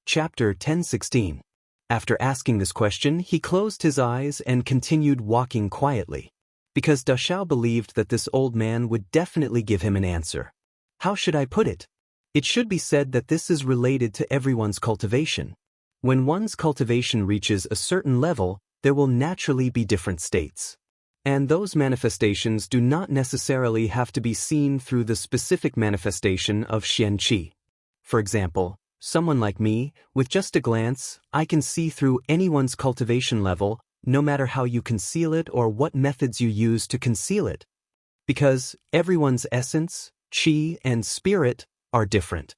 Chapter 10:16. After asking this question, he closed his eyes and continued walking quietly, because Dashao believed that this old man would definitely give him an answer. How should I put it? It should be said that this is related to everyone's cultivation. When one's cultivation reaches a certain level, there will naturally be different states. And those manifestations do not necessarily have to be seen through the specific manifestation of Xian Qi. For example, someone like me, with just a glance, I can see through anyone's cultivation level, no matter how you conceal it or what methods you use to conceal it. Because everyone's essence, qi, and spirit are different.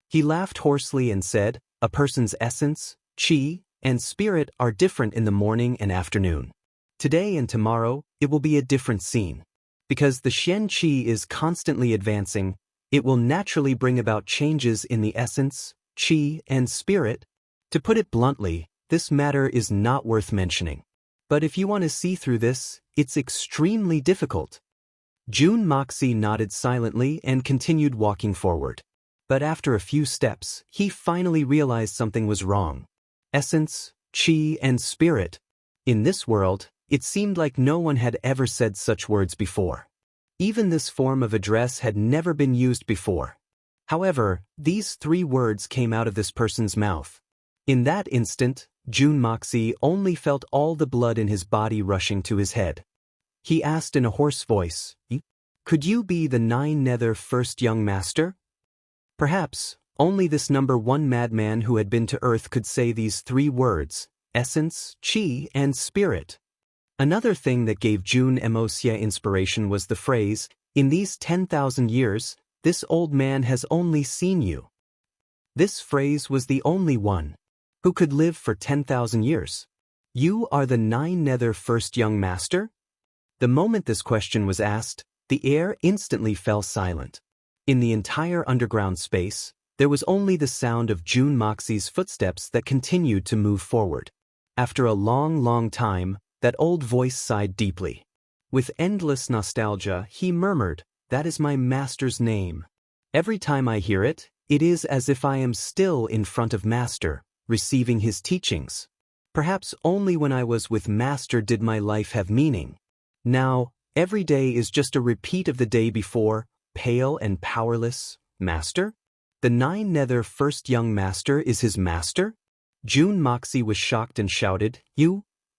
He laughed hoarsely and said, a person's essence, qi, and spirit are different in the morning and afternoon. Today and tomorrow, it will be a different scene. Because the Xian Qi is constantly advancing, it will naturally bring about changes in the essence, qi, and spirit. To put it bluntly, this matter is not worth mentioning. But if you want to see through this, it's extremely difficult. Jun Moxie nodded silently and continued walking forward. But after a few steps, he finally realized something was wrong. Essence, qi, and spirit. In this world, it seemed like no one had ever said such words before. Even this form of address had never been used before. However, these three words came out of this person's mouth. In that instant, Jun Moxie only felt all the blood in his body rushing to his head. He asked in a hoarse voice, "Could you be the Nine Nether First Young Master?" Perhaps, only this number one madman who had been to Earth could say these three words, essence, qi, and spirit. Another thing that gave Jun Moxie inspiration was the phrase, "In these 10,000 years, this old man has only seen you." This phrase was the only one. Who could live for 10,000 years? You are the Nine Nether First Young Master? The moment this question was asked, the air instantly fell silent. In the entire underground space, there was only the sound of Jun Moxie's footsteps that continued to move forward. After a long time, that old voice sighed deeply. With endless nostalgia, he murmured, "That is my master's name. Every time I hear it, it is as if I am still in front of Master, receiving his teachings. Perhaps only when I was with Master did my life have meaning. Now, every day is just a repeat of the day before, pale and powerless. Master? The Nine Nether First Young Master is his master?" Jun Moxie was shocked and shouted,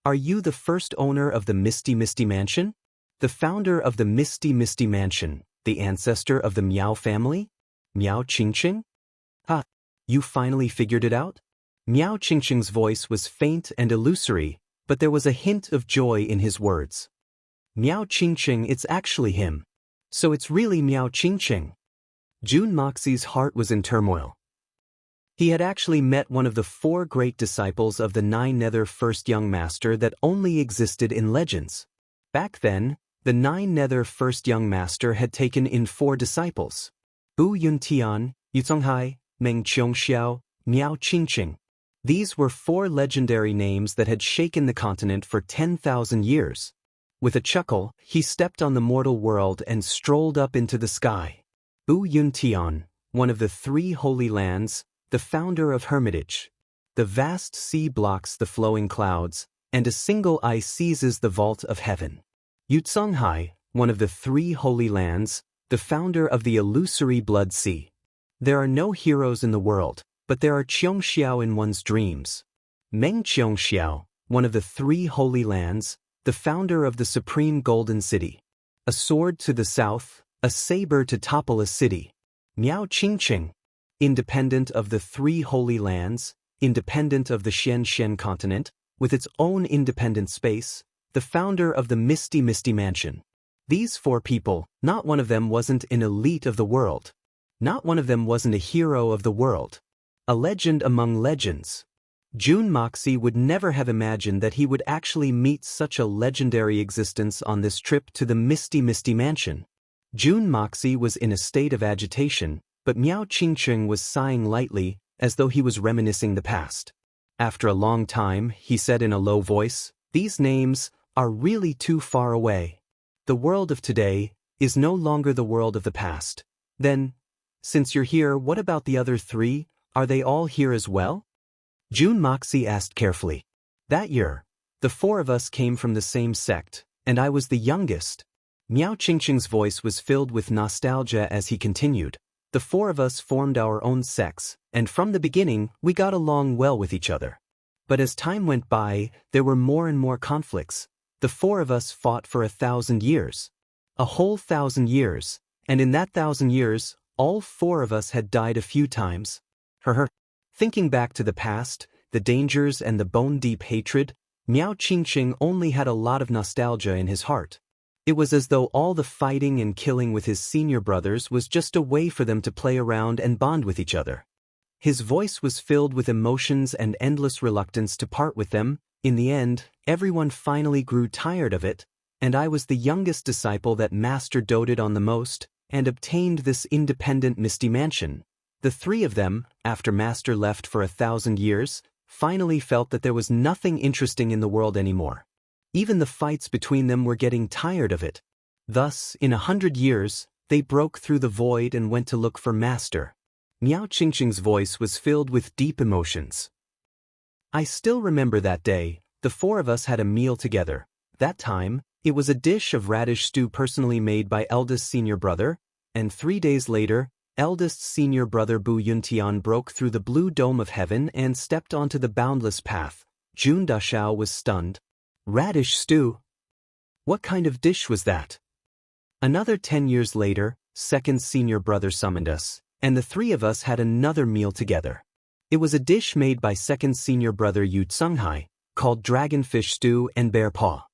Are you the first owner of the Misty Mansion? The founder of the Misty Mansion, the ancestor of the Miao family? Miao Qingqing? Ha! You finally figured it out?" Miao Qingqing's voice was faint and illusory, but there was a hint of joy in his words. "Miao Qingqing, it's actually him. So it's really Miao Qingqing." Jun Moxie's heart was in turmoil. He had actually met one of the four great disciples of the Nine Nether First Young Master that only existed in legends. Back then, the Nine Nether First Young Master had taken in four disciples: Bu Yuntian, Yuzonghai, Meng Qiongxiao, Miao Qingqing. These were four legendary names that had shaken the continent for 10,000 years. With a chuckle, he stepped on the mortal world and strolled up into the sky. Bu Yuntian, one of the three holy lands, the founder of hermitage. The vast sea blocks the flowing clouds, and a single eye seizes the vault of heaven. Yuzonghai, one of the three holy lands, the founder of the illusory blood sea. There are no heroes in the world, but there are Qiongxiao in one's dreams. Meng Qiongxiao, one of the three holy lands, the founder of the supreme golden city. A sword to the south, a saber to topple a city. Miao Qingqing, independent of the three holy lands, independent of the Xian continent, with its own independent space, the founder of the Misty Mansion. These four people, not one of them wasn't an elite of the world. Not one of them wasn't a hero of the world. A legend among legends. Jun Moxie would never have imagined that he would actually meet such a legendary existence on this trip to the Misty Mansion. Jun Moxie was in a state of agitation, but Miao Qingqing was sighing lightly, as though he was reminiscing the past. After a long time, he said in a low voice, "These names are really too far away. The world of today is no longer the world of the past. Then, since you're here, what about the other three? Are they all here as well?" June Moxie asked carefully. That year, the four of us came from the same sect, and I was the youngest. Miao Qingqing's voice was filled with nostalgia as he continued. The four of us formed our own sects, and from the beginning, we got along well with each other. But as time went by, there were more and more conflicts. The four of us fought for 1,000 years. A whole 1,000 years, and in that 1,000 years, all four of us had died a few times. Thinking back to the past, the dangers and the bone-deep hatred, Miao Qingqing only had a lot of nostalgia in his heart. It was as though all the fighting and killing with his senior brothers was just a way for them to play around and bond with each other. His voice was filled with emotions and endless reluctance to part with them. In the end, everyone finally grew tired of it, and I was the youngest disciple that Master doted on the most, and obtained this independent misty mansion. The three of them, after Master left for 1,000 years, finally felt that there was nothing interesting in the world anymore. Even the fights between them were getting tired of it. Thus, in 100 years, they broke through the void and went to look for Master. Miao Qingqing's voice was filled with deep emotions. I still remember that day. The four of us had a meal together. That time, it was a dish of radish stew personally made by eldest senior brother, and 3 days later, eldest senior brother Bu Yuntian broke through the blue dome of heaven and stepped onto the boundless path. Jun Dashao was stunned. Radish stew? What kind of dish was that? Another 10 years later, second senior brother summoned us, and the three of us had another meal together. It was a dish made by second senior brother Yu Tsunghai, called dragonfish stew and bear paw.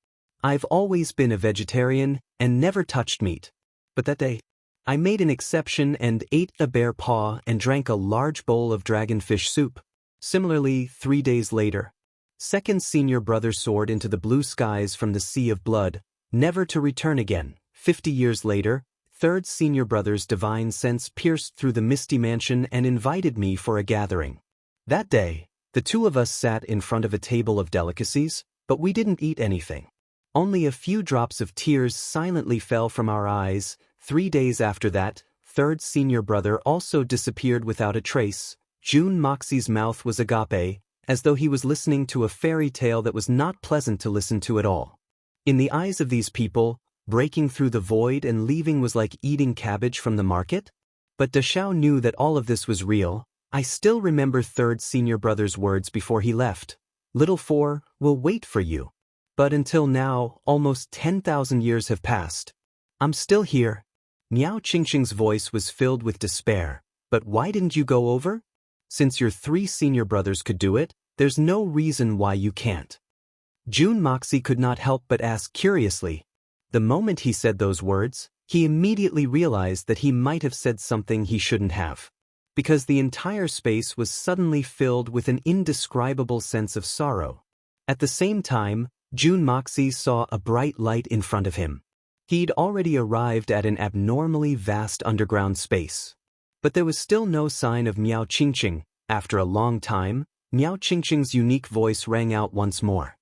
I've always been a vegetarian and never touched meat. But that day, I made an exception and ate the bear paw and drank a large bowl of dragonfish soup. Similarly, 3 days later, second senior brother soared into the blue skies from the sea of blood, never to return again. 50 years later, third senior brother's divine sense pierced through the misty mansion and invited me for a gathering. That day, the two of us sat in front of a table of delicacies, but we didn't eat anything. Only a few drops of tears silently fell from our eyes. 3 days after that, third senior brother also disappeared without a trace. June Moxie's mouth was agape, as though he was listening to a fairy tale that was not pleasant to listen to at all. In the eyes of these people, breaking through the void and leaving was like eating cabbage from the market. But Dashao knew that all of this was real. I still remember third senior brother's words before he left. Little four, we'll wait for you. But until now, almost 10,000 years have passed. I'm still here. Miao Qingqing's voice was filled with despair. But why didn't you go over? Since your 3 senior brothers could do it, there's no reason why you can't. June Moxie could not help but ask curiously. The moment he said those words, he immediately realized that he might have said something he shouldn't have. Because the entire space was suddenly filled with an indescribable sense of sorrow. At the same time, June Moxie saw a bright light in front of him. He'd already arrived at an abnormally vast underground space. But there was still no sign of Miao Qingqing. After a long time, Miao Qingqing's unique voice rang out once more.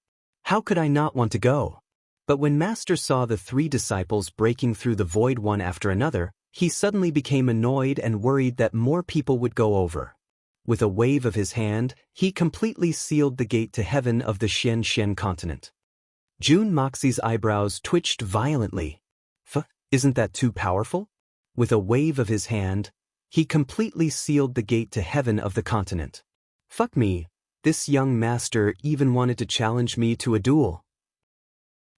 How could I not want to go? But when Master saw the 3 disciples breaking through the void one after another, he suddenly became annoyed and worried that more people would go over. With a wave of his hand, he completely sealed the gate to heaven of the Xian continent. June Moxie's eyebrows twitched violently. Isn't that too powerful? With a wave of his hand, he completely sealed the gate to heaven of the continent. Fuck me, this young master even wanted to challenge me to a duel.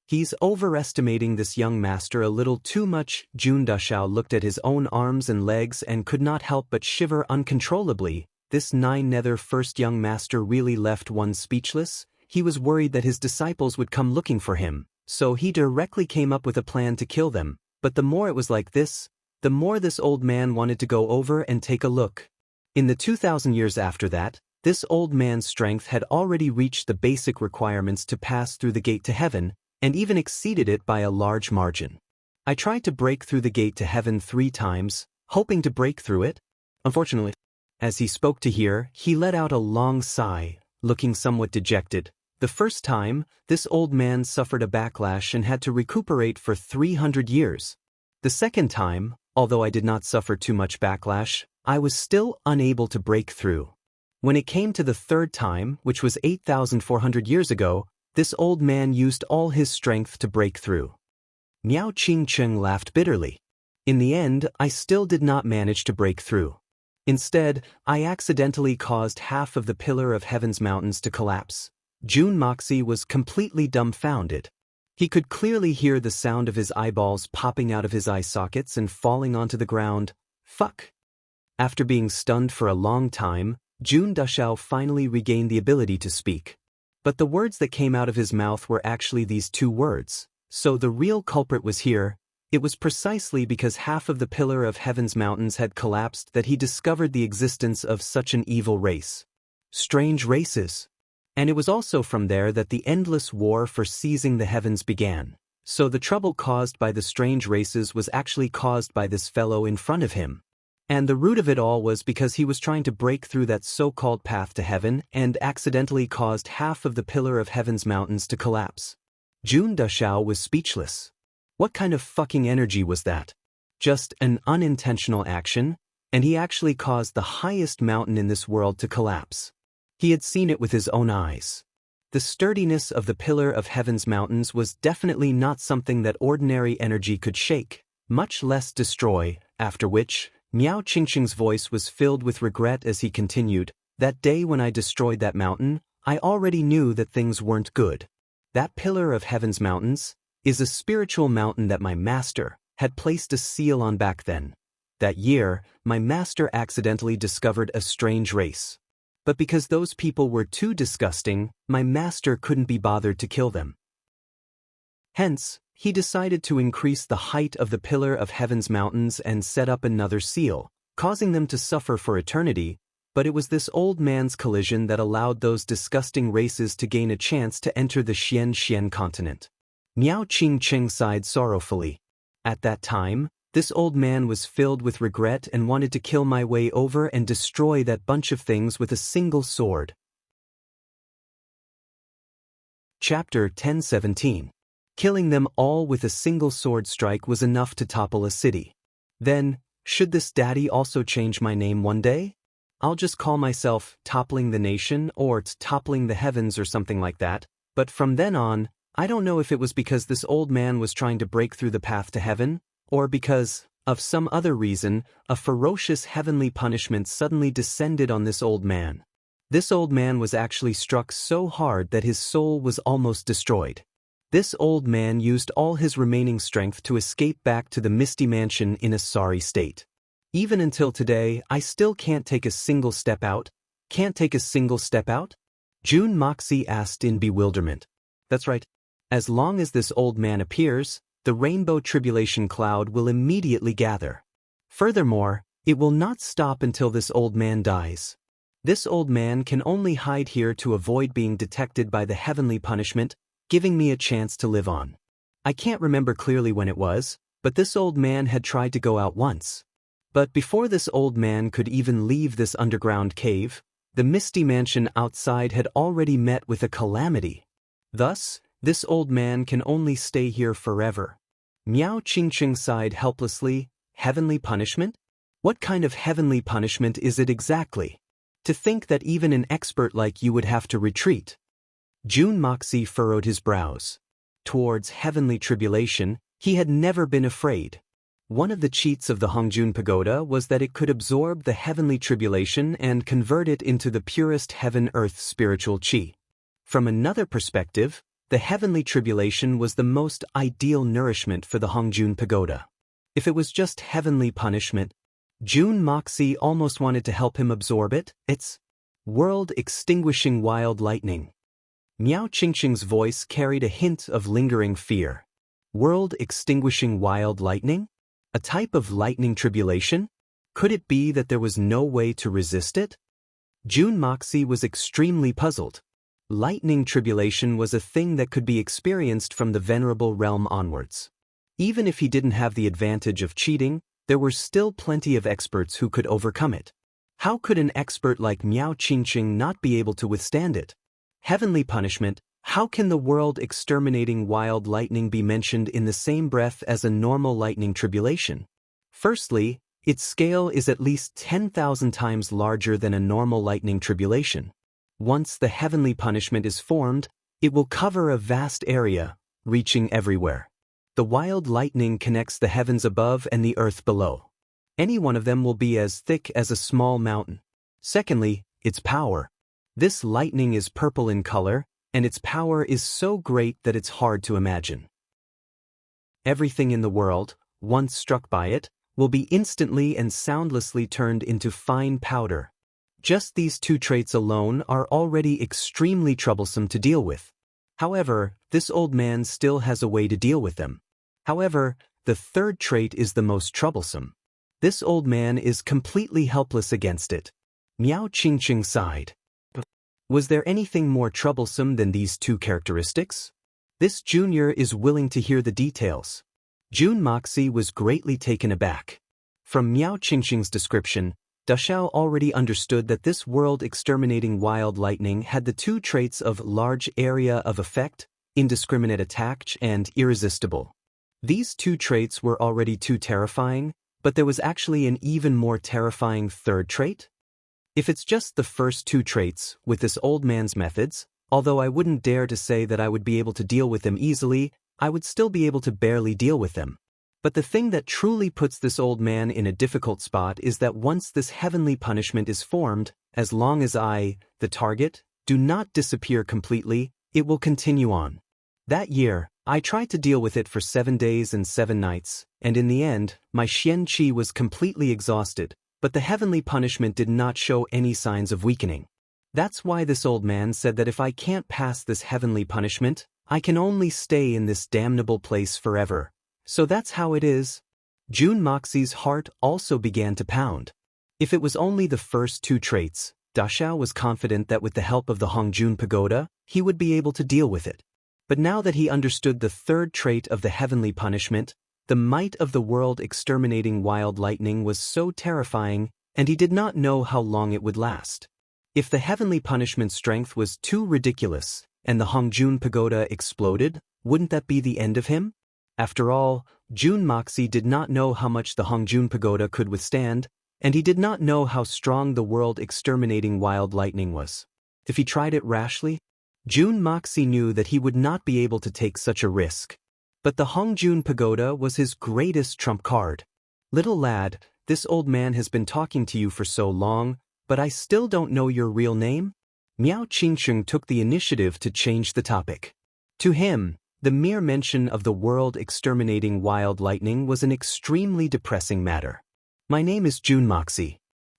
He's overestimating this young master a little too much. Jun Dashao looked at his own arms and legs and could not help but shiver uncontrollably. This 9-nether first young master really left one speechless. He was worried that his disciples would come looking for him, so he directly came up with a plan to kill them. But the more it was like this, the more this old man wanted to go over and take a look. In the 2,000 years after that, this old man's strength had already reached the basic requirements to pass through the gate to heaven, and even exceeded it by a large margin. I tried to break through the gate to heaven 3 times, hoping to break through it. Unfortunately, as he spoke to hear, he let out a long sigh, looking somewhat dejected. The first time, this old man suffered a backlash and had to recuperate for 300 years. The second time, although I did not suffer too much backlash, I was still unable to break through. When it came to the third time, which was 8,400 years ago, this old man used all his strength to break through. Miao Qingcheng laughed bitterly. In the end, I still did not manage to break through. Instead, I accidentally caused half of the pillar of heaven's mountains to collapse. Jun Moxie was completely dumbfounded. He could clearly hear the sound of his eyeballs popping out of his eye sockets and falling onto the ground. Fuck. After being stunned for a long time, Jun Dashao finally regained the ability to speak. But the words that came out of his mouth were actually these two words. So the real culprit was here. It was precisely because half of the pillar of heaven's mountains had collapsed that he discovered the existence of such an evil race. Strange races. And it was also from there that the endless war for seizing the heavens began. So the trouble caused by the strange races was actually caused by this fellow in front of him. And the root of it all was because he was trying to break through that so-called path to heaven and accidentally caused half of the pillar of heaven's mountains to collapse. Jun Dashao was speechless. What kind of fucking energy was that? Just an unintentional action, and he actually caused the highest mountain in this world to collapse. He had seen it with his own eyes. The sturdiness of the pillar of heaven's mountains was definitely not something that ordinary energy could shake, much less destroy, after which, Miao Qingqing's voice was filled with regret as he continued, "That day when I destroyed that mountain, I already knew that things weren't good. That pillar of heaven's mountains is a spiritual mountain that my master had placed a seal on back then. That year, my master accidentally discovered a strange race. But because those people were too disgusting, my master couldn't be bothered to kill them. Hence, he decided to increase the height of the pillar of heaven's mountains and set up another seal, causing them to suffer for eternity, but it was this old man's collision that allowed those disgusting races to gain a chance to enter the Xian continent." Miao Qingcheng sighed sorrowfully. At that time, this old man was filled with regret and wanted to kill my way over and destroy that bunch of things with a single sword. Chapter 1017. Killing them all with a single sword strike was enough to topple a city. Then, should this daddy also change my name one day? I'll just call myself Toppling the Nation or Toppling the Heavens or something like that, but from then on, I don't know if it was because this old man was trying to break through the path to heaven, or because, of some other reason, a ferocious heavenly punishment suddenly descended on this old man. This old man was actually struck so hard that his soul was almost destroyed. This old man used all his remaining strength to escape back to the misty mansion in a sorry state. Even until today, I still can't take a single step out. Can't take a single step out? Jun Moxie asked in bewilderment. That's right. As long as this old man appears, the rainbow tribulation cloud will immediately gather. Furthermore, it will not stop until this old man dies. This old man can only hide here to avoid being detected by the heavenly punishment, giving me a chance to live on. I can't remember clearly when it was, but this old man had tried to go out once. But before this old man could even leave this underground cave, the misty mansion outside had already met with a calamity. Thus, this old man can only stay here forever. Miao Qingqing sighed helplessly. Heavenly punishment? What kind of heavenly punishment is it exactly? To think that even an expert like you would have to retreat. Jun Moxie furrowed his brows. Towards heavenly tribulation, he had never been afraid. One of the cheats of the Hongjun Pagoda was that it could absorb the heavenly tribulation and convert it into the purest heaven-earth spiritual qi. From another perspective, the heavenly tribulation was the most ideal nourishment for the Hongjun Pagoda. If it was just heavenly punishment, Jun Moxie almost wanted to help him absorb it. It's world-extinguishing wild lightning. Miao Qingqing's voice carried a hint of lingering fear. World-extinguishing wild lightning? A type of lightning tribulation? Could it be that there was no way to resist it? Jun Moxie was extremely puzzled. Lightning tribulation was a thing that could be experienced from the venerable realm onwards. Even if he didn't have the advantage of cheating, there were still plenty of experts who could overcome it. How could an expert like Miao Qingqing not be able to withstand it? Heavenly punishment, how can the world-exterminating wild lightning be mentioned in the same breath as a normal lightning tribulation? Firstly, Its scale is at least 10,000 times larger than a normal lightning tribulation. Once the heavenly punishment is formed, it will cover a vast area, reaching everywhere. The wild lightning connects the heavens above and the earth below. Any one of them will be as thick as a small mountain. Secondly, its power. This lightning is purple in color, and its power is so great that it's hard to imagine. Everything in the world, once struck by it, will be instantly and soundlessly turned into fine powder. Just these two traits alone are already extremely troublesome to deal with. However, this old man still has a way to deal with them. However, the third trait is the most troublesome. This old man is completely helpless against it. Miao Qingqing sighed. Was there anything more troublesome than these two characteristics? This junior is willing to hear the details. Jun Moxie was greatly taken aback. From Miao Qingqing's description, Dashao already understood that this world-exterminating wild lightning had the two traits of large area of effect, indiscriminate attack, and irresistible. These two traits were already too terrifying, but there was actually an even more terrifying third trait? If it's just the first two traits, with this old man's methods, although I wouldn't dare to say that I would be able to deal with them easily, I would still be able to barely deal with them. But the thing that truly puts this old man in a difficult spot is that once this heavenly punishment is formed, as long as I, the target, do not disappear completely, it will continue on. That year, I tried to deal with it for 7 days and 7 nights, and in the end, my Xian Qi was completely exhausted, but the heavenly punishment did not show any signs of weakening. That's why this old man said that if I can't pass this heavenly punishment, I can only stay in this damnable place forever. So that's how it is. Jun Moxie's heart also began to pound. If it was only the first two traits, Dashao was confident that with the help of the Hongjun Pagoda, he would be able to deal with it. But now that he understood the third trait of the heavenly punishment, the might of the world-exterminating wild lightning was so terrifying, and he did not know how long it would last. If the heavenly punishment's strength was too ridiculous, and the Hongjun Pagoda exploded, wouldn't that be the end of him? After all, Jun Moxie did not know how much the Hongjun Pagoda could withstand, and he did not know how strong the world-exterminating wild lightning was. If he tried it rashly, Jun Moxie knew that he would not be able to take such a risk. But the Hongjun Pagoda was his greatest trump card. Little lad, this old man has been talking to you for so long, but I still don't know your real name? Miao Qingqing took the initiative to change the topic. To him, the mere mention of the world-exterminating wild lightning was an extremely depressing matter. My name is Jun Moxie.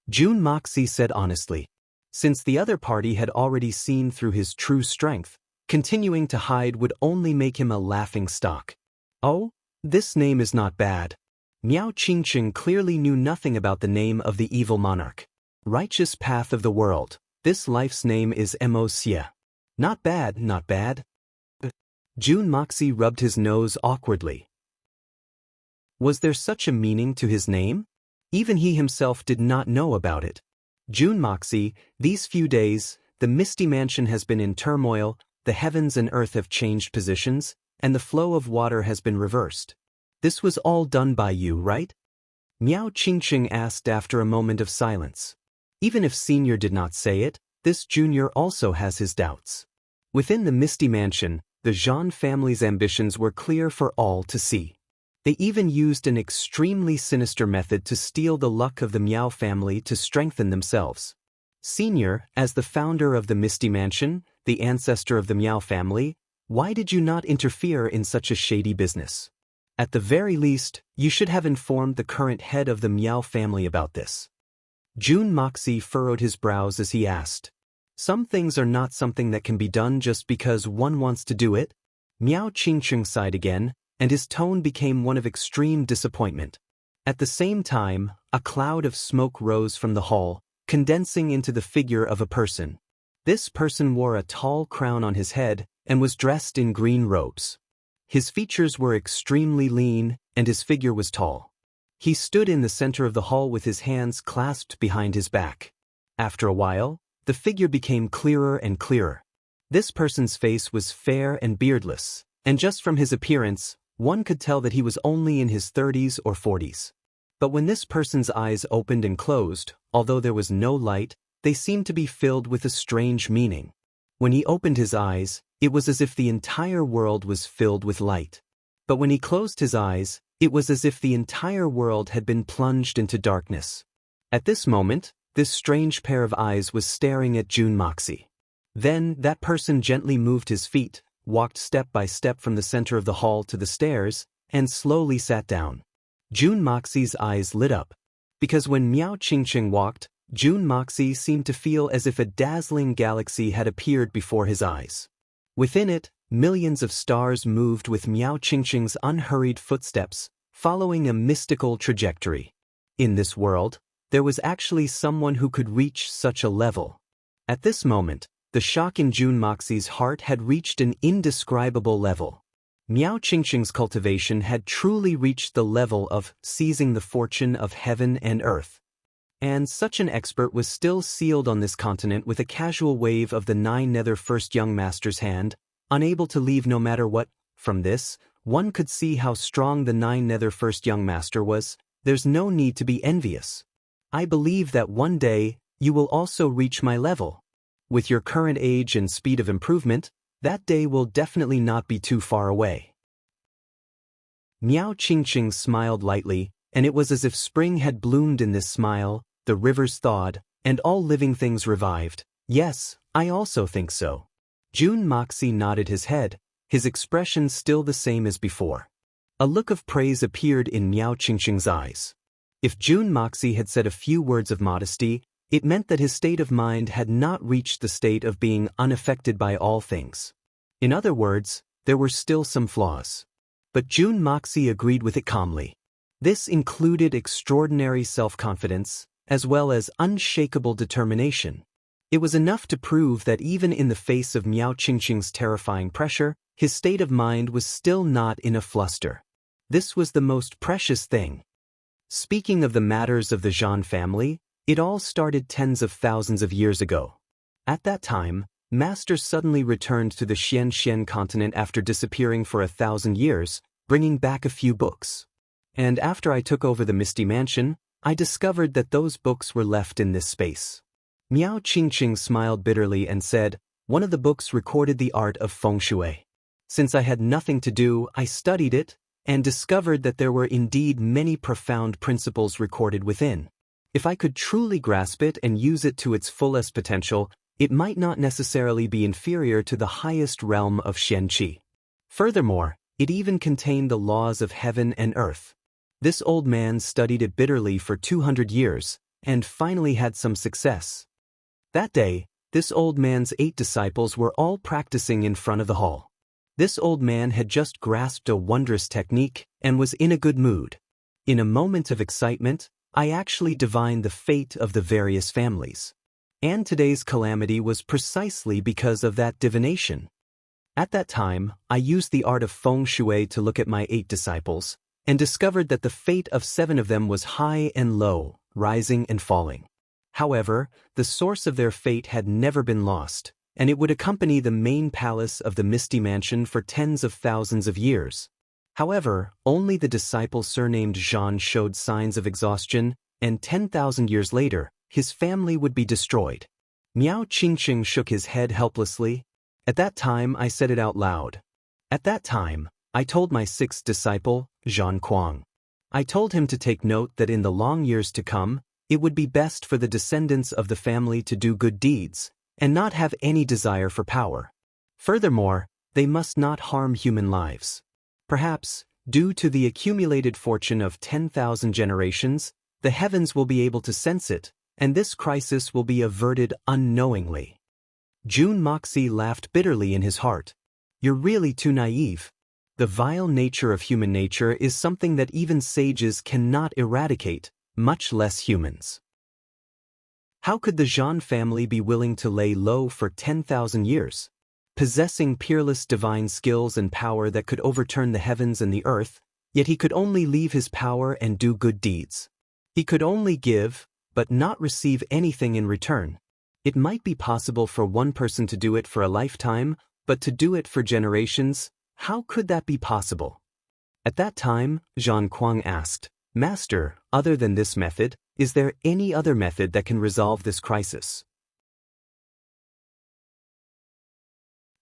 Jun Moxie said honestly. Since the other party had already seen through his true strength, continuing to hide would only make him a laughingstock. Oh, this name is not bad. Miao Qingqing clearly knew nothing about the name of the evil monarch. Righteous path of the world. This life's name is Mo-Xia. Not bad, not bad. Jun Moxie rubbed his nose awkwardly. Was there such a meaning to his name? Even he himself did not know about it. Jun Moxie, these few days, the misty mansion has been in turmoil, the heavens and earth have changed positions, and the flow of water has been reversed. This was all done by you, right? Miao Qingqing asked after a moment of silence. Even if Senior did not say it, this Junior also has his doubts. Within the misty mansion, the Zhan family's ambitions were clear for all to see. They even used an extremely sinister method to steal the luck of the Miao family to strengthen themselves. Senior, as the founder of the Misty Mansion, the ancestor of the Miao family, why did you not interfere in such a shady business? At the very least, you should have informed the current head of the Miao family about this. Jun Moxie furrowed his brows as he asked. Some things are not something that can be done just because one wants to do it. Miao Qingqing sighed again, and his tone became one of extreme disappointment. At the same time, a cloud of smoke rose from the hall, condensing into the figure of a person. This person wore a tall crown on his head and was dressed in green robes. His features were extremely lean, and his figure was tall. He stood in the center of the hall with his hands clasped behind his back. After a while, the figure became clearer and clearer. This person's face was fair and beardless, and just from his appearance, one could tell that he was only in his 30s or 40s. But when this person's eyes opened and closed, although there was no light, they seemed to be filled with a strange meaning. When he opened his eyes, it was as if the entire world was filled with light. But when he closed his eyes, it was as if the entire world had been plunged into darkness. At this moment, this strange pair of eyes was staring at Jun Moxie. Then, that person gently moved his feet, walked step by step from the center of the hall to the stairs, and slowly sat down. Jun Moxie's eyes lit up. Because when Miao Qingqing walked, Jun Moxie seemed to feel as if a dazzling galaxy had appeared before his eyes. Within it, millions of stars moved with Miao Qingqing's unhurried footsteps, following a mystical trajectory. In this world, there was actually someone who could reach such a level. At this moment, the shock in Jun Moxie's heart had reached an indescribable level. Miao Qingqing's cultivation had truly reached the level of seizing the fortune of heaven and earth. And such an expert was still sealed on this continent with a casual wave of the Nine Nether First Young Master's hand, unable to leave no matter what. From this, one could see how strong the Nine Nether First Young Master was. There's no need to be envious. I believe that one day, you will also reach my level. With your current age and speed of improvement, that day will definitely not be too far away. Miao Qingqing smiled lightly, and it was as if spring had bloomed in this smile, the rivers thawed, and all living things revived. Yes, I also think so. Jun Moxie nodded his head, his expression still the same as before. A look of praise appeared in Miao Qingqing's eyes. If Jun Moxie had said a few words of modesty, it meant that his state of mind had not reached the state of being unaffected by all things. In other words, there were still some flaws. But Jun Moxie agreed with it calmly. This included extraordinary self-confidence, as well as unshakable determination. It was enough to prove that even in the face of Miao Qingqing's terrifying pressure, his state of mind was still not in a fluster. This was the most precious thing. Speaking of the matters of the Zhan family, it all started tens of thousands of years ago. At that time, Master suddenly returned to the Xian continent after disappearing for 1,000 years, bringing back a few books. And after I took over the Misty Mansion, I discovered that those books were left in this space. Miao Qingqing smiled bitterly and said, one of the books recorded the art of feng shui. Since I had nothing to do, I studied it, and discovered that there were indeed many profound principles recorded within. If I could truly grasp it and use it to its fullest potential, it might not necessarily be inferior to the highest realm of Xianqi. Furthermore, it even contained the laws of heaven and earth. This old man studied it bitterly for 200 years, and finally had some success. That day, this old man's 8 disciples were all practicing in front of the hall. This old man had just grasped a wondrous technique, and was in a good mood. In a moment of excitement, I actually divined the fate of the various families. And today's calamity was precisely because of that divination. At that time, I used the art of feng shui to look at my 8 disciples, and discovered that the fate of 7 of them was high and low, rising and falling. However, the source of their fate had never been lost, and it would accompany the main palace of the Misty Mansion for tens of thousands of years. However, only the disciple surnamed Zhan showed signs of exhaustion, and 10,000 years later, his family would be destroyed. Miao Qingqing shook his head helplessly. At that time, I said it out loud. At that time, I told my 6th disciple, Zhan Kuang. I told him to take note that in the long years to come, it would be best for the descendants of the family to do good deeds, and not have any desire for power. Furthermore, they must not harm human lives. Perhaps, due to the accumulated fortune of 10,000 generations, the heavens will be able to sense it, and this crisis will be averted unknowingly. Jun Moxie laughed bitterly in his heart. You're really too naive. The vile nature of human nature is something that even sages cannot eradicate, much less humans. How could the Zhan family be willing to lay low for 10,000 years? Possessing peerless divine skills and power that could overturn the heavens and the earth, yet he could only leave his power and do good deeds. He could only give, but not receive anything in return. It might be possible for one person to do it for a lifetime, but to do it for generations, how could that be possible? At that time, Zhan Kuang asked, Master, other than this method, is there any other method that can resolve this crisis?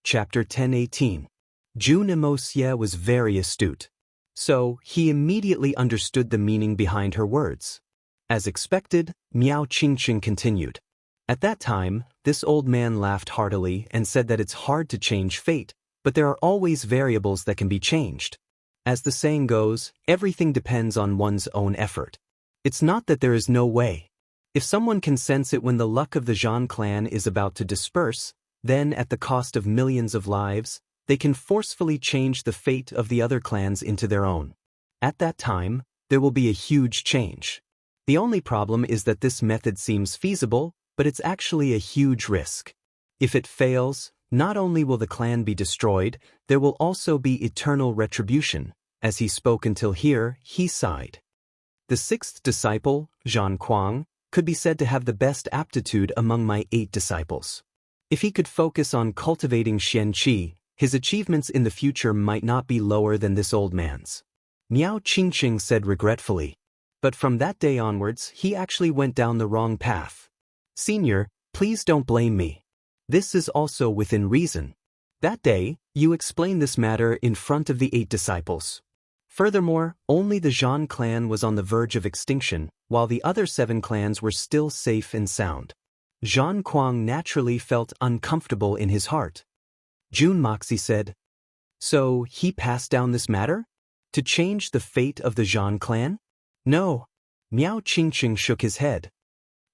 Chapter 10:18. Junimosye was very astute. So, he immediately understood the meaning behind her words. As expected, Miao Qingqing continued. At that time, this old man laughed heartily and said that it's hard to change fate, but there are always variables that can be changed. As the saying goes, everything depends on one's own effort. It's not that there is no way. If someone can sense it when the luck of the Zhan clan is about to disperse, then at the cost of millions of lives, they can forcefully change the fate of the other clans into their own. At that time, there will be a huge change. The only problem is that this method seems feasible, but it's actually a huge risk. If it fails, not only will the clan be destroyed, there will also be eternal retribution. As he spoke until here, he sighed. The sixth disciple, Zhan Kuang, could be said to have the best aptitude among my 8 disciples. If he could focus on cultivating Xian Qi, his achievements in the future might not be lower than this old man's. Miao Qingqing said regretfully. But from that day onwards, he actually went down the wrong path. Senior, please don't blame me. This is also within reason. That day, you explained this matter in front of the 8 disciples. Furthermore, only the Zhan clan was on the verge of extinction, while the other 7 clans were still safe and sound. Zhan Kuang naturally felt uncomfortable in his heart. Jun Moxie said, "So he passed down this matter? To change the fate of the Zhan clan?" "No." Miao Qingqing shook his head.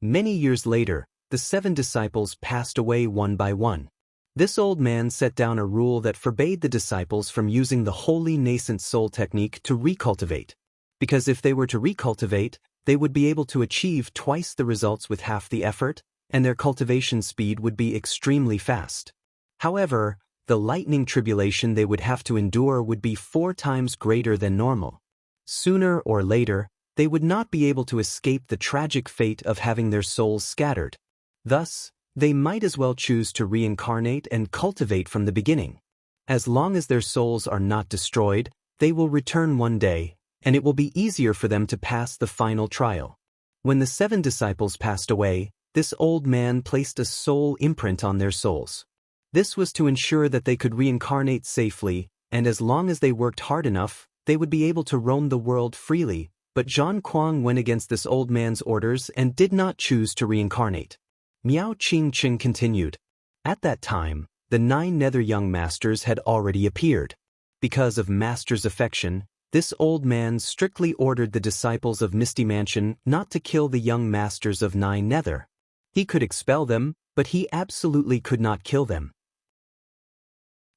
Many years later, the 7 disciples passed away one by one. This old man set down a rule that forbade the disciples from using the holy nascent soul technique to recultivate. Because if they were to recultivate, they would be able to achieve twice the results with half the effort, and their cultivation speed would be extremely fast. However, the lightning tribulation they would have to endure would be 4 times greater than normal. Sooner or later, they would not be able to escape the tragic fate of having their souls scattered. Thus, they might as well choose to reincarnate and cultivate from the beginning. As long as their souls are not destroyed, they will return one day, and it will be easier for them to pass the final trial. When the 7 disciples passed away, this old man placed a soul imprint on their souls. This was to ensure that they could reincarnate safely, and as long as they worked hard enough, they would be able to roam the world freely. But Zhan Kuang went against this old man's orders and did not choose to reincarnate. Miao Qingqing continued. At that time, the 9 nether young masters had already appeared. Because of master's affection, this old man strictly ordered the disciples of Misty Mansion not to kill the young masters of 9 nether. He could expel them, but he absolutely could not kill them.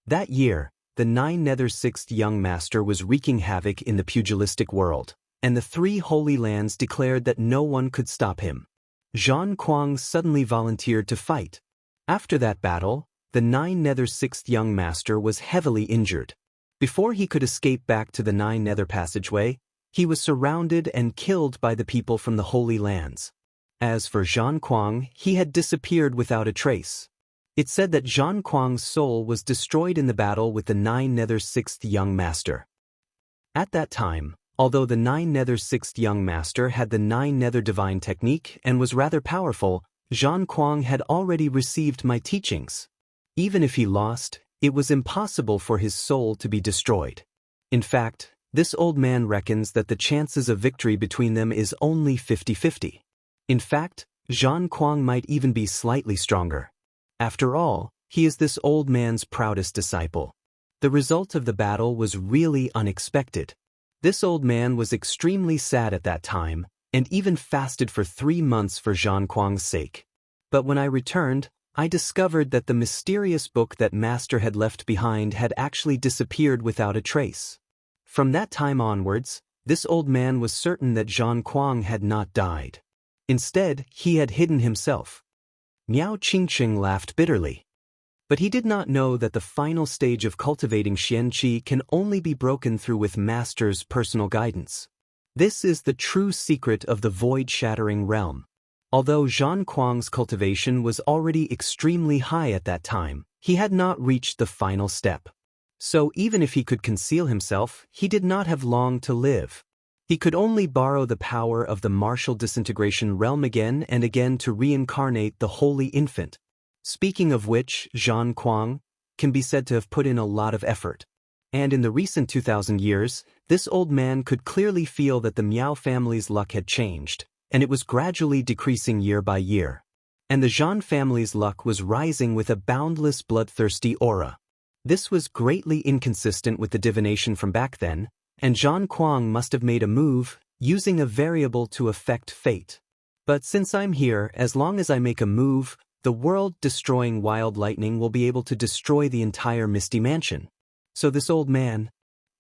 That year, the 9 nether 6th young master was wreaking havoc in the pugilistic world, and the 3 holy lands declared that no one could stop him. Zhan Kuang suddenly volunteered to fight. After that battle, the 9 nether 6th young master was heavily injured. Before he could escape back to the 9 nether passageway, he was surrounded and killed by the people from the holy lands. As for Zhan Kuang, he had disappeared without a trace. It said that Zhan Kuang's soul was destroyed in the battle with the 9 nether 6th young master. At that time, although the 9 nether 6th young master had the 9 nether divine technique and was rather powerful, Zhan Kuang had already received my teachings. Even if he lost, it was impossible for his soul to be destroyed. In fact, this old man reckons that the chances of victory between them is only 50-50. In fact, Zhan Kuang might even be slightly stronger. After all, he is this old man's proudest disciple. The result of the battle was really unexpected. This old man was extremely sad at that time, and even fasted for 3 months for Zhan Kuang's sake. But when I returned, I discovered that the mysterious book that Master had left behind had actually disappeared without a trace. From that time onwards, this old man was certain that Zhan Kuang had not died. Instead, he had hidden himself. Miao Qingqing laughed bitterly. But he did not know that the final stage of cultivating Xian Qi can only be broken through with Master's personal guidance. This is the true secret of the void-shattering realm. Although Zhan Kuang's cultivation was already extremely high at that time, he had not reached the final step. So even if he could conceal himself, he did not have long to live. He could only borrow the power of the martial disintegration realm again and again to reincarnate the Holy Infant. Speaking of which, Zhang Kuang can be said to have put in a lot of effort. And in the recent 2,000 years, this old man could clearly feel that the Miao family's luck had changed, and it was gradually decreasing year by year. And the Zhan family's luck was rising with a boundless bloodthirsty aura. This was greatly inconsistent with the divination from back then, and Zhan Kuang must have made a move, using a variable to affect fate. But since I'm here, as long as I make a move, the world-destroying wild lightning will be able to destroy the entire Misty Mansion. So this old man,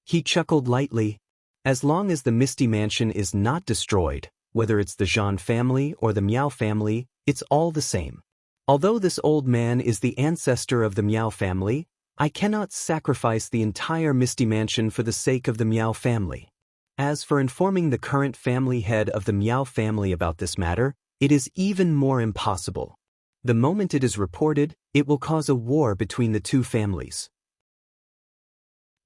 he chuckled lightly. As long as the Misty Mansion is not destroyed, whether it's the Zhan family or the Miao family, it's all the same. Although this old man is the ancestor of the Miao family, I cannot sacrifice the entire Misty Mansion for the sake of the Miao family. As for informing the current family head of the Miao family about this matter, it is even more impossible. The moment it is reported, it will cause a war between the two families.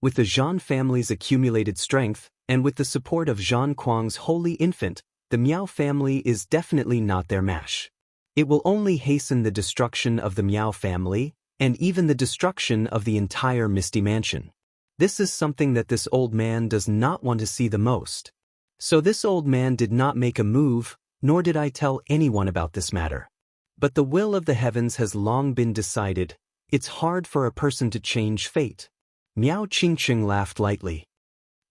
With the Zhan family's accumulated strength, and with the support of Zhan Kuang's Holy Infant, the Miao family is definitely not their match. It will only hasten the destruction of the Miao family, and even the destruction of the entire Misty Mansion. This is something that this old man does not want to see the most. So this old man did not make a move, nor did I tell anyone about this matter. But the will of the heavens has long been decided. It's hard for a person to change fate. Miao Qingqing laughed lightly.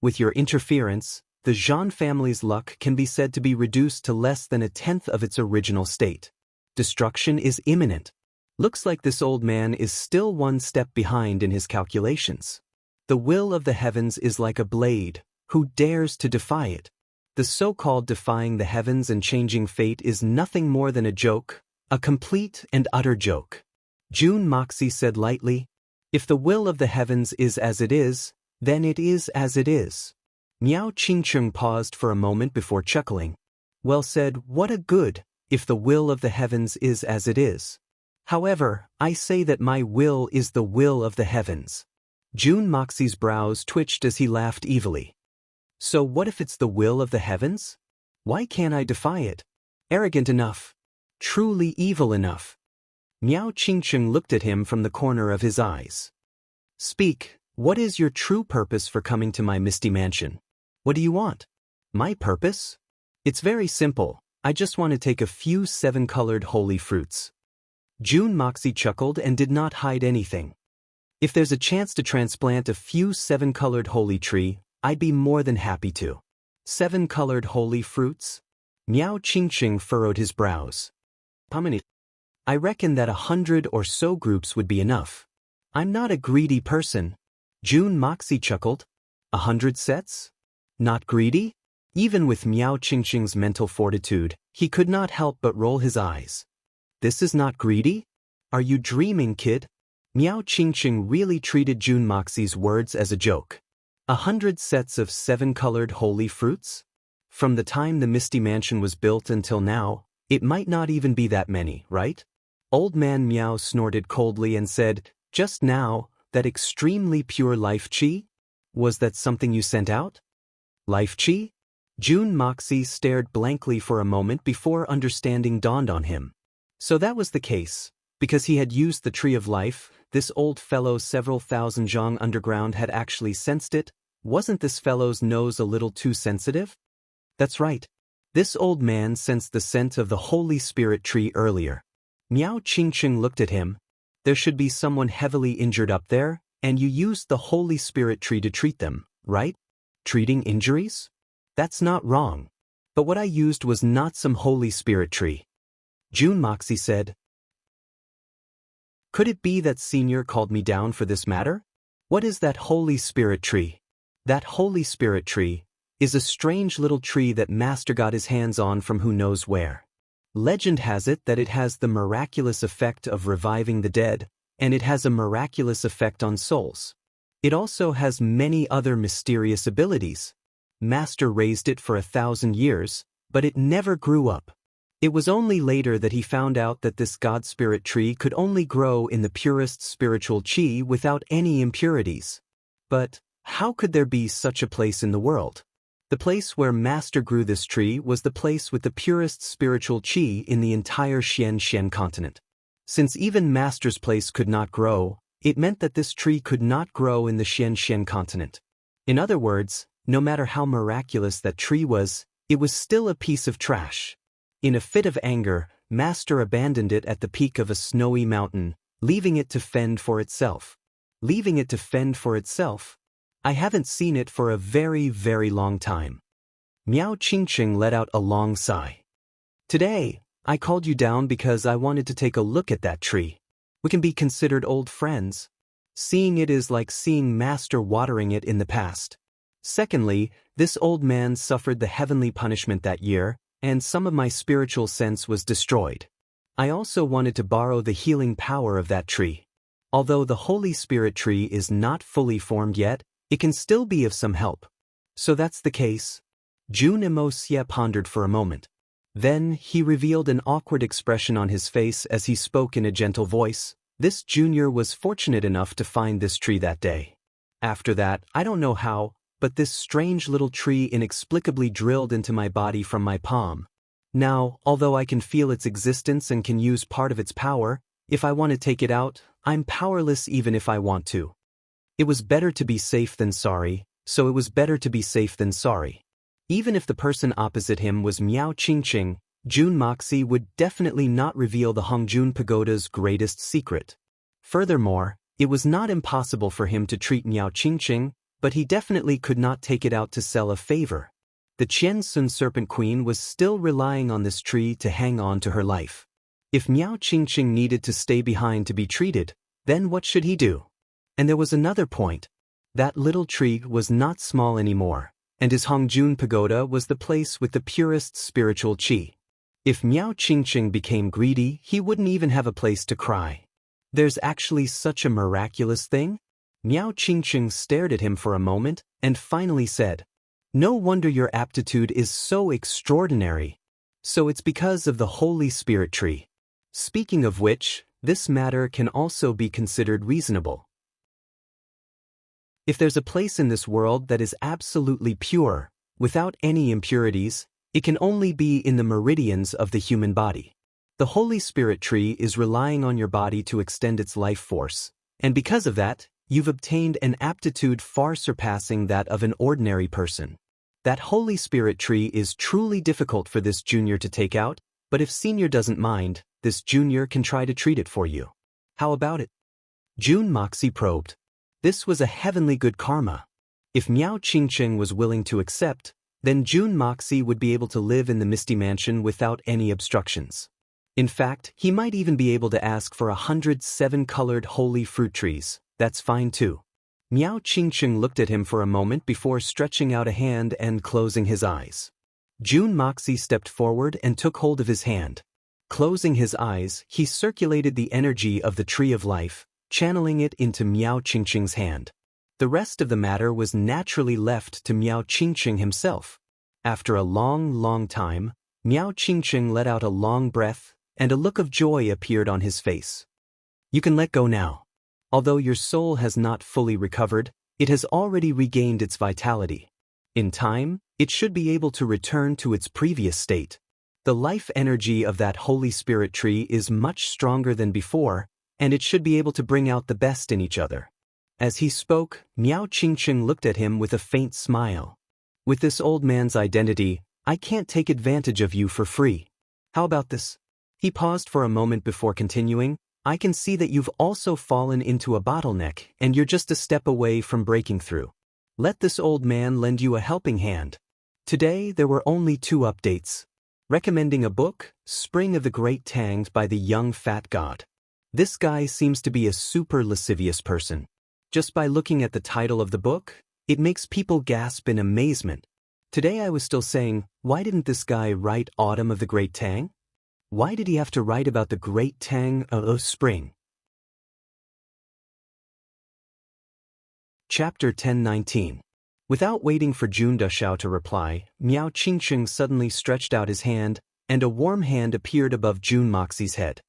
With your interference, the Zhan family's luck can be said to be reduced to less than a tenth of its original state. Destruction is imminent. Looks like this old man is still one step behind in his calculations. The will of the heavens is like a blade. Who dares to defy it? The so-called defying the heavens and changing fate is nothing more than a joke, a complete and utter joke. Jun Moxie said lightly, if the will of the heavens is as it is, then it is as it is. Miao Qingqing paused for a moment before chuckling. Well said, what a good, if the will of the heavens is as it is. However, I say that my will is the will of the heavens. Jun Moxie's brows twitched as he laughed evilly. So what if it's the will of the heavens? Why can't I defy it? Arrogant enough. Truly evil enough. Miao Qingqing looked at him from the corner of his eyes. Speak, what is your true purpose for coming to my Misty Mansion? What do you want? My purpose? It's very simple. I just want to take a few 7-colored holy fruits. Jun Moxie chuckled and did not hide anything. If there's a chance to transplant a few 7-colored holy tree, I'd be more than happy to. 7-colored holy fruits? Miao Qingqing furrowed his brows. How many? I reckon that 100 or so groups would be enough. I'm not a greedy person. Jun Moxie chuckled. 100 sets? Not greedy? Even with Miao Qingqing's mental fortitude, he could not help but roll his eyes. This is not greedy? Are you dreaming, kid? Miao Qingqing really treated Jun Moxie's words as a joke. 100 sets of 7-colored holy fruits? From the time the Misty Mansion was built until now, it might not even be that many, right? Old man Miao snorted coldly and said, just now, that extremely pure life chi? Was that something you sent out? Life chi? Jun Moxie stared blankly for a moment before understanding dawned on him. So that was the case. Because he had used the Tree of Life, this old fellow several thousand zhang underground had actually sensed it. Wasn't this fellow's nose a little too sensitive? That's right. This old man sensed the scent of the Holy Spirit tree earlier. Miao Qingqing looked at him. There should be someone heavily injured up there, and you used the Holy Spirit tree to treat them, right? Treating injuries? That's not wrong. But what I used was not some Holy Spirit tree. Jun Moxie said. Could it be that Senior called me down for this matter? What is that Holy Spirit tree? That Holy Spirit tree is a strange little tree that Master got his hands on from who knows where. Legend has it that it has the miraculous effect of reviving the dead, and it has a miraculous effect on souls. It also has many other mysterious abilities. Master raised it for 1,000 years, but it never grew up. It was only later that he found out that this God Spirit tree could only grow in the purest spiritual chi without any impurities. But how could there be such a place in the world? The place where Master grew this tree was the place with the purest spiritual qi in the entire Xian continent. Since even Master's place could not grow, it meant that this tree could not grow in the Xian continent. In other words, no matter how miraculous that tree was, it was still a piece of trash. In a fit of anger, Master abandoned it at the peak of a snowy mountain, leaving it to fend for itself. Leaving it to fend for itself? I haven't seen it for a very, very long time. Miao Qingqing let out a long sigh. Today, I called you down because I wanted to take a look at that tree. We can be considered old friends. Seeing it is like seeing Master watering it in the past. Secondly, this old man suffered the heavenly punishment that year, and some of my spiritual sense was destroyed. I also wanted to borrow the healing power of that tree. Although the Holy Spirit tree is not fully formed yet, it can still be of some help. So that's the case. Jun Imo-sia pondered for a moment. Then he revealed an awkward expression on his face as he spoke in a gentle voice. This junior was fortunate enough to find this tree that day. After that, I don't know how, but this strange little tree inexplicably drilled into my body from my palm. Now, although I can feel its existence and can use part of its power, if I want to take it out, I'm powerless even if I want to. It was better to be safe than sorry, so it was better to be safe than sorry. Even if the person opposite him was Miao Qingqing, Jun Moxie would definitely not reveal the Hongjun Pagoda's greatest secret. Furthermore, it was not impossible for him to treat Miao Qingqing, but he definitely could not take it out to sell a favor. The Qian Sun Serpent Queen was still relying on this tree to hang on to her life. If Miao Qingqing needed to stay behind to be treated, then what should he do? And there was another point. That little tree was not small anymore, and his Hongjun Pagoda was the place with the purest spiritual qi. If Miao Qingqing became greedy, he wouldn't even have a place to cry. There's actually such a miraculous thing? Miao Qingqing stared at him for a moment, and finally said, "No wonder your aptitude is so extraordinary. So it's because of the Holy Spirit tree. Speaking of which, this matter can also be considered reasonable. If there's a place in this world that is absolutely pure, without any impurities, it can only be in the meridians of the human body. The Holy Spirit tree is relying on your body to extend its life force, and because of that, you've obtained an aptitude far surpassing that of an ordinary person. That Holy Spirit tree is truly difficult for this junior to take out, but if senior doesn't mind, this junior can try to treat it for you. How about it?" Jun Moxie probed. This was a heavenly good karma. If Miao Qingqing was willing to accept, then Jun Moxie would be able to live in the Misty Mansion without any obstructions. In fact, he might even be able to ask for 107-colored holy fruit trees. That's fine too. Miao Qingqing looked at him for a moment before stretching out a hand and closing his eyes. Jun Moxie stepped forward and took hold of his hand. Closing his eyes, he circulated the energy of the Tree of Life, channeling it into Miao Qingqing's hand. The rest of the matter was naturally left to Miao Qingqing himself. After a long time, Miao Qingqing let out a long breath, and a look of joy appeared on his face. "You can let go now. Although your soul has not fully recovered, it has already regained its vitality. In time, it should be able to return to its previous state. The life energy of that Holy Spirit tree is much stronger than before, and it should be able to bring out the best in each other." As he spoke, Miao Qingqing looked at him with a faint smile. "With this old man's identity, I can't take advantage of you for free. How about this?" He paused for a moment before continuing. "I can see that you've also fallen into a bottleneck, and you're just a step away from breaking through. Let this old man lend you a helping hand. Today there were only 2 updates. Recommending a book, Spring of the Great Tang by the Young Fat God. This guy seems to be a super lascivious person. Just by looking at the title of the book, it makes people gasp in amazement. Today I was still saying, why didn't this guy write Autumn of the Great Tang? Why did he have to write about the Great Tang of Spring?" Chapter 10:19. Without waiting for Jun Dashao to reply, Miao Qingqing suddenly stretched out his hand, and a warm hand appeared above Jun Moxie's head.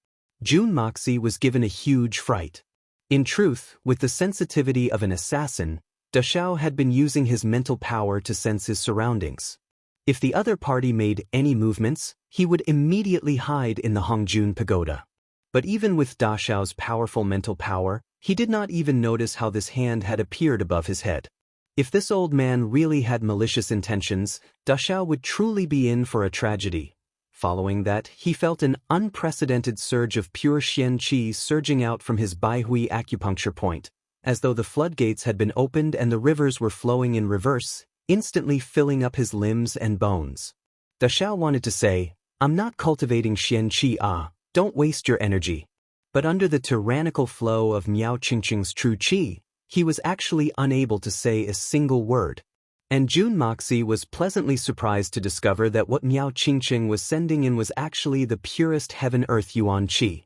Jun Moxie was given a huge fright. In truth, with the sensitivity of an assassin, Dashao had been using his mental power to sense his surroundings. If the other party made any movements, he would immediately hide in the Hongjun Pagoda. But even with Dashao's powerful mental power, he did not even notice how this hand had appeared above his head. If this old man really had malicious intentions, Dashao would truly be in for a tragedy. Following that, he felt an unprecedented surge of pure Xian Qi surging out from his Baihui acupuncture point, as though the floodgates had been opened and the rivers were flowing in reverse, instantly filling up his limbs and bones. Dashao wanted to say, "I'm not cultivating Xian Qi, don't waste your energy." But under the tyrannical flow of Miao Qingqing's true Qi, he was actually unable to say a single word. And Jun Moxie was pleasantly surprised to discover that what Miao Qingqing was sending in was actually the purest heaven-earth Yuan Qi.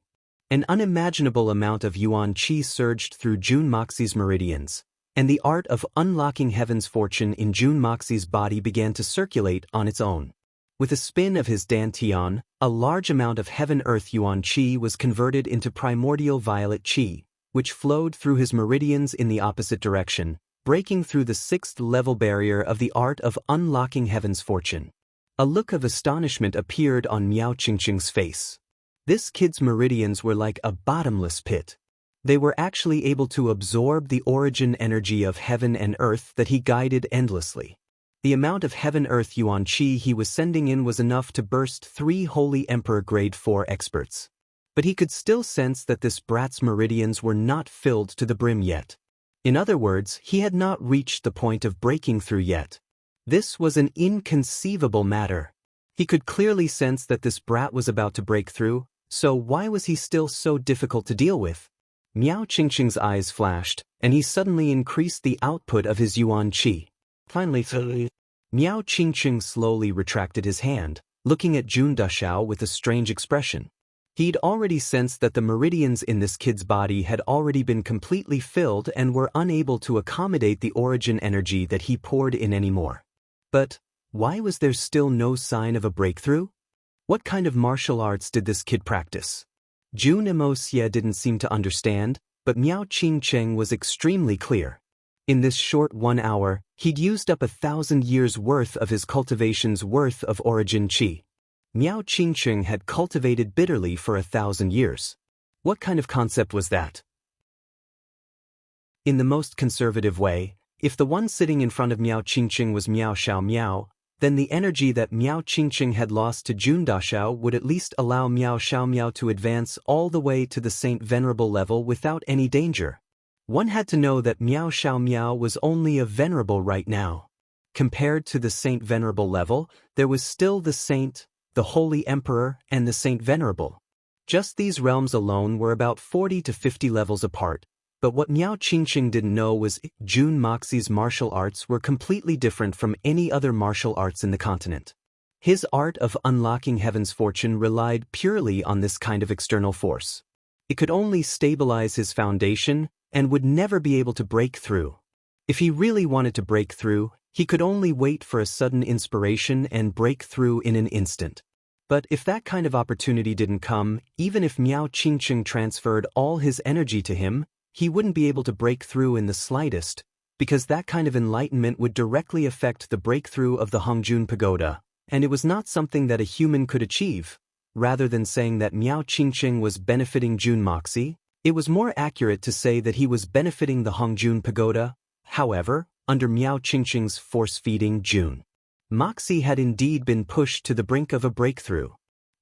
An unimaginable amount of Yuan Qi surged through Jun Moxie's meridians, and the art of unlocking heaven's fortune in Jun Moxie's body began to circulate on its own. With a spin of his dantian, a large amount of heaven-earth Yuan Qi was converted into primordial violet Qi, which flowed through his meridians in the opposite direction, breaking through the 6th-level barrier of the art of unlocking heaven's fortune. A look of astonishment appeared on Miao Qingqing's face. This kid's meridians were like a bottomless pit. They were actually able to absorb the origin energy of heaven and earth that he guided endlessly. The amount of heaven-earth Yuan Qi he was sending in was enough to burst 3 Holy Emperor Grade 4 experts. But he could still sense that this brat's meridians were not filled to the brim yet. In other words, he had not reached the point of breaking through yet. This was an inconceivable matter. He could clearly sense that this brat was about to break through, so why was he still so difficult to deal with? Miao Qingqing's eyes flashed, and he suddenly increased the output of his Yuan Qi. Finally, Miao Qingqing slowly retracted his hand, looking at Jun Dashao with a strange expression. He'd already sensed that the meridians in this kid's body had already been completely filled and were unable to accommodate the origin energy that he poured in anymore. But why was there still no sign of a breakthrough? What kind of martial arts did this kid practice? Jun Emosia didn't seem to understand, but Miao Qingqing was extremely clear. In this short 1 hour, he'd used up 1,000 years' worth of his cultivation's worth of origin Qi. Miao Qingqing had cultivated bitterly for 1,000 years. What kind of concept was that? In the most conservative way, if the one sitting in front of Miao Qingqing was Miao Xiao Miao, then the energy that Miao Qingqing had lost to Jun Dashao would at least allow Miao Xiao Miao to advance all the way to the Saint Venerable level without any danger. One had to know that Miao Xiao Miao was only a Venerable right now. Compared to the Saint Venerable level, there was still the Saint, the Holy Emperor, and the Saint Venerable. Just these realms alone were about 40 to 50 levels apart, but what Miao Qingqing didn't know was Jun Moxie's martial arts were completely different from any other martial arts in the continent. His art of unlocking heaven's fortune relied purely on this kind of external force. It could only stabilize his foundation and would never be able to break through. If he really wanted to break through, he could only wait for a sudden inspiration and break through in an instant. But if that kind of opportunity didn't come, even if Miao Qingqing transferred all his energy to him, he wouldn't be able to break through in the slightest, because that kind of enlightenment would directly affect the breakthrough of the Hongjun Pagoda, and it was not something that a human could achieve. Rather than saying that Miao Qingqing was benefiting Jun Moxie, it was more accurate to say that he was benefiting the Hongjun Pagoda. However, under Miao Qingqing's force-feeding Jun Moxie had indeed been pushed to the brink of a breakthrough.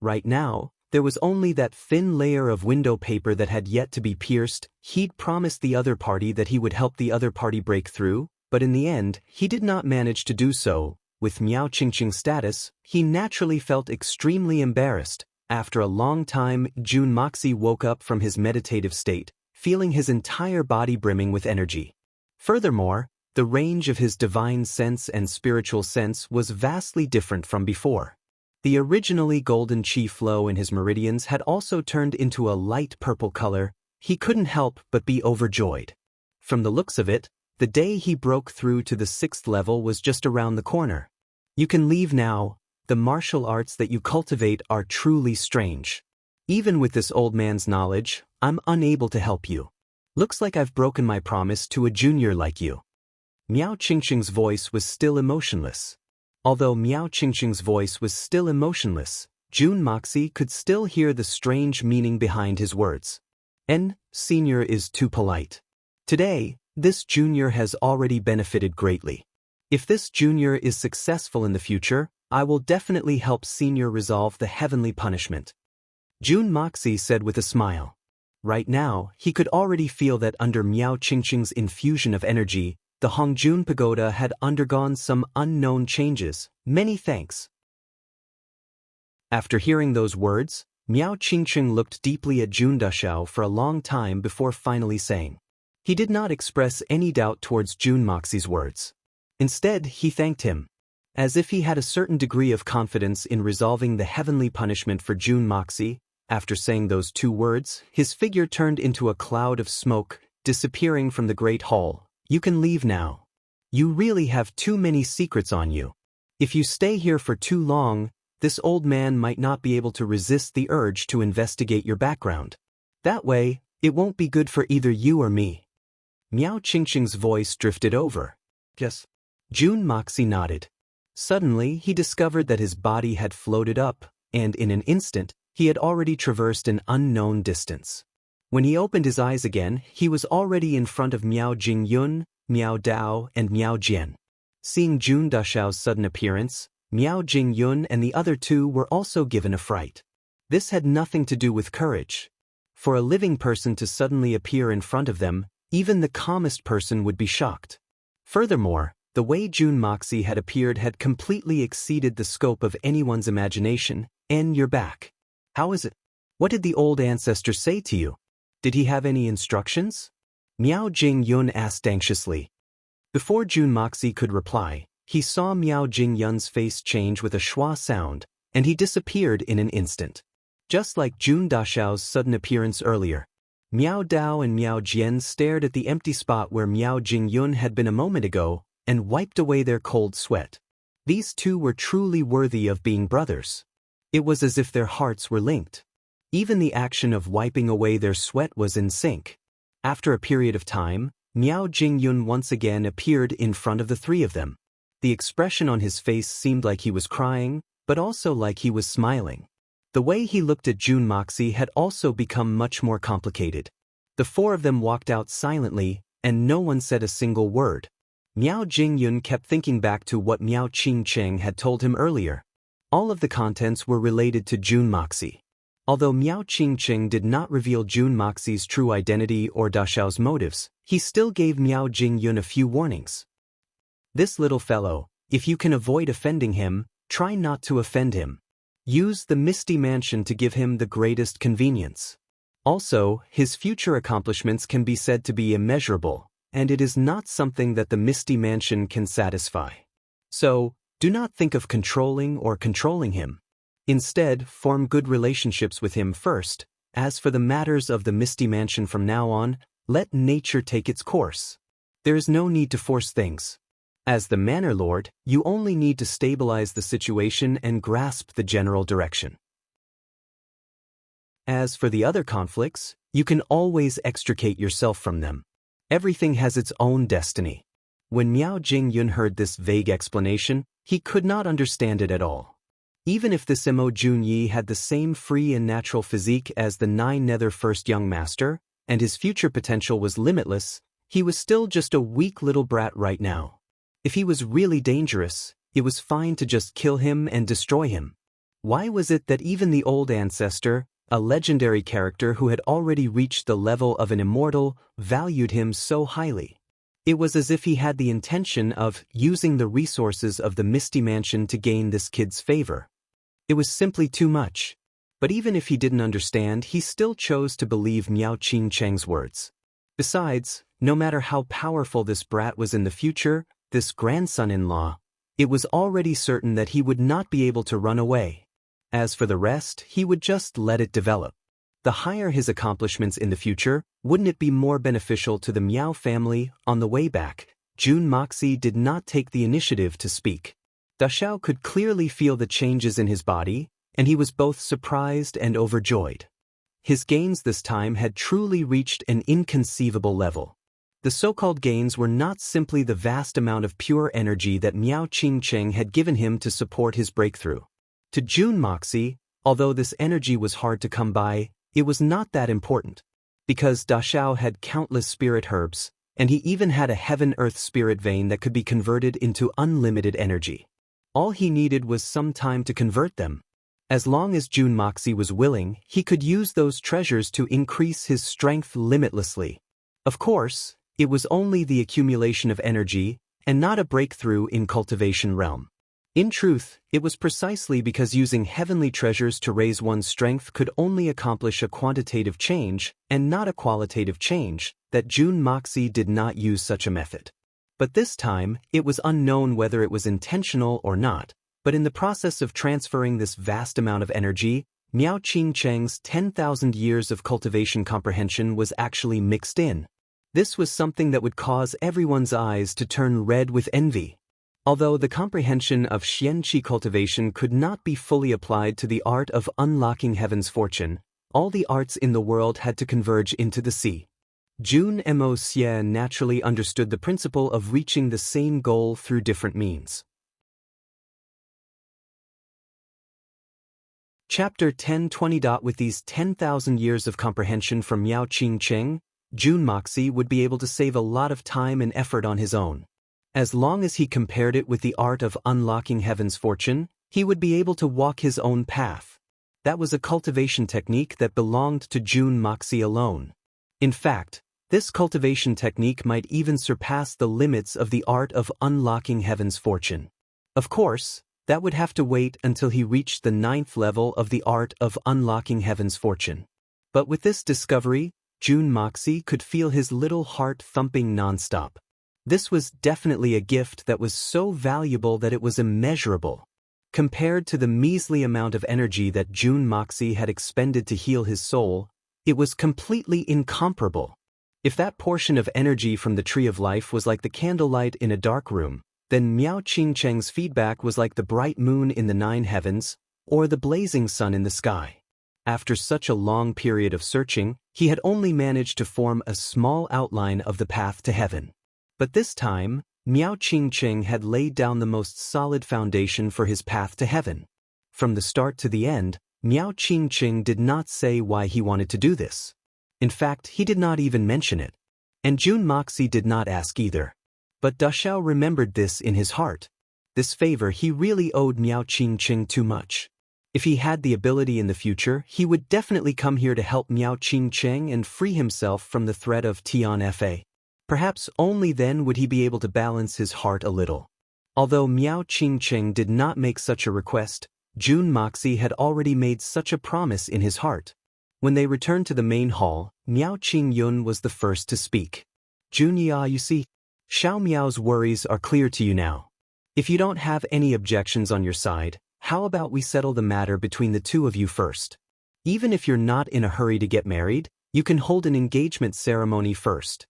Right now, there was only that thin layer of window paper that had yet to be pierced. He'd promised the other party that he would help the other party break through, but in the end, he did not manage to do so. With Miao Qingqing's status, he naturally felt extremely embarrassed. After a long time, Jun Moxie woke up from his meditative state, feeling his entire body brimming with energy. Furthermore, the range of his divine sense and spiritual sense was vastly different from before. The originally golden Qi flow in his meridians had also turned into a light purple color. He couldn't help but be overjoyed. From the looks of it, the day he broke through to the 6th level was just around the corner. You can leave now. The martial arts that you cultivate are truly strange. Even with this old man's knowledge, I'm unable to help you. Looks like I've broken my promise to a junior like you. Miao Qingqing's voice was still emotionless. Although Miao Qingqing's voice was still emotionless, Jun Moxie could still hear the strange meaning behind his words. Senior is too polite. Today, this junior has already benefited greatly. If this junior is successful in the future, I will definitely help senior resolve the heavenly punishment. Jun Moxie said with a smile. Right now, he could already feel that under Miao Qingqing's infusion of energy, the Hongjun Pagoda had undergone some unknown changes. Many thanks. After hearing those words, Miao Qingqing looked deeply at Jun Dashao for a long time before finally saying. He did not express any doubt towards Jun Moxie's words. Instead, he thanked him. As if he had a certain degree of confidence in resolving the heavenly punishment for Jun Moxie, after saying those two words, his figure turned into a cloud of smoke, disappearing from the great hall. You can leave now. You really have too many secrets on you. If you stay here for too long, this old man might not be able to resist the urge to investigate your background. That way, it won't be good for either you or me. Miao Qingqing's voice drifted over. Yes. Jun Moxie nodded. Suddenly, he discovered that his body had floated up, and in an instant, he had already traversed an unknown distance. When he opened his eyes again, he was already in front of Miao Jingyun, Miao Dao, and Miao Jian. Seeing Jun Dashao's sudden appearance, Miao Jingyun and the other two were also given a fright. This had nothing to do with courage. For a living person to suddenly appear in front of them, even the calmest person would be shocked. Furthermore, the way Jun Moxie had appeared had completely exceeded the scope of anyone's imagination. You're back. How is it? What did the old ancestor say to you? Did he have any instructions? Miao Jingyun asked anxiously. Before Jun Moxie could reply, he saw Miao Jingyun's face change with a schwa sound, and he disappeared in an instant. Just like Jun Dashao's sudden appearance earlier, Miao Dao and Miao Jian stared at the empty spot where Miao Jingyun had been a moment ago and wiped away their cold sweat. These two were truly worthy of being brothers. It was as if their hearts were linked. Even the action of wiping away their sweat was in sync. After a period of time, Miao Jingyun once again appeared in front of the three of them. The expression on his face seemed like he was crying, but also like he was smiling. The way he looked at Jun Moxie had also become much more complicated. The four of them walked out silently, and no one said a single word. Miao Jingyun kept thinking back to what Miao Qingqing had told him earlier. All of the contents were related to Jun Moxie. Although Miao Qingqing did not reveal Jun Moxie's true identity or Dashao's motives, he still gave Miao Jingyun a few warnings. This little fellow, if you can avoid offending him, try not to offend him. Use the Misty Mansion to give him the greatest convenience. Also, his future accomplishments can be said to be immeasurable, and it is not something that the Misty Mansion can satisfy. So, do not think of controlling him. Instead, form good relationships with him first. As for the matters of the Misty Mansion from now on, let nature take its course. There is no need to force things. As the Manor Lord, you only need to stabilize the situation and grasp the general direction. As for the other conflicts, you can always extricate yourself from them. Everything has its own destiny. When Miao Jingyun heard this vague explanation, he could not understand it at all. Even if this Mo Junyi had the same free and natural physique as the Nine Nether First Young Master, and his future potential was limitless, he was still just a weak little brat right now. If he was really dangerous, it was fine to just kill him and destroy him. Why was it that even the old ancestor, a legendary character who had already reached the level of an immortal, valued him so highly? It was as if he had the intention of using the resources of the Misty Mansion to gain this kid's favor. It was simply too much. But even if he didn't understand, he still chose to believe Miao Qingqing's words. Besides, no matter how powerful this brat was in the future, this grandson-in-law, it was already certain that he would not be able to run away. As for the rest, he would just let it develop. The higher his accomplishments in the future, wouldn't it be more beneficial to the Miao family? On the way back, Jun Moxie did not take the initiative to speak. Dashao could clearly feel the changes in his body, and he was both surprised and overjoyed. His gains this time had truly reached an inconceivable level. The so-called gains were not simply the vast amount of pure energy that Miao Qingcheng had given him to support his breakthrough. To Jun Moxie, although this energy was hard to come by, it was not that important. Because Da Xiao had countless spirit herbs, and he even had a heaven-earth spirit vein that could be converted into unlimited energy. All he needed was some time to convert them. As long as Jun Moxie was willing, he could use those treasures to increase his strength limitlessly. Of course, it was only the accumulation of energy, and not a breakthrough in cultivation realm. In truth, it was precisely because using heavenly treasures to raise one's strength could only accomplish a quantitative change, and not a qualitative change, that Jun Moxie did not use such a method. But this time, it was unknown whether it was intentional or not, but in the process of transferring this vast amount of energy, Miao Qingcheng's 10,000 years of cultivation comprehension was actually mixed in. This was something that would cause everyone's eyes to turn red with envy. Although the comprehension of Xianqi cultivation could not be fully applied to the art of unlocking heaven's fortune, all the arts in the world had to converge into the sea. Jun Mo Xie naturally understood the principle of reaching the same goal through different means. Chapter 1020. With these 10,000 years of comprehension from Miao Qingcheng, Jun Moxie would be able to save a lot of time and effort on his own. As long as he compared it with the art of unlocking heaven's fortune, he would be able to walk his own path. That was a cultivation technique that belonged to Jun Moxie alone. In fact, this cultivation technique might even surpass the limits of the art of unlocking heaven's fortune. Of course, that would have to wait until he reached the 9th level of the art of unlocking heaven's fortune. But with this discovery, Jun Moxie could feel his little heart thumping nonstop. This was definitely a gift that was so valuable that it was immeasurable. Compared to the measly amount of energy that Jun Moxie had expended to heal his soul, it was completely incomparable. If that portion of energy from the Tree of Life was like the candlelight in a dark room, then Miao Qingcheng's feedback was like the bright moon in the 9 heavens, or the blazing sun in the sky. After such a long period of searching, he had only managed to form a small outline of the path to heaven. But this time, Miao Qingcheng had laid down the most solid foundation for his path to heaven. From the start to the end, Miao Qingcheng did not say why he wanted to do this. In fact, he did not even mention it. And Jun Moxie did not ask either. But Da Xiao remembered this in his heart. This favor he really owed Miao Qingcheng too much. If he had the ability in the future, he would definitely come here to help Miao Qingcheng and free himself from the threat of Tian Fa. Perhaps only then would he be able to balance his heart a little. Although Miao Qingcheng did not make such a request, Jun Moxie had already made such a promise in his heart. When they returned to the main hall, Miao Qingyun was the first to speak. Junya, you see, Xiao Miao's worries are clear to you now. If you don't have any objections on your side, how about we settle the matter between the two of you first? Even if you're not in a hurry to get married, you can hold an engagement ceremony first.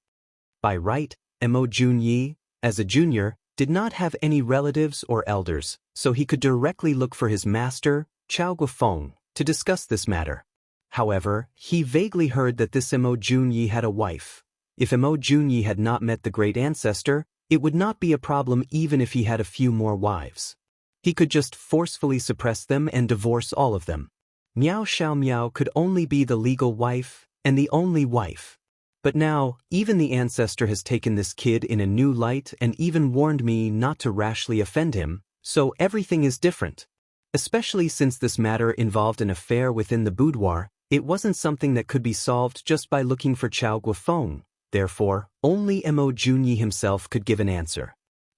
By right, Mo Junyi, as a junior, did not have any relatives or elders, so he could directly look for his master, Chao Guofeng, to discuss this matter. However, he vaguely heard that this Mo Junyi had a wife. If Mo Junyi had not met the great ancestor, it would not be a problem even if he had a few more wives. He could just forcefully suppress them and divorce all of them. Miao Xiao Miao could only be the legal wife, and the only wife. But now, even the ancestor has taken this kid in a new light and even warned me not to rashly offend him, so everything is different. Especially since this matter involved an affair within the boudoir, it wasn't something that could be solved just by looking for Chao Guofeng. Therefore, only Mo Junyi himself could give an answer.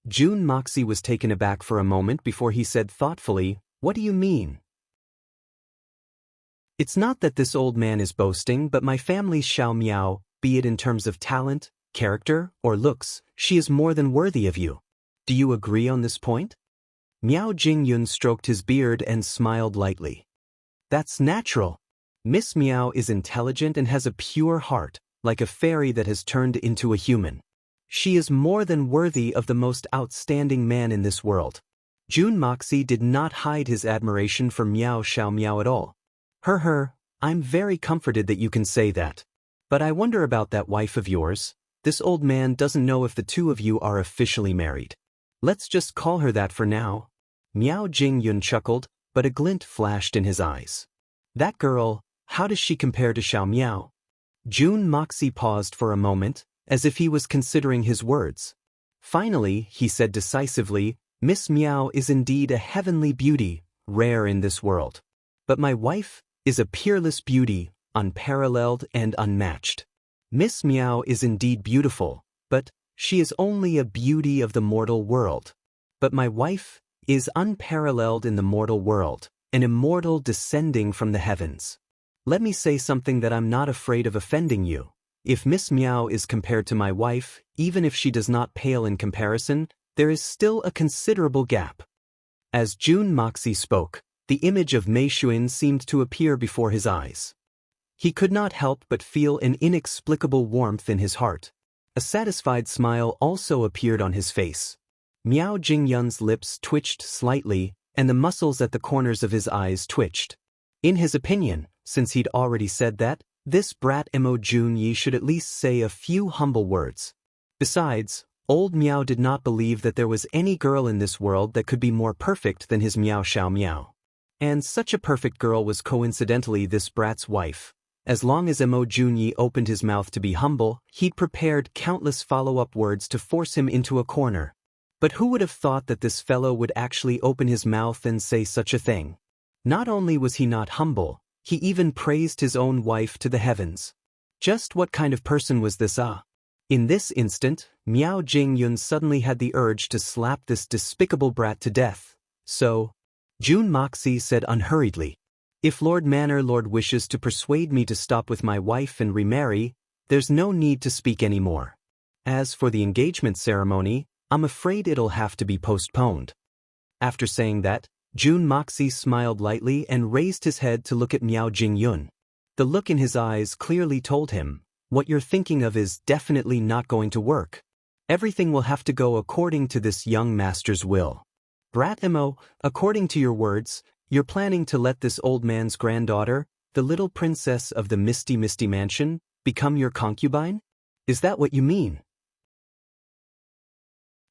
Jun Moxie was taken aback for a moment before he said thoughtfully, "What do you mean?" "It's not that this old man is boasting, but my family's Xiao Miao, be it in terms of talent, character, or looks, she is more than worthy of you. Do you agree on this point?" Miao Jingyun stroked his beard and smiled lightly. "That's natural. Miss Miao is intelligent and has a pure heart, like a fairy that has turned into a human. She is more than worthy of the most outstanding man in this world." Jun Moxie did not hide his admiration for Miao Xiao Miao at all. I'm very comforted that you can say that. But I wonder about that wife of yours. This old man doesn't know if the two of you are officially married. Let's just call her that for now. Miao Jingyun chuckled, but a glint flashed in his eyes. That girl, how does she compare to Xiao Miao? Jun Moxie paused for a moment, as if he was considering his words. Finally, he said decisively, Miss Miao is indeed a heavenly beauty, rare in this world. But my wife is a peerless beauty, unparalleled and unmatched. Miss Miao is indeed beautiful, but she is only a beauty of the mortal world. But my wife is unparalleled in the mortal world, an immortal descending from the heavens. Let me say something that I'm not afraid of offending you. If Miss Miao is compared to my wife, even if she does not pale in comparison, there is still a considerable gap. As Jun Moxie spoke, the image of Mei Xuan seemed to appear before his eyes. He could not help but feel an inexplicable warmth in his heart. A satisfied smile also appeared on his face. Miao Jingyun's lips twitched slightly, and the muscles at the corners of his eyes twitched. In his opinion, since he'd already said that, this brat Mo Junyi should at least say a few humble words. Besides, old Miao did not believe that there was any girl in this world that could be more perfect than his Miao Xiao Miao. And such a perfect girl was coincidentally this brat's wife. As long as Mo Junyi opened his mouth to be humble, he'd prepared countless follow-up words to force him into a corner. But who would have thought that this fellow would actually open his mouth and say such a thing? Not only was he not humble, he even praised his own wife to the heavens. Just what kind of person was this? In this instant, Miao Jingyun suddenly had the urge to slap this despicable brat to death. So, Jun Moxie said unhurriedly, if Lord Manor wishes to persuade me to stop with my wife and remarry, there's no need to speak anymore. As for the engagement ceremony, I'm afraid it'll have to be postponed. After saying that, Jun Moxie smiled lightly and raised his head to look at Miao Jingyun. The look in his eyes clearly told him, what you're thinking of is definitely not going to work. Everything will have to go according to this young master's will. Brat Mo, according to your words, you're planning to let this old man's granddaughter, the little princess of the Misty Mansion, become your concubine? Is that what you mean?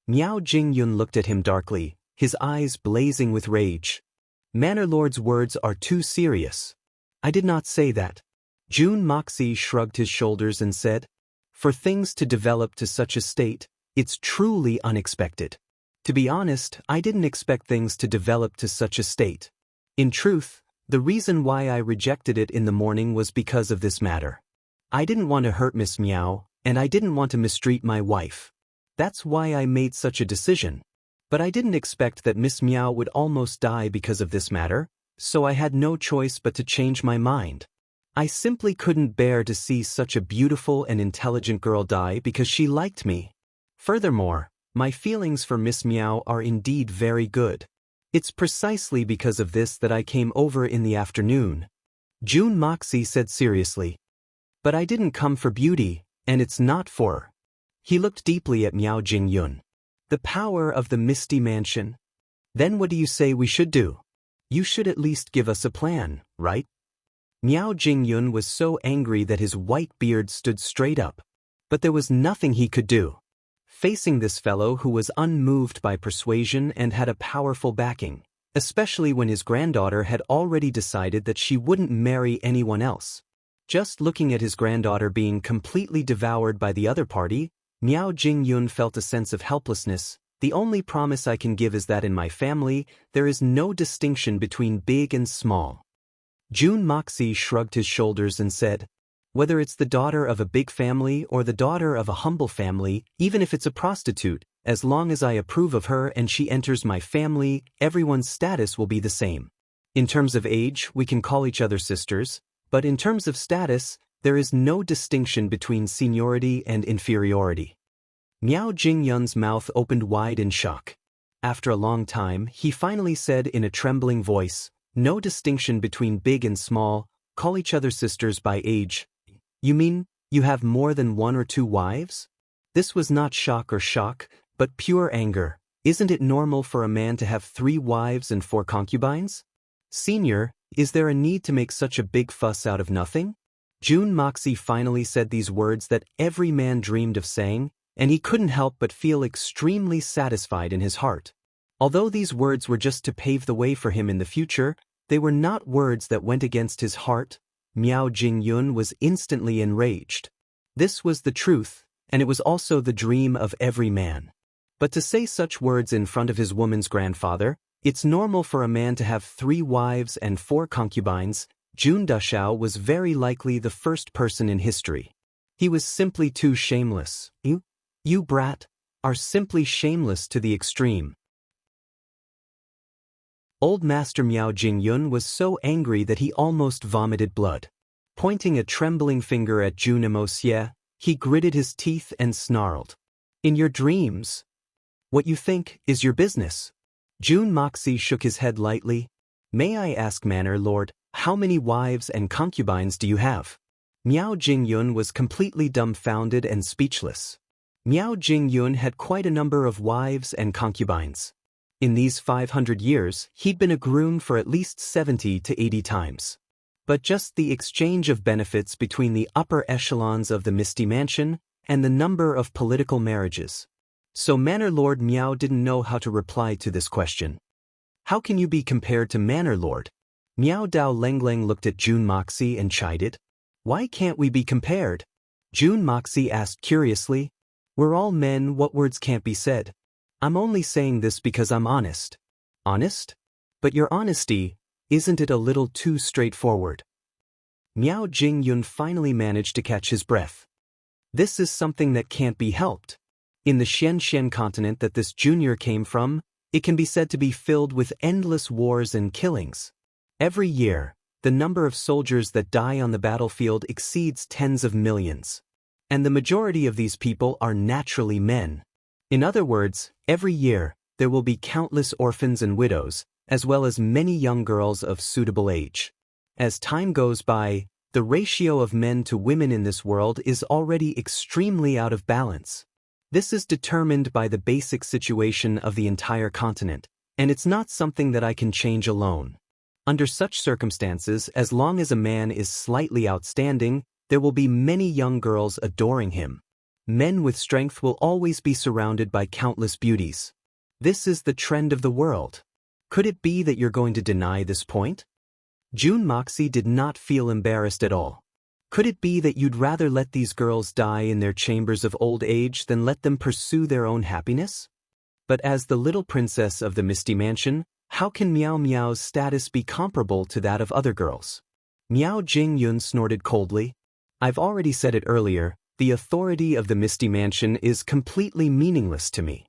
Miao Jingyun looked at him darkly, his eyes blazing with rage. Manor Lord's words are too serious. I did not say that. Jun Moxie shrugged his shoulders and said, for things to develop to such a state, it's truly unexpected. To be honest, I didn't expect things to develop to such a state. In truth, the reason why I rejected it in the morning was because of this matter. I didn't want to hurt Miss Miao, and I didn't want to mistreat my wife. That's why I made such a decision. But I didn't expect that Miss Miao would almost die because of this matter, so I had no choice but to change my mind. I simply couldn't bear to see such a beautiful and intelligent girl die because she liked me. Furthermore, my feelings for Miss Miao are indeed very good. It's precisely because of this that I came over in the afternoon. Jun Moxie said seriously. But I didn't come for beauty, and it's not for. He looked deeply at Miao Jingyun. The power of the Misty Mansion. Then what do you say we should do? You should at least give us a plan, right? Miao Jingyun was so angry that his white beard stood straight up. But there was nothing he could do. Facing this fellow who was unmoved by persuasion and had a powerful backing, especially when his granddaughter had already decided that she wouldn't marry anyone else. Just looking at his granddaughter being completely devoured by the other party, Miao Jingyun felt a sense of helplessness. The only promise I can give is that in my family, there is no distinction between big and small. Jun Moxie shrugged his shoulders and said, whether it's the daughter of a big family or the daughter of a humble family, even if it's a prostitute, as long as I approve of her and she enters my family, everyone's status will be the same. In terms of age, we can call each other sisters, but in terms of status, there is no distinction between seniority and inferiority. Miao Jingyun's mouth opened wide in shock. After a long time, he finally said in a trembling voice, no distinction between big and small, call each other sisters by age. You mean, you have more than one or two wives? This was not shock, but pure anger. Isn't it normal for a man to have 3 wives and 4 concubines? Senior, is there a need to make such a big fuss out of nothing? June Moxie finally said these words that every man dreamed of saying, and he couldn't help but feel extremely satisfied in his heart. Although these words were just to pave the way for him in the future, they were not words that went against his heart. Miao Jingyun was instantly enraged. This was the truth, and it was also the dream of every man. But to say such words in front of his woman's grandfather, it's normal for a man to have 3 wives and 4 concubines. Jun Dashao was very likely the first person in history. He was simply too shameless. You brat, are simply shameless to the extreme. Old Master Miao Jingyun was so angry that he almost vomited blood. Pointing a trembling finger at Jun Emosie, he gritted his teeth and snarled. In your dreams, what you think is your business. Jun Moxie shook his head lightly. May I ask, Manor Lord, how many wives and concubines do you have? Miao Jingyun was completely dumbfounded and speechless. Miao Jingyun had quite a number of wives and concubines. In these 500 years, he'd been a groom for at least 70 to 80 times. But just the exchange of benefits between the upper echelons of the Misty Mansion and the number of political marriages. So Manor Lord Miao didn't know how to reply to this question. How can you be compared to Manor Lord? Miao Dao Lengleng looked at Jun Moxie and chided. Why can't we be compared? Jun Moxie asked curiously. We're all men, what words can't be said? I'm only saying this because I'm honest. Honest? But your honesty, isn't it a little too straightforward? Miao Jingyun finally managed to catch his breath. This is something that can't be helped. In the Xian continent that this junior came from, it can be said to be filled with endless wars and killings. Every year, the number of soldiers that die on the battlefield exceeds tens of millions. And the majority of these people are naturally men. In other words, every year, there will be countless orphans and widows, as well as many young girls of suitable age. As time goes by, the ratio of men to women in this world is already extremely out of balance. This is determined by the basic situation of the entire continent, and it's not something that I can change alone. Under such circumstances, as long as a man is slightly outstanding, there will be many young girls adoring him. Men with strength will always be surrounded by countless beauties. This is the trend of the world. Could it be that you're going to deny this point? Jun Moxie did not feel embarrassed at all. Could it be that you'd rather let these girls die in their chambers of old age than let them pursue their own happiness? But as the little princess of the Misty Mansion, how can Miao Miao's status be comparable to that of other girls? Miao Jingyun snorted coldly. I've already said it earlier, the authority of the Misty Mansion is completely meaningless to me.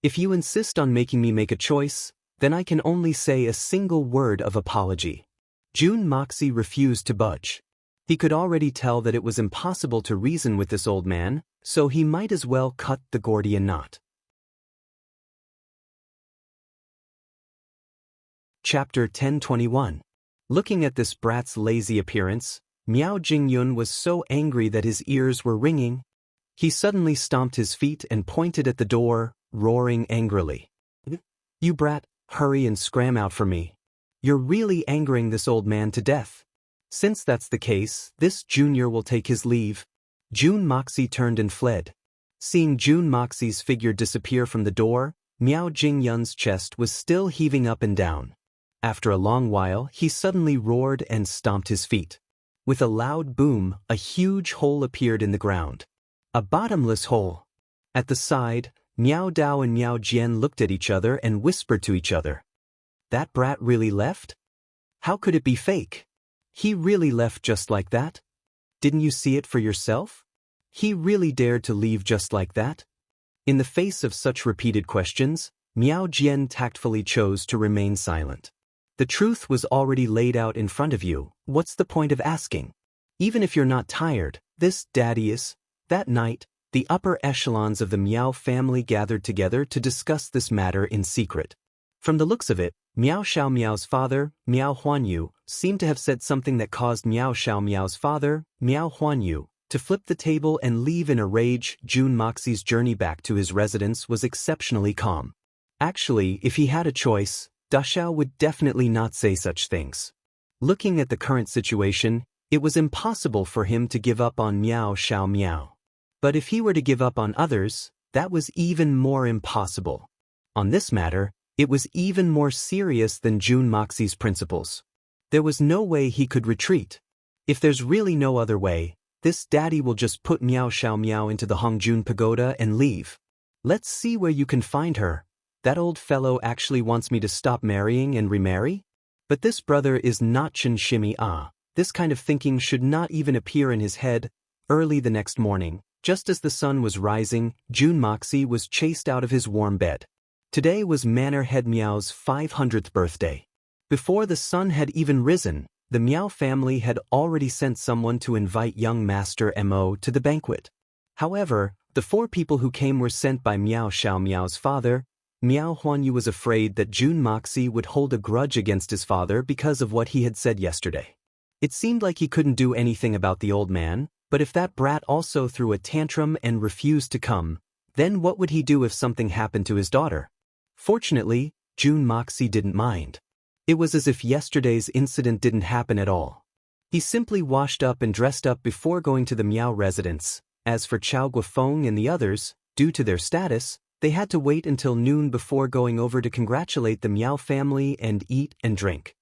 If you insist on making me make a choice, then I can only say a single word of apology. Jun Moxie refused to budge. He could already tell that it was impossible to reason with this old man, so he might as well cut the Gordian knot. Chapter 1021. Looking at this brat's lazy appearance, Miao Jingyun was so angry that his ears were ringing. He suddenly stomped his feet and pointed at the door, roaring angrily. You brat, hurry and scram out for me. You're really angering this old man to death. Since that's the case, this junior will take his leave. Jun Moxie turned and fled. Seeing Jun Moxie's figure disappear from the door, Miao Jingyun's chest was still heaving up and down. After a long while, he suddenly roared and stomped his feet. With a loud boom, a huge hole appeared in the ground. A bottomless hole. At the side, Miao Dao and Miao Jian looked at each other and whispered to each other. That brat really left? How could it be fake? He really left just like that? Didn't you see it for yourself? He really dared to leave just like that? In the face of such repeated questions, Miao Jian tactfully chose to remain silent. The truth was already laid out in front of you, what's the point of asking? Even if you're not tired, this daddy is. That night, the upper echelons of the Miao family gathered together to discuss this matter in secret. From the looks of it, Miao Xiao Miao's father, Miao Huanyu, seemed to have said something that caused Miao Xiao Miao's father, Miao Huanyu, to flip the table and leave in a rage. Jun Moxie's journey back to his residence was exceptionally calm. Actually, if he had a choice, Dashao would definitely not say such things. Looking at the current situation, It was impossible for him to give up on Meow Xiao Meow. But if he were to give up on others, that was even more impossible. On this matter, it was even more serious than Jun Moxi's principles. There was no way he could retreat. If there's really no other way, this daddy will just put Meow Xiao Meow into the Hongjun Pagoda and leave. Let's see where you can find her. That old fellow actually wants me to stop marrying and remarry? But this brother is not Chen Shimi Ah. This kind of thinking should not even appear in his head. Early the next morning, just as the sun was rising, Jun Moxi was chased out of his warm bed. Today was Manor Head Meow's 500th birthday. Before the sun had even risen, the Meow family had already sent someone to invite young Master Mo to the banquet. However, the 4 people who came were sent by Meow Xiao Meow's father. Meow Huanyu was afraid that Jun Moxi would hold a grudge against his father because of what he had said yesterday. It seemed like he couldn't do anything about the old man, but if that brat also threw a tantrum and refused to come, then what would he do if something happened to his daughter? Fortunately, Jun Moxi didn't mind. It was as if yesterday's incident didn't happen at all. He simply washed up and dressed up before going to the Meow residence. As for Chao Guofeng and the others, due to their status, they had to wait until noon before going over to congratulate the Meow family and eat and drink.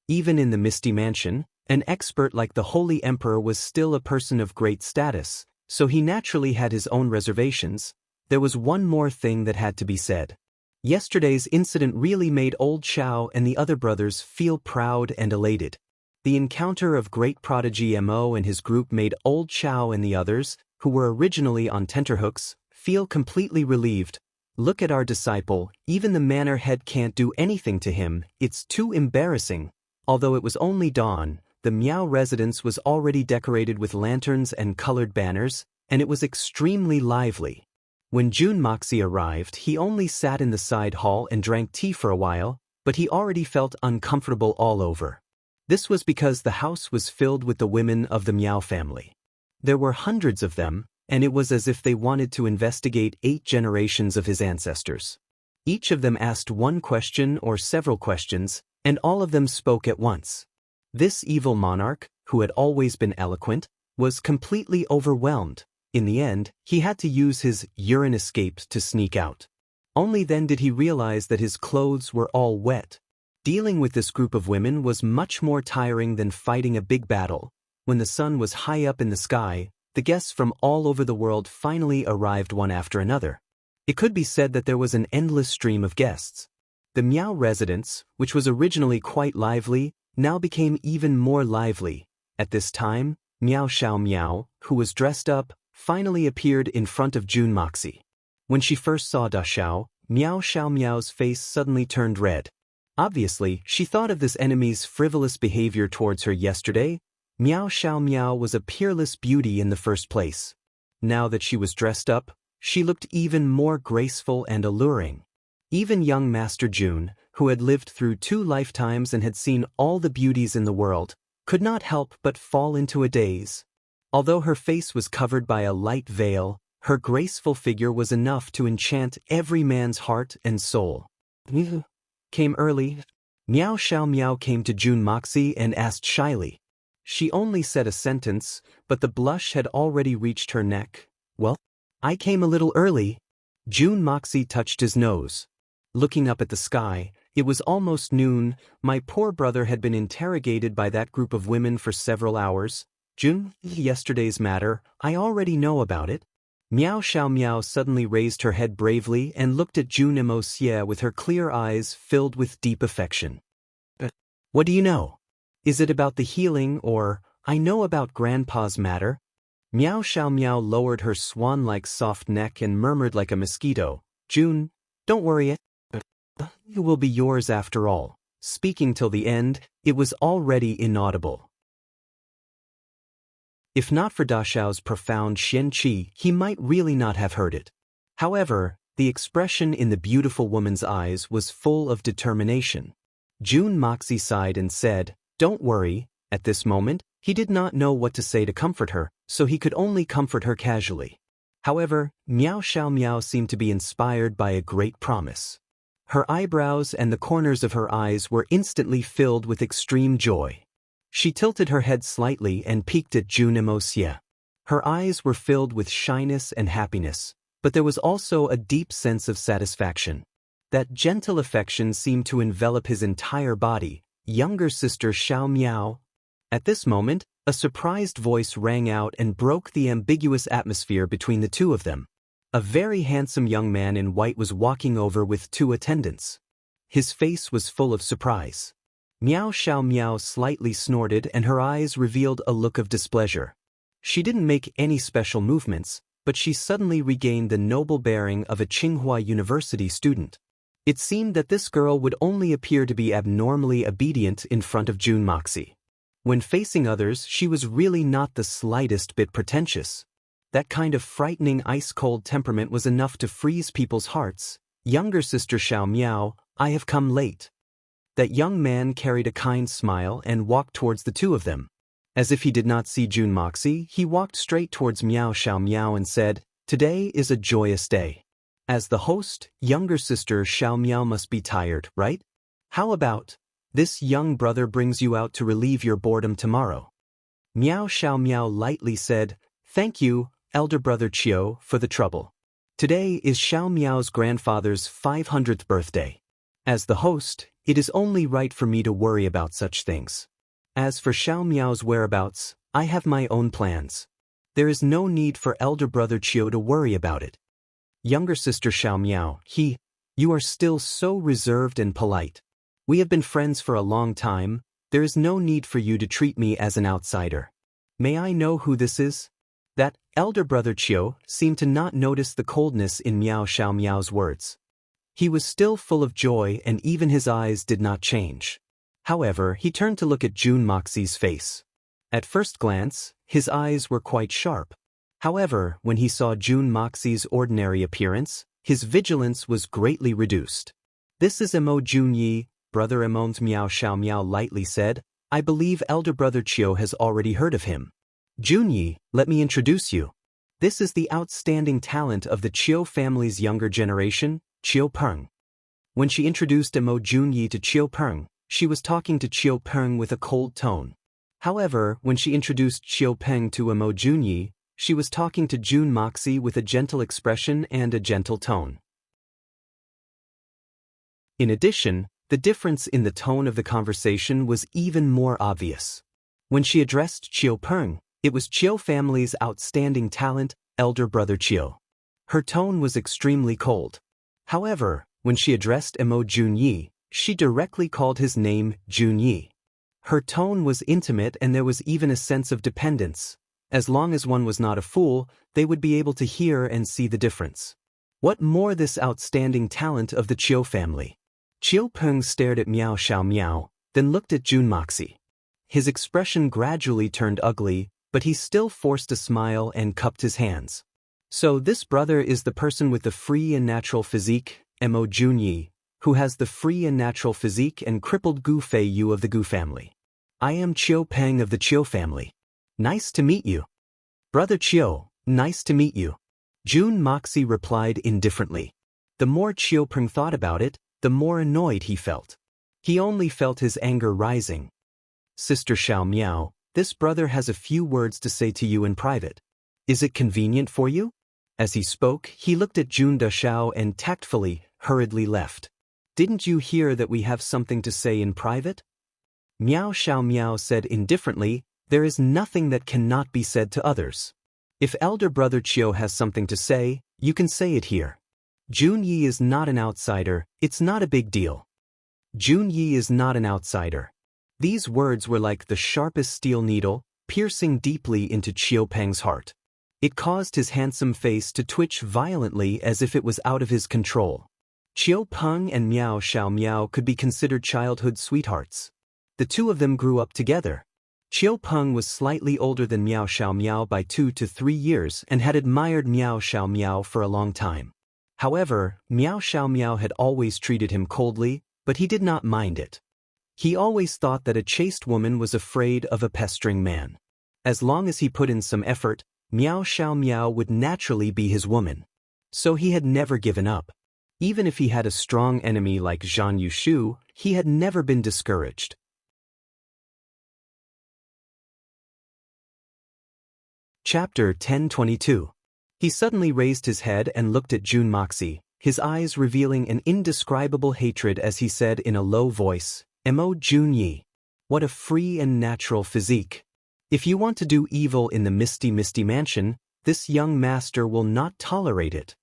Even in the Misty Mansion, an expert like the Holy Emperor was still a person of great status, so he naturally had his own reservations. There was one more thing that had to be said. Yesterday's incident really made old Chao and the other brothers feel proud and elated. The encounter of great prodigy Mo and his group made old Chao and the others, who were originally on tenterhooks, feel completely relieved. Look at our disciple, even the manor head can't do anything to him, it's too embarrassing. Although it was only dawn, the Meow residence was already decorated with lanterns and colored banners, and it was extremely lively. When Jun Moxi arrived, he only sat in the side hall and drank tea for a while, but he already felt uncomfortable all over. This was because the house was filled with the women of the Meow family. There were hundreds of them, and it was as if they wanted to investigate 8 generations of his ancestors. Each of them asked one question or several questions, and all of them spoke at once. This evil monarch, who had always been eloquent, was completely overwhelmed. In the end, he had to use his urine escape to sneak out. Only then did he realize that his clothes were all wet. Dealing with this group of women was much more tiring than fighting a big battle. When the sun was high up in the sky, the guests from all over the world finally arrived one after another. It could be said that there was an endless stream of guests. The Meow residence, which was originally quite lively, now became even more lively. At this time, Meow Xiao Meow, who was dressed up, finally appeared in front of Jun Moxi. When she first saw Da Xiao, Meow Xiao Meow's face suddenly turned red. Obviously, she thought of this enemy's frivolous behavior towards her yesterday. Meow Xiao Meow was a peerless beauty in the first place. Now that she was dressed up, she looked even more graceful and alluring. Even young Master Jun, who had lived through 2 lifetimes and had seen all the beauties in the world, could not help but fall into a daze. Although her face was covered by a light veil, her graceful figure was enough to enchant every man's heart and soul. Came early. Meow Xiao Meow came to Jun Moxi and asked shyly. She only said a sentence, but the blush had already reached her neck. Well, I came a little early. Jun Moxi touched his nose. Looking up at the sky, it was almost noon. My poor brother had been interrogated by that group of women for several hours. Jun, yesterday's matter, I already know about it. Meow Xiao Meow suddenly raised her head bravely and looked at Jun Emosia with her clear eyes filled with deep affection. What do you know? Is it about the healing or, I know about Grandpa's matter? Meow Xiao Meow lowered her swan-like soft neck and murmured like a mosquito. Jun, don't worry it will be yours after all. Speaking till the end, it was already inaudible. If not for Da Xiao's profound Xian Qi, he might really not have heard it. However, the expression in the beautiful woman's eyes was full of determination. Jun Moxi sighed and said, Don't worry. At this moment, he did not know what to say to comfort her, so he could only comfort her casually. However, Meow Xiao Meow seemed to be inspired by a great promise. Her eyebrows and the corners of her eyes were instantly filled with extreme joy. She tilted her head slightly and peeked at June Emosia. Her eyes were filled with shyness and happiness, but there was also a deep sense of satisfaction. That gentle affection seemed to envelop his entire body. Younger sister Xiao Miao. At this moment, a surprised voice rang out and broke the ambiguous atmosphere between the two of them. A very handsome young man in white was walking over with two attendants. His face was full of surprise. Miao Xiao Miao slightly snorted and her eyes revealed a look of displeasure. She didn't make any special movements, but she suddenly regained the noble bearing of a Tsinghua University student. It seemed that this girl would only appear to be abnormally obedient in front of June Moxie. When facing others, she was really not the slightest bit pretentious. That kind of frightening ice-cold temperament was enough to freeze people's hearts. Younger sister Xiao Miao, I have come late. That young man carried a kind smile and walked towards the two of them. As if he did not see June Moxie, he walked straight towards Miao Xiao Miao and said, "Today is a joyous day. As the host, younger sister Xiao Miao must be tired, right? How about, this young brother brings you out to relieve your boredom tomorrow?" Miao Xiao Miao lightly said, "Thank you, elder brother Chiu, for the trouble. Today is Xiao Miao's grandfather's 500th birthday. As the host, it is only right for me to worry about such things. As for Xiao Miao's whereabouts, I have my own plans. There is no need for elder brother Chiu to worry about it." Younger sister Xiao Miao, you are still so reserved and polite. We have been friends for a long time, there is no need for you to treat me as an outsider. May I know who this is? That elder brother Chiu seemed to not notice the coldness in Miao Xiao Miao's words. He was still full of joy and even his eyes did not change. However, he turned to look at June Moxie's face. At first glance, his eyes were quite sharp. However, when he saw June Moxie's ordinary appearance, his vigilance was greatly reduced. "This is Emo Junyi," brother Emon's Miao Xiao Miao lightly said. "I believe elder brother Chiu has already heard of him. Junyi, let me introduce you. This is the outstanding talent of the Chiu family's younger generation, Chiu Peng." When she introduced Emo Junyi to Chiu Peng, she was talking to Chiu Peng with a cold tone. However, when she introduced Chiu Peng to Emo Junyi, she was talking to June Moxie with a gentle expression and a gentle tone. In addition, the difference in the tone of the conversation was even more obvious. When she addressed Chiu Peng, it was Chiu family's outstanding talent, elder brother Chiu. Her tone was extremely cold. However, when she addressed Emo Junyi, she directly called his name Junyi. Her tone was intimate and there was even a sense of dependence. As long as one was not a fool, they would be able to hear and see the difference. What more this outstanding talent of the Chiu family? Chiu Peng stared at Miao Xiao Miao, then looked at June Moxie. His expression gradually turned ugly, but he still forced a smile and cupped his hands. "So this brother is the person with the free and natural physique, Emo Junyi, who has the free and natural physique and crippled Gu Fei Yu of the Gu family. I am Chiu Peng of the Chiu family. Nice to meet you. Brother Chiu, nice to meet you." June Moxie replied indifferently. The more Chiu Peng thought about it, the more annoyed he felt. He only felt his anger rising. "Sister Xiao Miao, this brother has a few words to say to you in private. Is it convenient for you?" As he spoke, he looked at June Dashao and tactfully, hurriedly left. "Didn't you hear that we have something to say in private?" Miao Xiao Miao said indifferently, "There is nothing that cannot be said to others. If elder brother Chiu has something to say, you can say it here. Junyi is not an outsider, it's not a big deal. Junyi is not an outsider." These words were like the sharpest steel needle, piercing deeply into Chiu Peng's heart. It caused his handsome face to twitch violently as if it was out of his control. Chiu Peng and Miao Xiao Miao could be considered childhood sweethearts. The two of them grew up together. Chiu Peng was slightly older than Miao Xiao Miao by 2 to 3 years and had admired Miao Xiao Miao for a long time. However, Miao Xiao Miao had always treated him coldly, but he did not mind it. He always thought that a chaste woman was afraid of a pestering man. As long as he put in some effort, Miao Xiao Miao would naturally be his woman. So he had never given up. Even if he had a strong enemy like Zhang Yushu, he had never been discouraged. Chapter 1022. He suddenly raised his head and looked at Jun Moxie, his eyes revealing an indescribable hatred as he said in a low voice, "Mo Junyi. What a free and natural physique. If you want to do evil in the misty mansion, this young master will not tolerate it."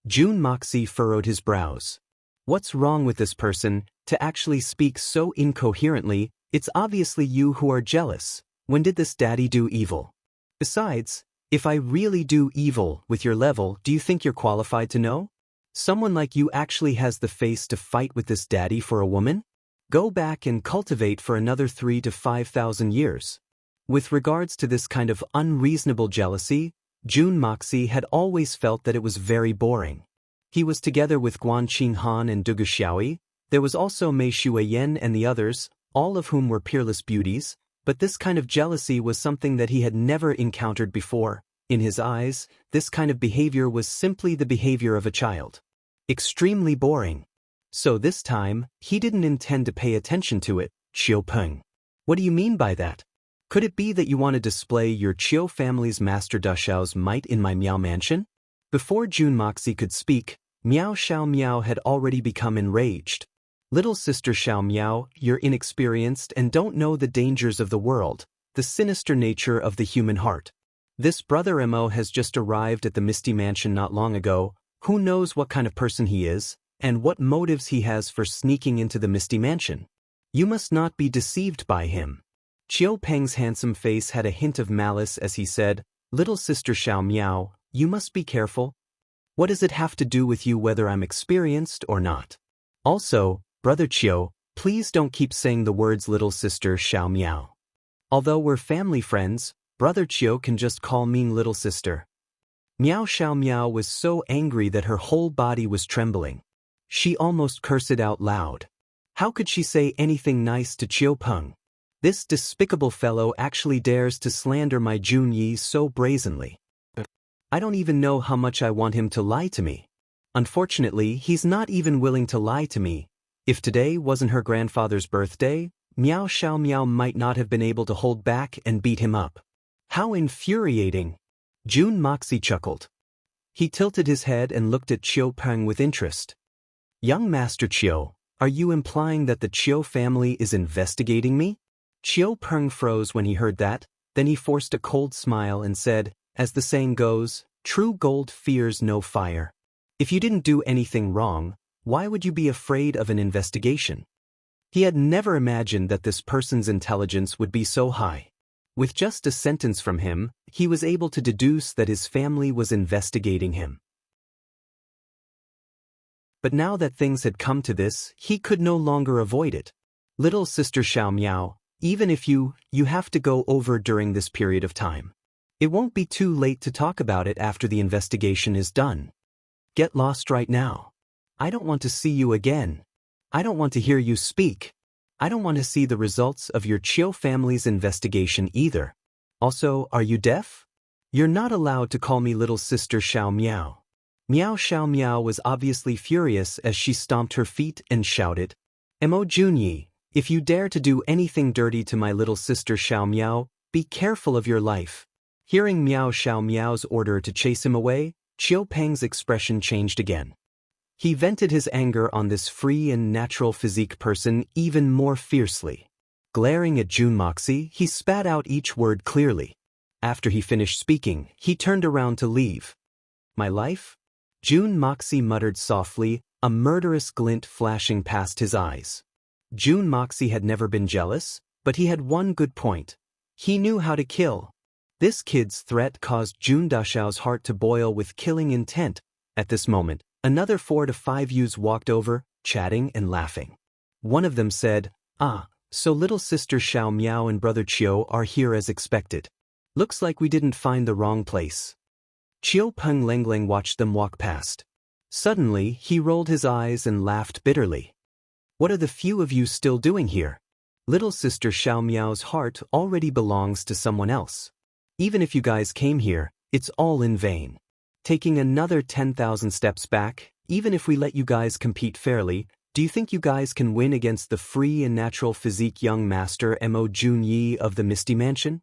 Jun Moxie furrowed his brows. What's wrong with this person, to actually speak so incoherently? It's obviously you who are jealous. When did this daddy do evil? Besides, if I really do evil with your level, do you think you're qualified to know? Someone like you actually has the face to fight with this daddy for a woman? Go back and cultivate for another 3,000 to 5,000 years. With regards to this kind of unreasonable jealousy, Jun Moxie had always felt that it was very boring. He was together with Guan Qinghan and Dugu Xiaoyi. There was also Mei Shuiyan and the others, all of whom were peerless beauties, but this kind of jealousy was something that he had never encountered before. In his eyes, this kind of behavior was simply the behavior of a child. Extremely boring. So this time, he didn't intend to pay attention to it. Qiu Peng. What do you mean by that? Could it be that you want to display your Qiu family's master Dashao's might in my Miao mansion? Before Jun Moxie could speak, Miao Xiao Miao had already become enraged. Little sister Xiao Miao, you're inexperienced and don't know the dangers of the world, the sinister nature of the human heart. This brother Mo has just arrived at the Misty Mansion not long ago. Who knows what kind of person he is, and what motives he has for sneaking into the Misty Mansion? You must not be deceived by him. Qiu Peng's handsome face had a hint of malice as he said, "Little sister Xiao Miao, you must be careful. What does it have to do with you whether I'm experienced or not? Also, Brother Qiu, please don't keep saying the words little sister Xiao Miao. Although we're family friends, Brother Qiu can just call me little sister." Miao Xiao Miao was so angry that her whole body was trembling. She almost cursed out loud. How could she say anything nice to Qiu Peng? This despicable fellow actually dares to slander my Jun Yi so brazenly. I don't even know how much I want him to lie to me. Unfortunately, he's not even willing to lie to me. If today wasn't her grandfather's birthday, Miao Xiao Miao might not have been able to hold back and beat him up. How infuriating! Jun Moxie chuckled. He tilted his head and looked at Qiu Peng with interest. Young Master Qiu, are you implying that the Qiu family is investigating me? Qiu Peng froze when he heard that, then he forced a cold smile and said, as the saying goes, true gold fears no fire. If you didn't do anything wrong, why would you be afraid of an investigation? He had never imagined that this person's intelligence would be so high. With just a sentence from him, he was able to deduce that his family was investigating him. But now that things had come to this, he could no longer avoid it. Little sister Xiao Miao, even if you have to go over during this period of time. It won't be too late to talk about it after the investigation is done. Get lost right now. I don't want to see you again. I don't want to hear you speak. I don't want to see the results of your Qiu family's investigation either. Also, are you deaf? You're not allowed to call me little sister Xiao Miao. Miao Xiao Miao was obviously furious as she stomped her feet and shouted, "Mo Junyi, if you dare to do anything dirty to my little sister Xiao Miao, be careful of your life." Hearing Miao Xiao Miao's order to chase him away, Qiu Peng's expression changed again. He vented his anger on this free and natural physique person even more fiercely. Glaring at Jun Moxie, he spat out each word clearly. After he finished speaking, he turned around to leave. My life? Jun Moxie muttered softly, a murderous glint flashing past his eyes. Jun Moxie had never been jealous, but he had one good point. He knew how to kill. This kid's threat caused Jun Dashao's heart to boil with killing intent. At this moment, another 4 to 5 youths walked over, chatting and laughing. One of them said, "Ah, so little sister Xiao Miao and brother Qiu are here as expected. Looks like we didn't find the wrong place." Qiu Peng Lengleng watched them walk past. Suddenly, he rolled his eyes and laughed bitterly. What are the few of you still doing here? Little sister Xiao Miao's heart already belongs to someone else. Even if you guys came here, it's all in vain. Taking another 10,000 steps back, even if we let you guys compete fairly, do you think you guys can win against the free and natural physique young master Mo Junyi of the Misty Mansion?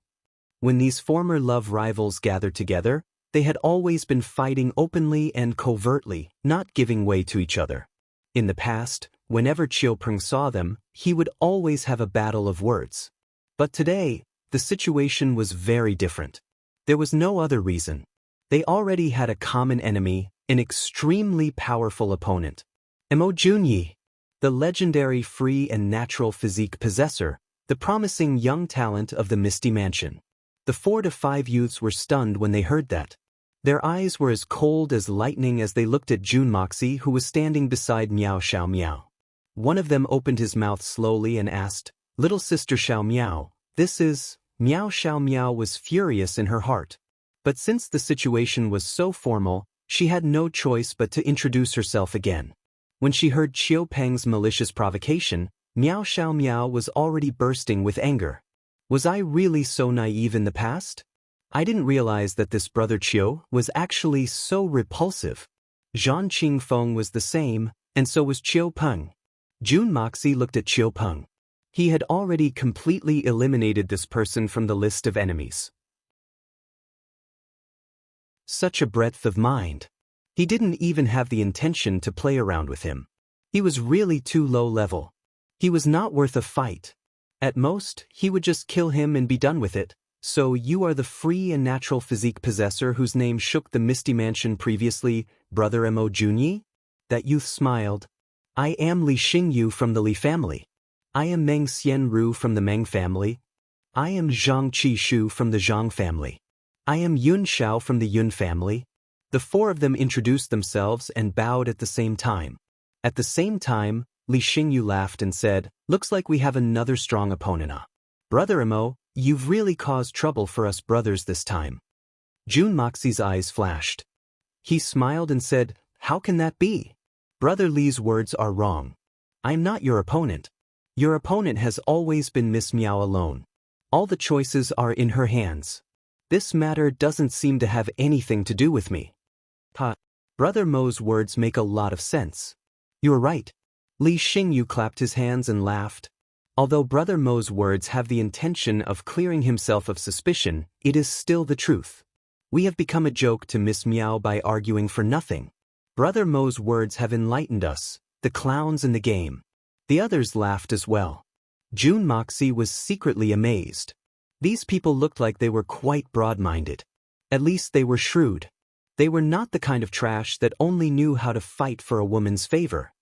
When these former love rivals gathered together, they had always been fighting openly and covertly, not giving way to each other. In the past, whenever Chiu Peng saw them, he would always have a battle of words. But today, the situation was very different. There was no other reason. They already had a common enemy, an extremely powerful opponent. Mo Junyi, the legendary free and natural physique possessor, the promising young talent of the Misty Mansion. The 4 to 5 youths were stunned when they heard that. Their eyes were as cold as lightning as they looked at Jun Moxie, who was standing beside Miao Xiao Miao. One of them opened his mouth slowly and asked, "Little sister Xiao Miao, this is..." Miao Xiao Miao was furious in her heart. But since the situation was so formal, she had no choice but to introduce herself again. When she heard Chiu Peng's malicious provocation, Miao Xiao Miao was already bursting with anger. Was I really so naive in the past? I didn't realize that this brother Chiu was actually so repulsive. Zhan Qingfeng was the same, and so was Chiu Peng. Jun Moxie looked at Chiu Peng. He had already completely eliminated this person from the list of enemies. Such a breadth of mind. He didn't even have the intention to play around with him. He was really too low level. He was not worth a fight. At most, he would just kill him and be done with it. "So you are the free and natural physique possessor whose name shook the Misty Mansion previously, Brother Mo Junyi?" That youth smiled. "I am Li Xingyu from the Li family. I am Meng Xianru from the Meng family. I am Zhang Qishu from the Zhang family. I am Yun Xiao from the Yun family." The 4 of them introduced themselves and bowed at the same time. At the same time, Li Xingyu laughed and said, "Looks like we have another strong opponent. Brother Mo, you've really caused trouble for us brothers this time." Jun Moxie's eyes flashed. He smiled and said, "How can that be? Brother Li's words are wrong. I'm not your opponent. Your opponent has always been Miss Miao alone. All the choices are in her hands. This matter doesn't seem to have anything to do with me." Brother Mo's words make a lot of sense. "You're right." Li Xingyu clapped his hands and laughed. Although Brother Mo's words have the intention of clearing himself of suspicion, it is still the truth. We have become a joke to Miss Miao by arguing for nothing. Brother Mo's words have enlightened us, the clowns in the game. The others laughed as well. Jun Moxie was secretly amazed. These people looked like they were quite broad-minded. At least they were shrewd. They were not the kind of trash that only knew how to fight for a woman's favor.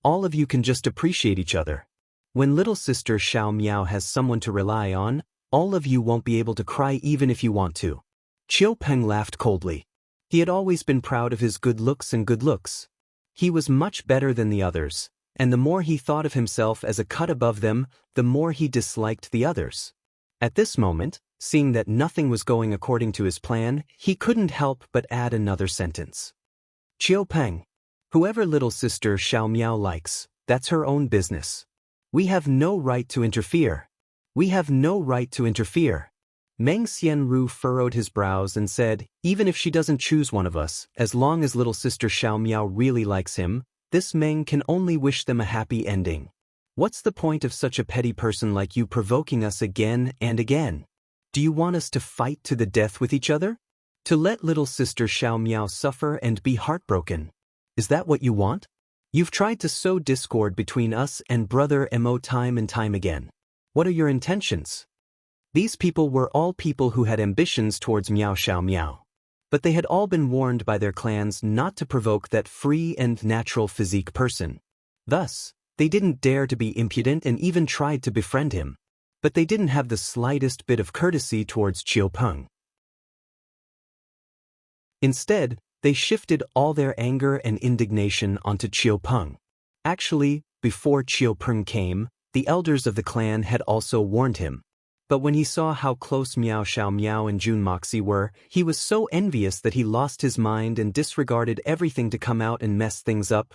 All of you can just appreciate each other. When little sister Xiao Miao has someone to rely on, all of you won't be able to cry even if you want to. Chiu Peng laughed coldly. He had always been proud of his good looks. He was much better than the others, and the more he thought of himself as a cut above them, the more he disliked the others. At this moment, seeing that nothing was going according to his plan, he couldn't help but add another sentence. "Chiu Peng, whoever little sister Xiao Miao likes, that's her own business. We have no right to interfere. We have no right to interfere." Meng Xianru furrowed his brows and said, "Even if she doesn't choose one of us, as long as little sister Xiao Miao really likes him, this Meng can only wish them a happy ending. What's the point of such a petty person like you provoking us again and again? Do you want us to fight to the death with each other? To let little sister Xiao Miao suffer and be heartbroken? Is that what you want? You've tried to sow discord between us and Brother Mo time and time again. What are your intentions?" These people were all people who had ambitions towards Miao Xiao Miao. But they had all been warned by their clans not to provoke that free and natural physique person. Thus, they didn't dare to be impudent and even tried to befriend him. But they didn't have the slightest bit of courtesy towards Chiu Peng. Instead, they shifted all their anger and indignation onto Chiu Peng. Actually, before Chiu Peng came, the elders of the clan had also warned him. But when he saw how close Miao Xiao Miao and Jun Moxie were, he was so envious that he lost his mind and disregarded everything to come out and mess things up.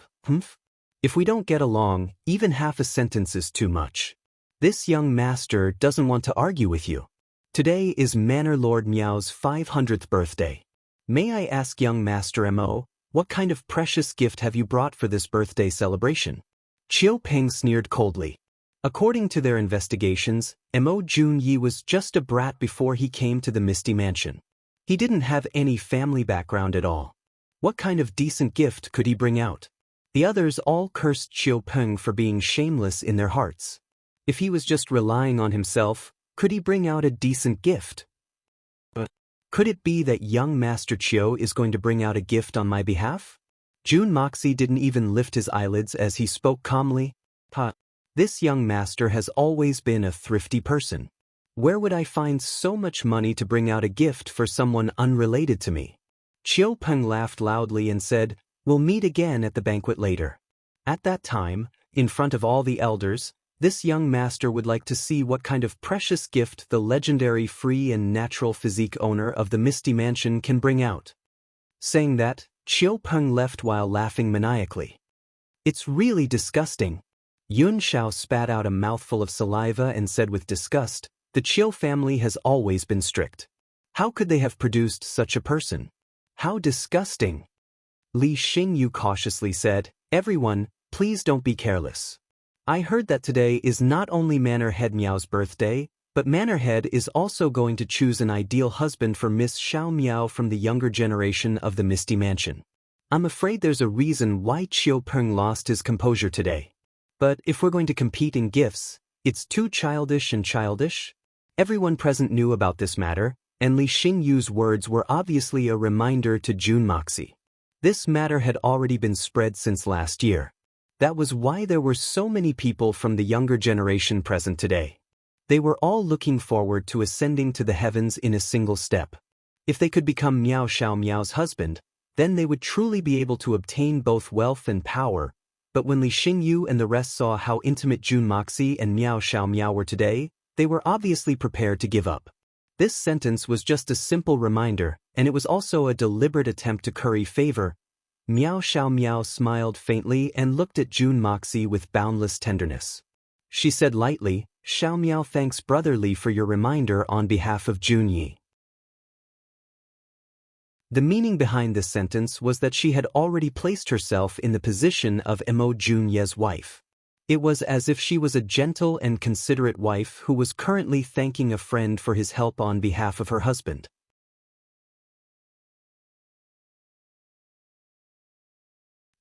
If we don't get along, even half a sentence is too much. This young master doesn't want to argue with you. Today is Manor Lord Miao's 500th birthday. May I ask young Master Mo, what kind of precious gift have you brought for this birthday celebration? Chiu Peng sneered coldly. According to their investigations, Mo Junyi was just a brat before he came to the Misty Mansion. He didn't have any family background at all. What kind of decent gift could he bring out? The others all cursed Chiu Peng for being shameless in their hearts. If he was just relying on himself, could he bring out a decent gift? But could it be that young Master Chiu is going to bring out a gift on my behalf? Jun Moxie didn't even lift his eyelids as he spoke calmly. This young master has always been a thrifty person. Where would I find so much money to bring out a gift for someone unrelated to me? Chiu Peng laughed loudly and said, "We'll meet again at the banquet later." At that time, in front of all the elders, this young master would like to see what kind of precious gift the legendary free and natural physique owner of the Misty Mansion can bring out. Saying that, Chiu Peng left while laughing maniacally. "It's really disgusting." Yun Xiao spat out a mouthful of saliva and said with disgust, "The Chiu family has always been strict. How could they have produced such a person? How disgusting." Li Xingyu cautiously said, "Everyone, please don't be careless. I heard that today is not only Manor Head Miao's birthday, but Manor Head is also going to choose an ideal husband for Miss Xiao Miao from the younger generation of the Misty Mansion. I'm afraid there's a reason why Chiu Peng lost his composure today. But if we're going to compete in gifts, it's too childish and childish." Everyone present knew about this matter, and Li Xingyu's words were obviously a reminder to Jun Moxie. This matter had already been spread since last year. That was why there were so many people from the younger generation present today. They were all looking forward to ascending to the heavens in a single step. If they could become Miao Xiao Miao's husband, then they would truly be able to obtain both wealth and power. But when Li Xingyu and the rest saw how intimate Jun Moxie and Miao Xiao Miao were today, they were obviously prepared to give up. This sentence was just a simple reminder, and it was also a deliberate attempt to curry favor. Miao Xiao Miao smiled faintly and looked at Jun Moxie with boundless tenderness. She said lightly, "Xiao Miao thanks Brother Li for your reminder on behalf of Junyi." The meaning behind this sentence was that she had already placed herself in the position of Mo Junye's wife. It was as if she was a gentle and considerate wife who was currently thanking a friend for his help on behalf of her husband.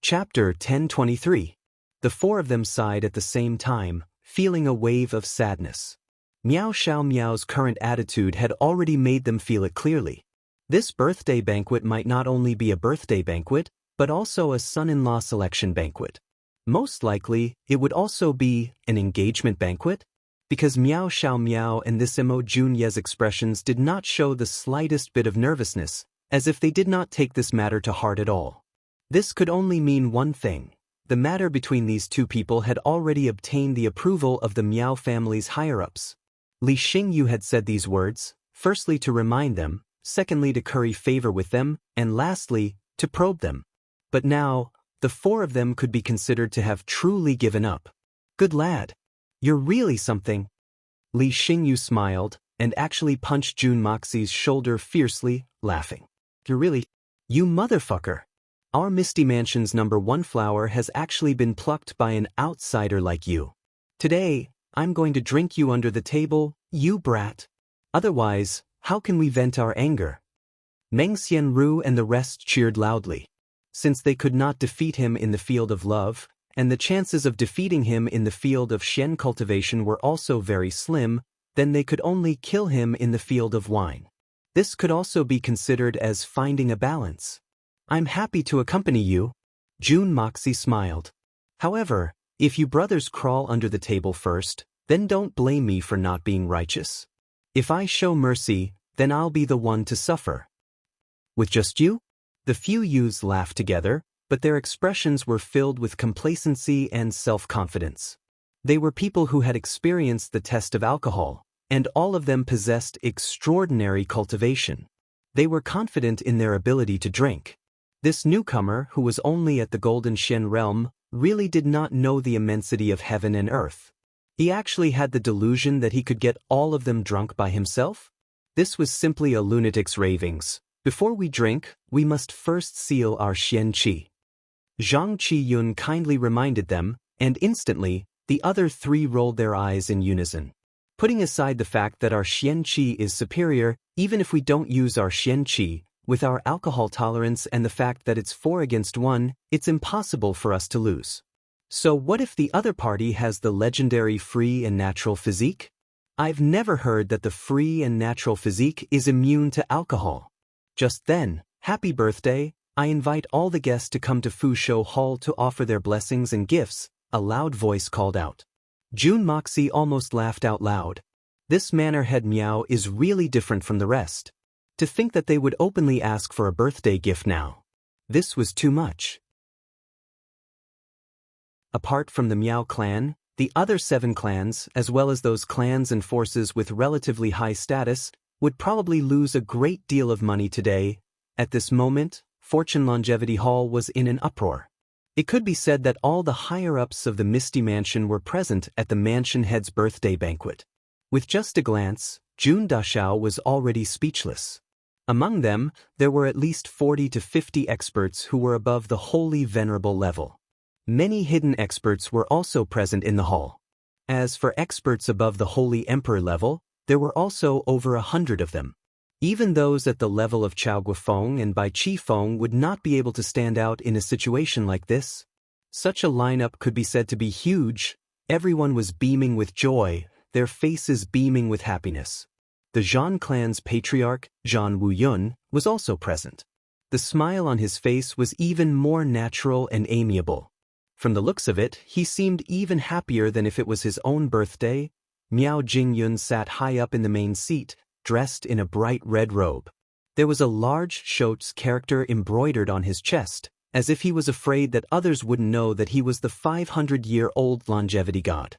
Chapter 1023. The four of them sighed at the same time, feeling a wave of sadness. Miao Xiao Miao's current attitude had already made them feel it clearly. This birthday banquet might not only be a birthday banquet, but also a son-in-law selection banquet. Most likely, it would also be an engagement banquet, because Miao Xiao Miao and this Mo Junye's expressions did not show the slightest bit of nervousness, as if they did not take this matter to heart at all. This could only mean one thing. The matter between these two people had already obtained the approval of the Miao family's higher-ups. Li Xingyu had said these words, firstly to remind them, secondly to curry favor with them, and lastly, to probe them. But now, the four of them could be considered to have truly given up. "Good lad. You're really something." Li Xingyu smiled, and actually punched Jun Moxie's shoulder fiercely, laughing. "You're really... You motherfucker. Our Misty Mansion's #1 flower has actually been plucked by an outsider like you. Today, I'm going to drink you under the table, you brat. Otherwise, how can we vent our anger?" Meng Xianru and the rest cheered loudly. Since they could not defeat him in the field of love, and the chances of defeating him in the field of Xian cultivation were also very slim, then they could only kill him in the field of wine. This could also be considered as finding a balance. "I'm happy to accompany you." Jun Moxie smiled. "However, if you brothers crawl under the table first, then don't blame me for not being righteous. If I show mercy, then I'll be the one to suffer." "With just you?" The few youths laughed together, but their expressions were filled with complacency and self-confidence. They were people who had experienced the test of alcohol, and all of them possessed extraordinary cultivation. They were confident in their ability to drink. This newcomer, who was only at the Golden Xian realm, really did not know the immensity of heaven and earth. He actually had the delusion that he could get all of them drunk by himself? This was simply a lunatic's ravings. "Before we drink, we must first seal our Xian Qi." Zhang Qiyun kindly reminded them, and instantly, The other three rolled their eyes in unison. Putting aside the fact that our xianqi is superior, even if we don't use our xianqi, with our alcohol tolerance and the fact that it's 4 against 1, it's impossible for us to lose. So what if the other party has the legendary free and natural physique? I've never heard that the free and natural physique is immune to alcohol. Just then, happy birthday, I invite all the guests to come to Fusho Hall to offer their blessings and gifts, a loud voice called out. Jun Moxie almost laughed out loud. This manor-head Miao is really different from the rest. To think that they would openly ask for a birthday gift now. This was too much. Apart from the Miao clan, the other 7 clans, as well as those clans and forces with relatively high status, would probably lose a great deal of money today. At this moment, Fortune Longevity Hall was in an uproar. It could be said that all the higher-ups of the Misty Mansion were present at the mansion head's birthday banquet. With just a glance, Jun Dashao was already speechless. Among them, there were at least 40 to 50 experts who were above the holy venerable level. Many hidden experts were also present in the hall. As for experts above the holy emperor level, there were also over 100 of them. Even those at the level of Chao Guofeng and Bai Qifeng would not be able to stand out in a situation like this. Such a lineup could be said to be huge. Everyone was beaming with joy, their faces beaming with happiness. The Zhan clan's patriarch, Zhan Wuyun, was also present. The smile on his face was even more natural and amiable. From the looks of it, he seemed even happier than if it was his own birthday. Miao Jingyun sat high up in the main seat, dressed in a bright red robe. There was a large Shote's character embroidered on his chest, as if he was afraid that others wouldn't know that he was the 500-year-old longevity god.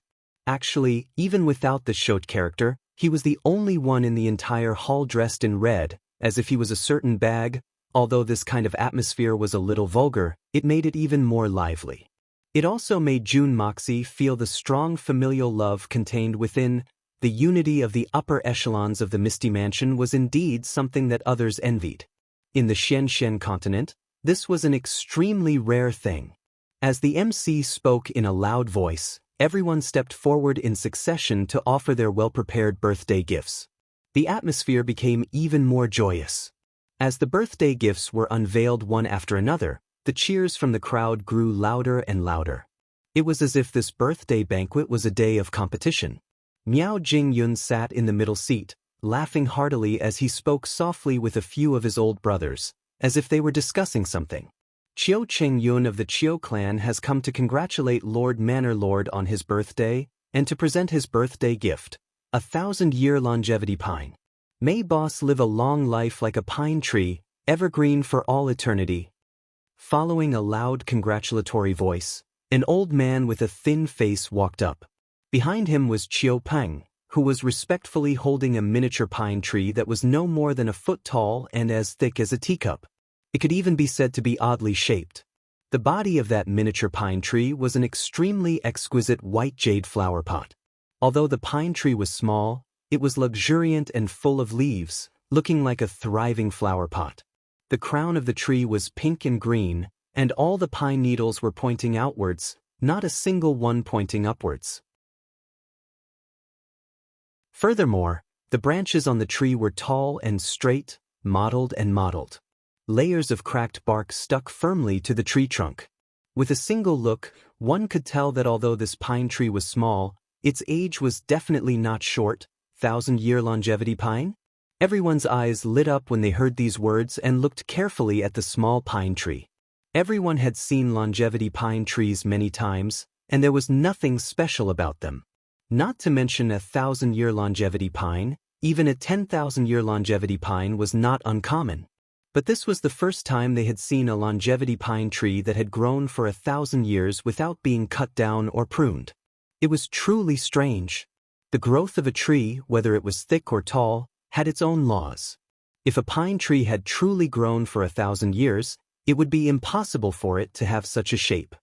Actually, even without the Shote character, he was the only one in the entire hall dressed in red, as if he was a certain bag. Although this kind of atmosphere was a little vulgar, it made it even more lively. It also made Jun Moxie feel the strong familial love contained within. The unity of the upper echelons of the Misty Mansion was indeed something that others envied. In the Xianshen continent, this was an extremely rare thing. As the MC spoke in a loud voice, everyone stepped forward in succession to offer their well-prepared birthday gifts. The atmosphere became even more joyous. As the birthday gifts were unveiled one after another, the cheers from the crowd grew louder and louder. It was as if this birthday banquet was a day of competition. Miao Jingyun sat in the middle seat, laughing heartily as he spoke softly with a few of his old brothers, as if they were discussing something. Qiu Chengyun of the Qiu clan has come to congratulate Lord Manor Lord on his birthday, and to present his birthday gift, a 1,000-year longevity pine. May boss live a long life like a pine tree, evergreen for all eternity. Following a loud congratulatory voice, an old man with a thin face walked up. Behind him was Qiu Peng, who was respectfully holding a miniature pine tree that was no more than a foot tall and as thick as a teacup. It could even be said to be oddly shaped. The body of that miniature pine tree was an extremely exquisite white jade flower pot. Although the pine tree was small, it was luxuriant and full of leaves, looking like a thriving flower pot. The crown of the tree was pink and green, and all the pine needles were pointing outwards, not a single one pointing upwards. Furthermore, the branches on the tree were tall and straight, mottled and mottled. Layers of cracked bark stuck firmly to the tree trunk. With a single look, one could tell that although this pine tree was small, its age was definitely not short. 1,000-year longevity pine? Everyone's eyes lit up when they heard these words and looked carefully at the small pine tree. Everyone had seen longevity pine trees many times, and there was nothing special about them. Not to mention a 1,000-year longevity pine, even a 10,000-year longevity pine was not uncommon. But this was the first time they had seen a longevity pine tree that had grown for 1,000 years without being cut down or pruned. It was truly strange. The growth of a tree, whether it was thick or tall, had its own laws. If a pine tree had truly grown for 1,000 years, it would be impossible for it to have such a shape.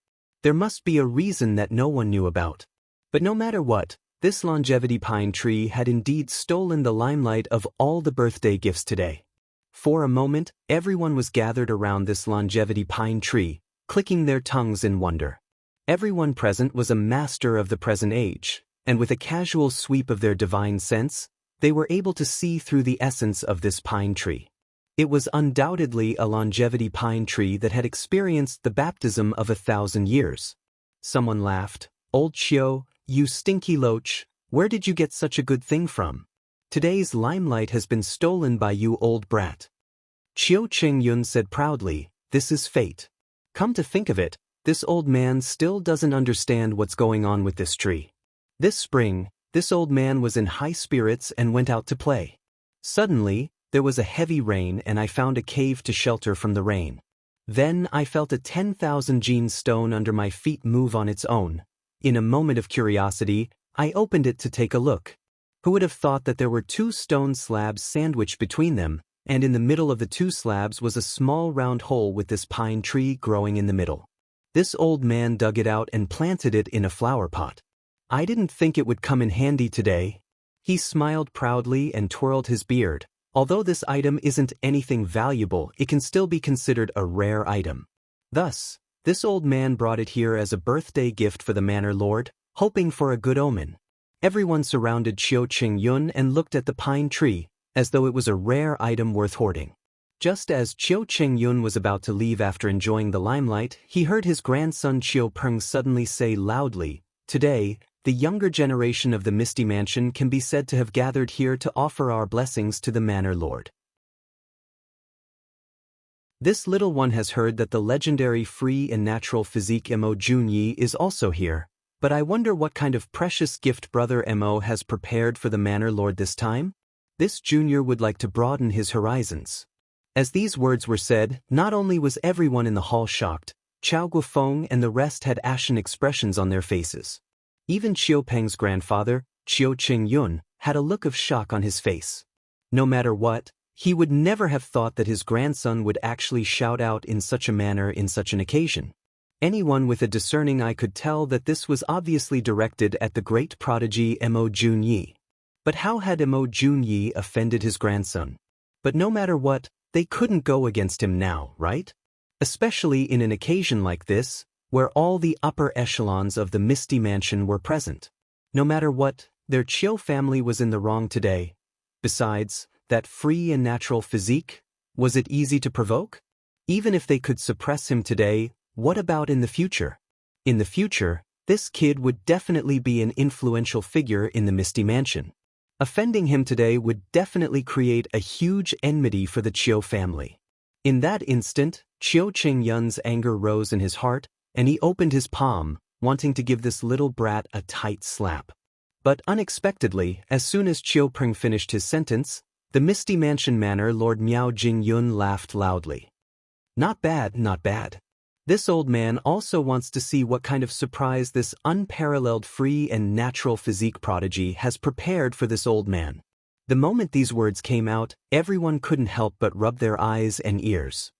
There must be a reason that no one knew about. But no matter what, this longevity pine tree had indeed stolen the limelight of all the birthday gifts today. For a moment, everyone was gathered around this longevity pine tree, clicking their tongues in wonder. Everyone present was a master of the present age, and with a casual sweep of their divine sense, they were able to see through the essence of this pine tree. It was undoubtedly a longevity pine tree that had experienced the baptism of 1,000 years. Someone laughed. "Old Chiu, you stinky loach, where did you get such a good thing from? Today's limelight has been stolen by you, old brat." Chiu Qingyun said proudly, "This is fate. Come to think of it, this old man still doesn't understand what's going on with this tree." This spring, this old man was in high spirits and went out to play. Suddenly, there was a heavy rain and I found a cave to shelter from the rain. Then I felt a 10,000 gene stone under my feet move on its own. In a moment of curiosity, I opened it to take a look. Who would have thought that there were 2 stone slabs sandwiched between them, and in the middle of the 2 slabs was a small round hole with this pine tree growing in the middle. This old man dug it out and planted it in a flower pot. I didn't think it would come in handy today. He smiled proudly and twirled his beard. Although this item isn't anything valuable, it can still be considered a rare item. Thus, this old man brought it here as a birthday gift for the manor lord, hoping for a good omen. Everyone surrounded Chiu Qingyun and looked at the pine tree, as though it was a rare item worth hoarding. Just as Chiu Qingyun was about to leave after enjoying the limelight, he heard his grandson Chiu Peng suddenly say loudly, "Today, the younger generation of the Misty Mansion can be said to have gathered here to offer our blessings to the manor lord. This little one has heard that the legendary free and natural physique Mo Junyi is also here, but I wonder what kind of precious gift Brother Mo has prepared for the manor lord this time? This junior would like to broaden his horizons." As these words were said, not only was everyone in the hall shocked, Chao Guofeng and the rest had ashen expressions on their faces. Even Chiu Peng's grandfather, Chiu Qingyun, had a look of shock on his face. No matter what, he would never have thought that his grandson would actually shout out in such a manner in such an occasion. Anyone with a discerning eye could tell that this was obviously directed at the great prodigy Mo Junyi. But how had Mo Junyi offended his grandson? But no matter what, they couldn't go against him now, right? Especially in an occasion like this, where all the upper echelons of the Misty Mansion were present. No matter what, their Chiu family was in the wrong today. Besides, that free and natural physique, was it easy to provoke? Even if they could suppress him today, what about in the future? In the future, this kid would definitely be an influential figure in the Misty Mansion. Offending him today would definitely create a huge enmity for the Chiu family. In that instant, Chiu Qingyun's anger rose in his heart, and he opened his palm, wanting to give this little brat a tight slap. But unexpectedly, as soon as Chiu Peng finished his sentence, the Misty Mansion manor lord Miao Jingyun laughed loudly. "Not bad, not bad. This old man also wants to see what kind of surprise this unparalleled free and natural physique prodigy has prepared for this old man." The moment these words came out, everyone couldn't help but rub their eyes and ears.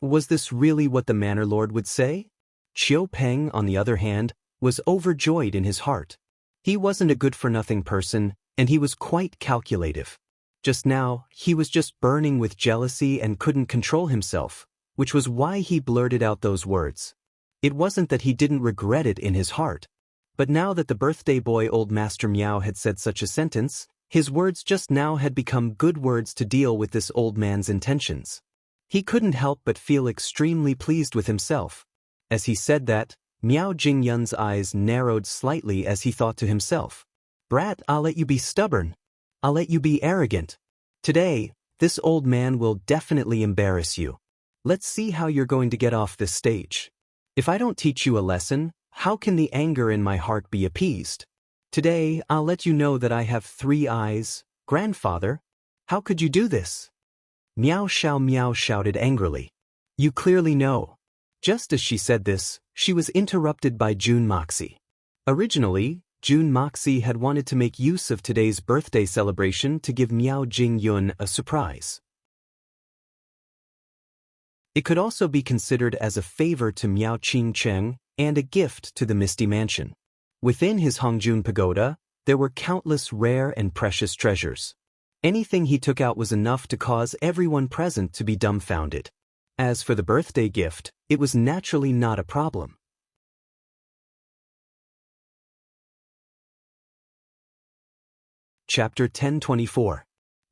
Was this really what the manor lord would say? Chiu Peng, on the other hand, was overjoyed in his heart. He wasn't a good-for-nothing person, and he was quite calculative. Just now, he was just burning with jealousy and couldn't control himself, which was why he blurted out those words. It wasn't that he didn't regret it in his heart. But now that the birthday boy old Master Miao had said such a sentence, his words just now had become good words to deal with this old man's intentions. He couldn't help but feel extremely pleased with himself. As he said that, Miao Jingyun's eyes narrowed slightly as he thought to himself, "Brat, I'll let you be stubborn. I'll let you be arrogant. Today, this old man will definitely embarrass you. Let's see how you're going to get off this stage. If I don't teach you a lesson, how can the anger in my heart be appeased? Today, I'll let you know that I have 3 eyes. Grandfather, how could you do this?" Miao shouted angrily. "You clearly know." Just as she said this, she was interrupted by Jun Moxie. Originally, Jun Moxie had wanted to make use of today's birthday celebration to give Miao Jingyun a surprise. It could also be considered as a favor to Miao Qingcheng and a gift to the Misty Mansion. Within his Hongjun Pagoda, there were countless rare and precious treasures. Anything he took out was enough to cause everyone present to be dumbfounded. As for the birthday gift, it was naturally not a problem. Chapter 1024.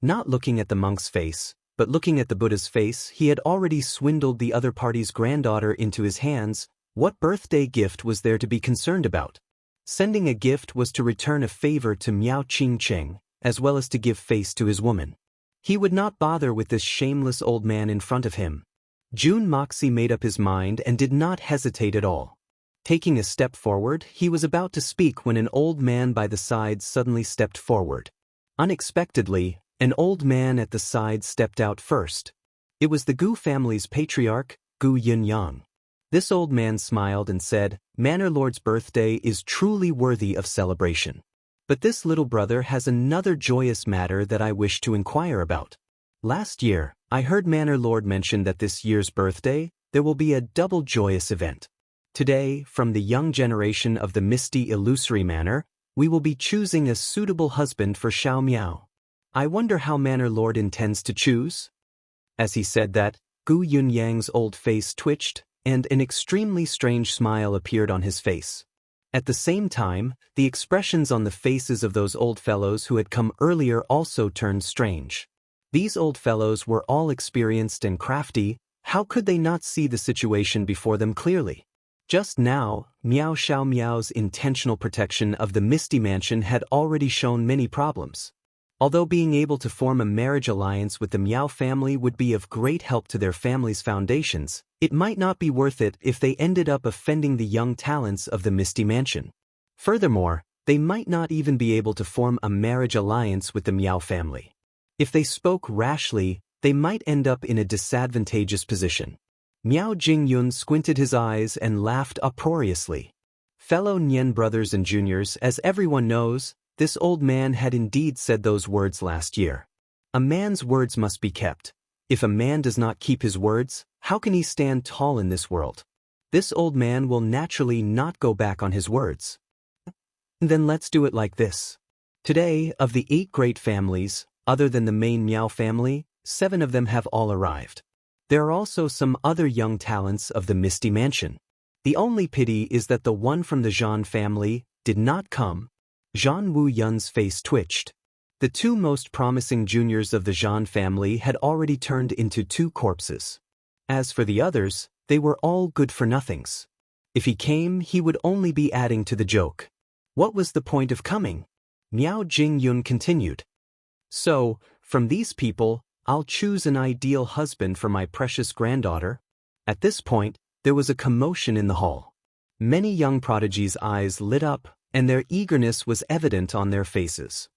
Not looking at the monk's face, but looking at the Buddha's face, he had already swindled the other party's granddaughter into his hands. What birthday gift was there to be concerned about? Sending a gift was to return a favor to Miao Ching Cheng, as well as to give face to his woman. He would not bother with this shameless old man in front of him. Jun Moxie made up his mind and did not hesitate at all. Taking a step forward, he was about to speak when an old man by the side suddenly stepped forward. Unexpectedly, an old man at the side stepped out first. It was the Gu family's patriarch, Gu Yunyang. This old man smiled and said, "Manor Lord's birthday is truly worthy of celebration. But this little brother has another joyous matter that I wish to inquire about. Last year, I heard Manor Lord mention that this year's birthday, there will be a double joyous event. Today, from the young generation of the misty illusory manor, we will be choosing a suitable husband for Xiao Miao. I wonder how Manor Lord intends to choose?" As he said that, Gu Yunyang's old face twitched, and an extremely strange smile appeared on his face. At the same time, the expressions on the faces of those old fellows who had come earlier also turned strange. These old fellows were all experienced and crafty. How could they not see the situation before them clearly? Just now, Miao Xiao Miao's intentional protection of the Misty Mansion had already shown many problems. Although being able to form a marriage alliance with the Miao family would be of great help to their family's foundations, it might not be worth it if they ended up offending the young talents of the Misty Mansion. Furthermore, they might not even be able to form a marriage alliance with the Miao family. If they spoke rashly, they might end up in a disadvantageous position. Miao Jingyun squinted his eyes and laughed uproariously. Fellow Nian brothers and juniors, as everyone knows, this old man had indeed said those words last year. A man's words must be kept. If a man does not keep his words, how can he stand tall in this world? This old man will naturally not go back on his words. Then let's do it like this. Today, of the 8 great families, other than the main Miao family, 7 of them have all arrived. There are also some other young talents of the Misty Mansion. The only pity is that the one from the Zhan family did not come. Zhan Wu Yun's face twitched. The 2 most promising juniors of the Zhan family had already turned into 2 corpses. As for the others, they were all good-for-nothings. If he came, he would only be adding to the joke. What was the point of coming? Miao Jingyun continued. So, from these people, I'll choose an ideal husband for my precious granddaughter. At this point, there was a commotion in the hall. Many young prodigies' eyes lit up, and their eagerness was evident on their faces.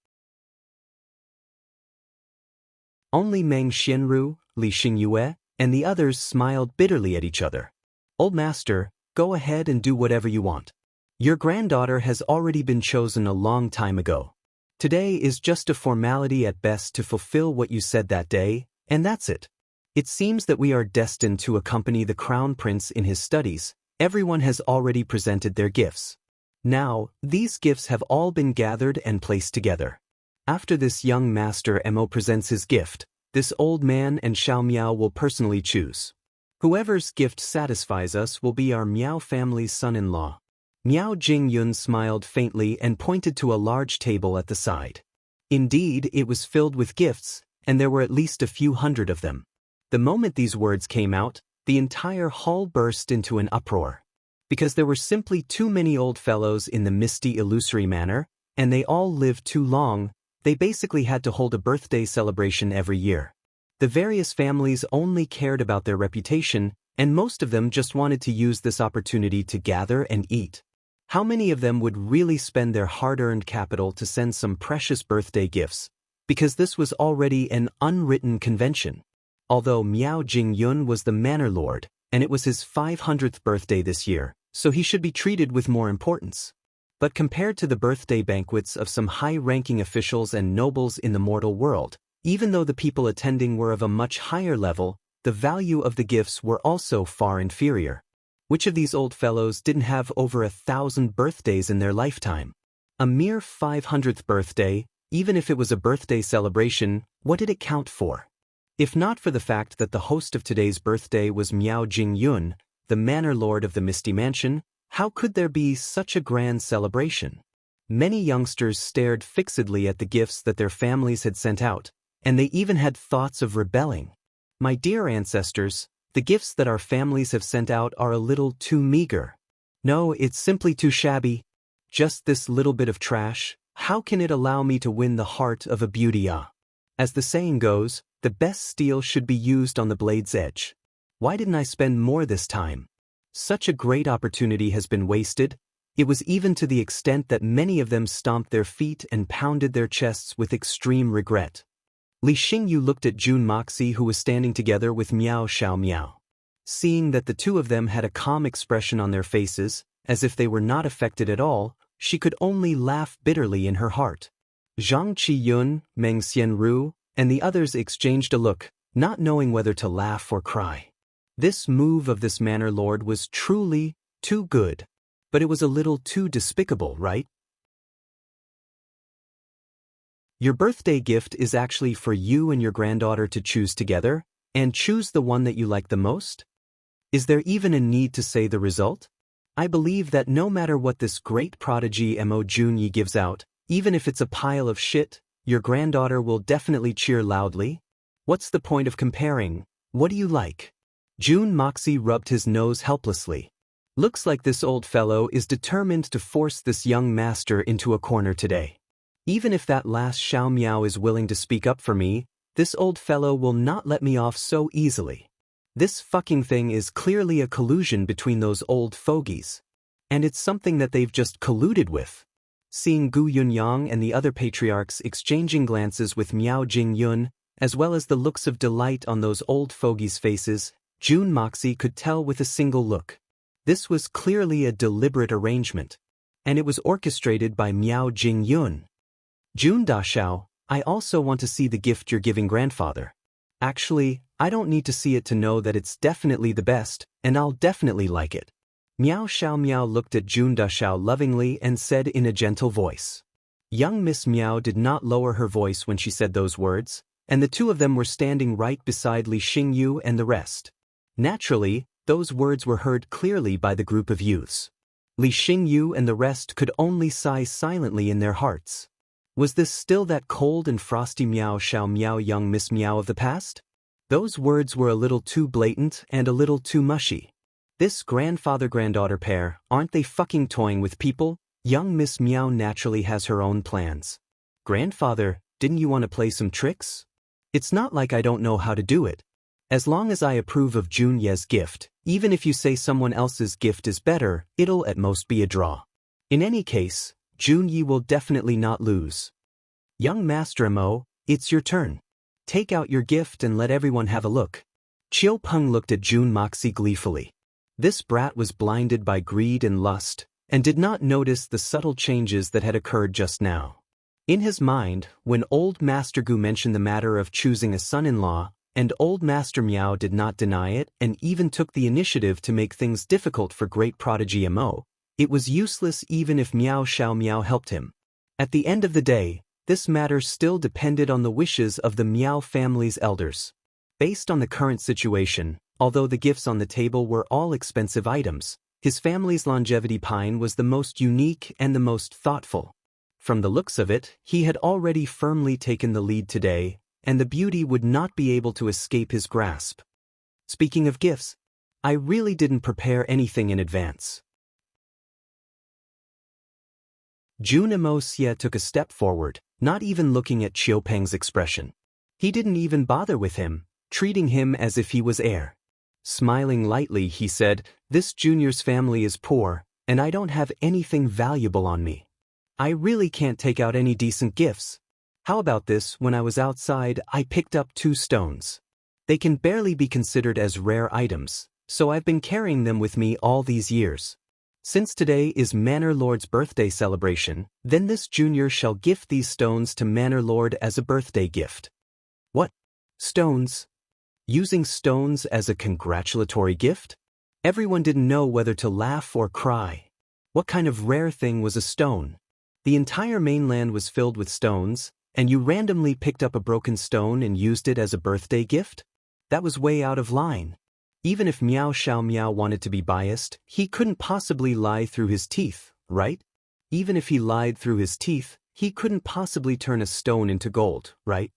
Only Meng Xianru, Li Xingyue, and the others smiled bitterly at each other. "Old master, go ahead and do whatever you want. Your granddaughter has already been chosen a long time ago. Today is just a formality at best to fulfill what you said that day, and that's it. It seems that we are destined to accompany the Crown Prince in his studies. Everyone has already presented their gifts. Now, these gifts have all been gathered and placed together. After this young master Mo presents his gift, this old man and Xiao Miao will personally choose. Whoever's gift satisfies us will be our Miao family's son-in-law." Miao Jingyun smiled faintly and pointed to a large table at the side. Indeed, it was filled with gifts, and there were at least a few hundred of them. The moment these words came out, the entire hall burst into an uproar. Because there were simply too many old fellows in the misty illusory manor, and they all lived too long, they basically had to hold a birthday celebration every year. The various families only cared about their reputation, and most of them just wanted to use this opportunity to gather and eat. How many of them would really spend their hard-earned capital to send some precious birthday gifts? Because this was already an unwritten convention. Although Miao Jingyun was the manor lord, and it was his 500th birthday this year, so he should be treated with more importance. But compared to the birthday banquets of some high-ranking officials and nobles in the mortal world, even though the people attending were of a much higher level, the value of the gifts were also far inferior. Which of these old fellows didn't have over 1,000 birthdays in their lifetime? A mere 500th birthday, even if it was a birthday celebration, what did it count for? If not for the fact that the host of today's birthday was Miao Jingyun, the manor lord of the Misty Mansion, how could there be such a grand celebration? Many youngsters stared fixedly at the gifts that their families had sent out, and they even had thoughts of rebelling. My dear ancestors, the gifts that our families have sent out are a little too meager. No, it's simply too shabby. Just this little bit of trash. How can it allow me to win the heart of a beauty? As the saying goes, the best steel should be used on the blade's edge. Why didn't I spend more this time? Such a great opportunity has been wasted. It was even to the extent that many of them stomped their feet and pounded their chests with extreme regret. Li Xingyu looked at Jun Moxie, who was standing together with Miao Xiao Miao. Seeing that the two of them had a calm expression on their faces, as if they were not affected at all, she could only laugh bitterly in her heart. Zhang Qiyun, Meng Xianru, and the others exchanged a look, not knowing whether to laugh or cry. This move of this manor lord was truly too good. But it was a little too despicable, right? Your birthday gift is actually for you and your granddaughter to choose together, and choose the one that you like the most? Is there even a need to say the result? I believe that no matter what this great prodigy Mo Junyi gives out, even if it's a pile of shit, your granddaughter will definitely cheer loudly. What's the point of comparing? What do you like? Jun Moxie rubbed his nose helplessly. Looks like this old fellow is determined to force this young master into a corner today. Even if that last Xiao Miao is willing to speak up for me, this old fellow will not let me off so easily. This fucking thing is clearly a collusion between those old fogies. And it's something that they've just colluded with. Seeing Gu Yunyang and the other patriarchs exchanging glances with Miao Jingyun, as well as the looks of delight on those old fogies' faces, Jun Moxie could tell with a single look. This was clearly a deliberate arrangement. And it was orchestrated by Miao Jingyun. Jun Dashao, I also want to see the gift you're giving grandfather. Actually, I don't need to see it to know that it's definitely the best, and I'll definitely like it. Miao Xiao Miao looked at Jun Dashao lovingly and said in a gentle voice. Young Miss Miao did not lower her voice when she said those words, and the two of them were standing right beside Li Xingyu and the rest. Naturally, those words were heard clearly by the group of youths. Li Xingyu and the rest could only sigh silently in their hearts. Was this still that cold and frosty Miao Xiao Miao young Miss Miao of the past? Those words were a little too blatant and a little too mushy. This grandfather-granddaughter pair, aren't they fucking toying with people? Young Miss Miao naturally has her own plans. Grandfather, didn't you want to play some tricks? It's not like I don't know how to do it. As long as I approve of Jun Ye's gift, even if you say someone else's gift is better, it'll at most be a draw. In any case, Jun Yi will definitely not lose. Young Master Mo, it's your turn. Take out your gift and let everyone have a look. Chiu Peng looked at Jun Moxie gleefully. This brat was blinded by greed and lust, and did not notice the subtle changes that had occurred just now. In his mind, when old Master Gu mentioned the matter of choosing a son-in-law, and old Master Miao did not deny it and even took the initiative to make things difficult for great prodigy Mo, it was useless even if Miao Xiao Miao helped him. At the end of the day, this matter still depended on the wishes of the Miao family's elders. Based on the current situation, although the gifts on the table were all expensive items, his family's longevity pine was the most unique and the most thoughtful. From the looks of it, he had already firmly taken the lead today, and the beauty would not be able to escape his grasp. Speaking of gifts, I really didn't prepare anything in advance. Jun Xie took a step forward, not even looking at Chiu Peng's expression. He didn't even bother with him, treating him as if he was heir. Smiling lightly, he said, "This junior's family is poor, and I don't have anything valuable on me. I really can't take out any decent gifts. How about this? When I was outside, I picked up 2 stones. They can barely be considered as rare items, so I've been carrying them with me all these years. Since today is Manor Lord's birthday celebration, then this junior shall gift these stones to Manor Lord as a birthday gift." What? Stones? Using stones as a congratulatory gift? Everyone didn't know whether to laugh or cry. What kind of rare thing was a stone? The entire mainland was filled with stones, and you randomly picked up a broken stone and used it as a birthday gift? That was way out of line. Even if Miao Xiao Miao wanted to be biased, he couldn't possibly lie through his teeth, right? Even if he lied through his teeth, he couldn't possibly turn a stone into gold, right?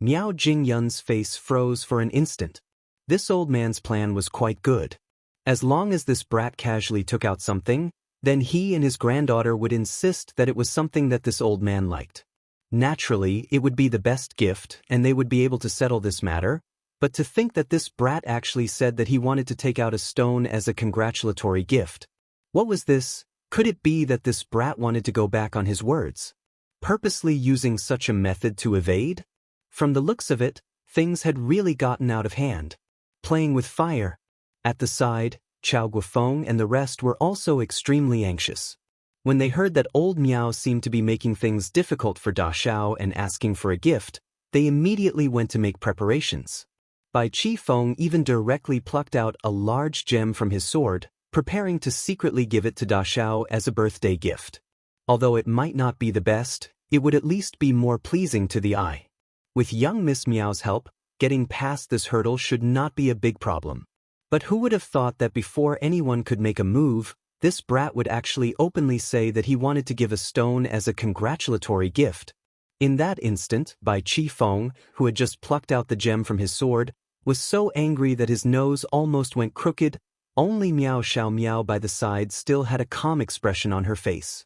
Miao Jingyun's face froze for an instant. This old man's plan was quite good. As long as this brat casually took out something, then he and his granddaughter would insist that it was something that this old man liked. Naturally, it would be the best gift, and they would be able to settle this matter, but to think that this brat actually said that he wanted to take out a stone as a congratulatory gift. What was this? Could it be that this brat wanted to go back on his words? Purposely using such a method to evade? From the looks of it, things had really gotten out of hand. Playing with fire. At the side, Chao Guofeng and the rest were also extremely anxious. When they heard that old Miao seemed to be making things difficult for Da Xiao and asking for a gift, they immediately went to make preparations. Bai Qifeng even directly plucked out a large gem from his sword, preparing to secretly give it to Da Xiao as a birthday gift. Although it might not be the best, it would at least be more pleasing to the eye. With young Miss Miao's help, getting past this hurdle should not be a big problem. But who would have thought that before anyone could make a move, this brat would actually openly say that he wanted to give a stone as a congratulatory gift? In that instant, Bai Qifeng, who had just plucked out the gem from his sword, was so angry that his nose almost went crooked. Only Miao Xiaomiao by the side still had a calm expression on her face.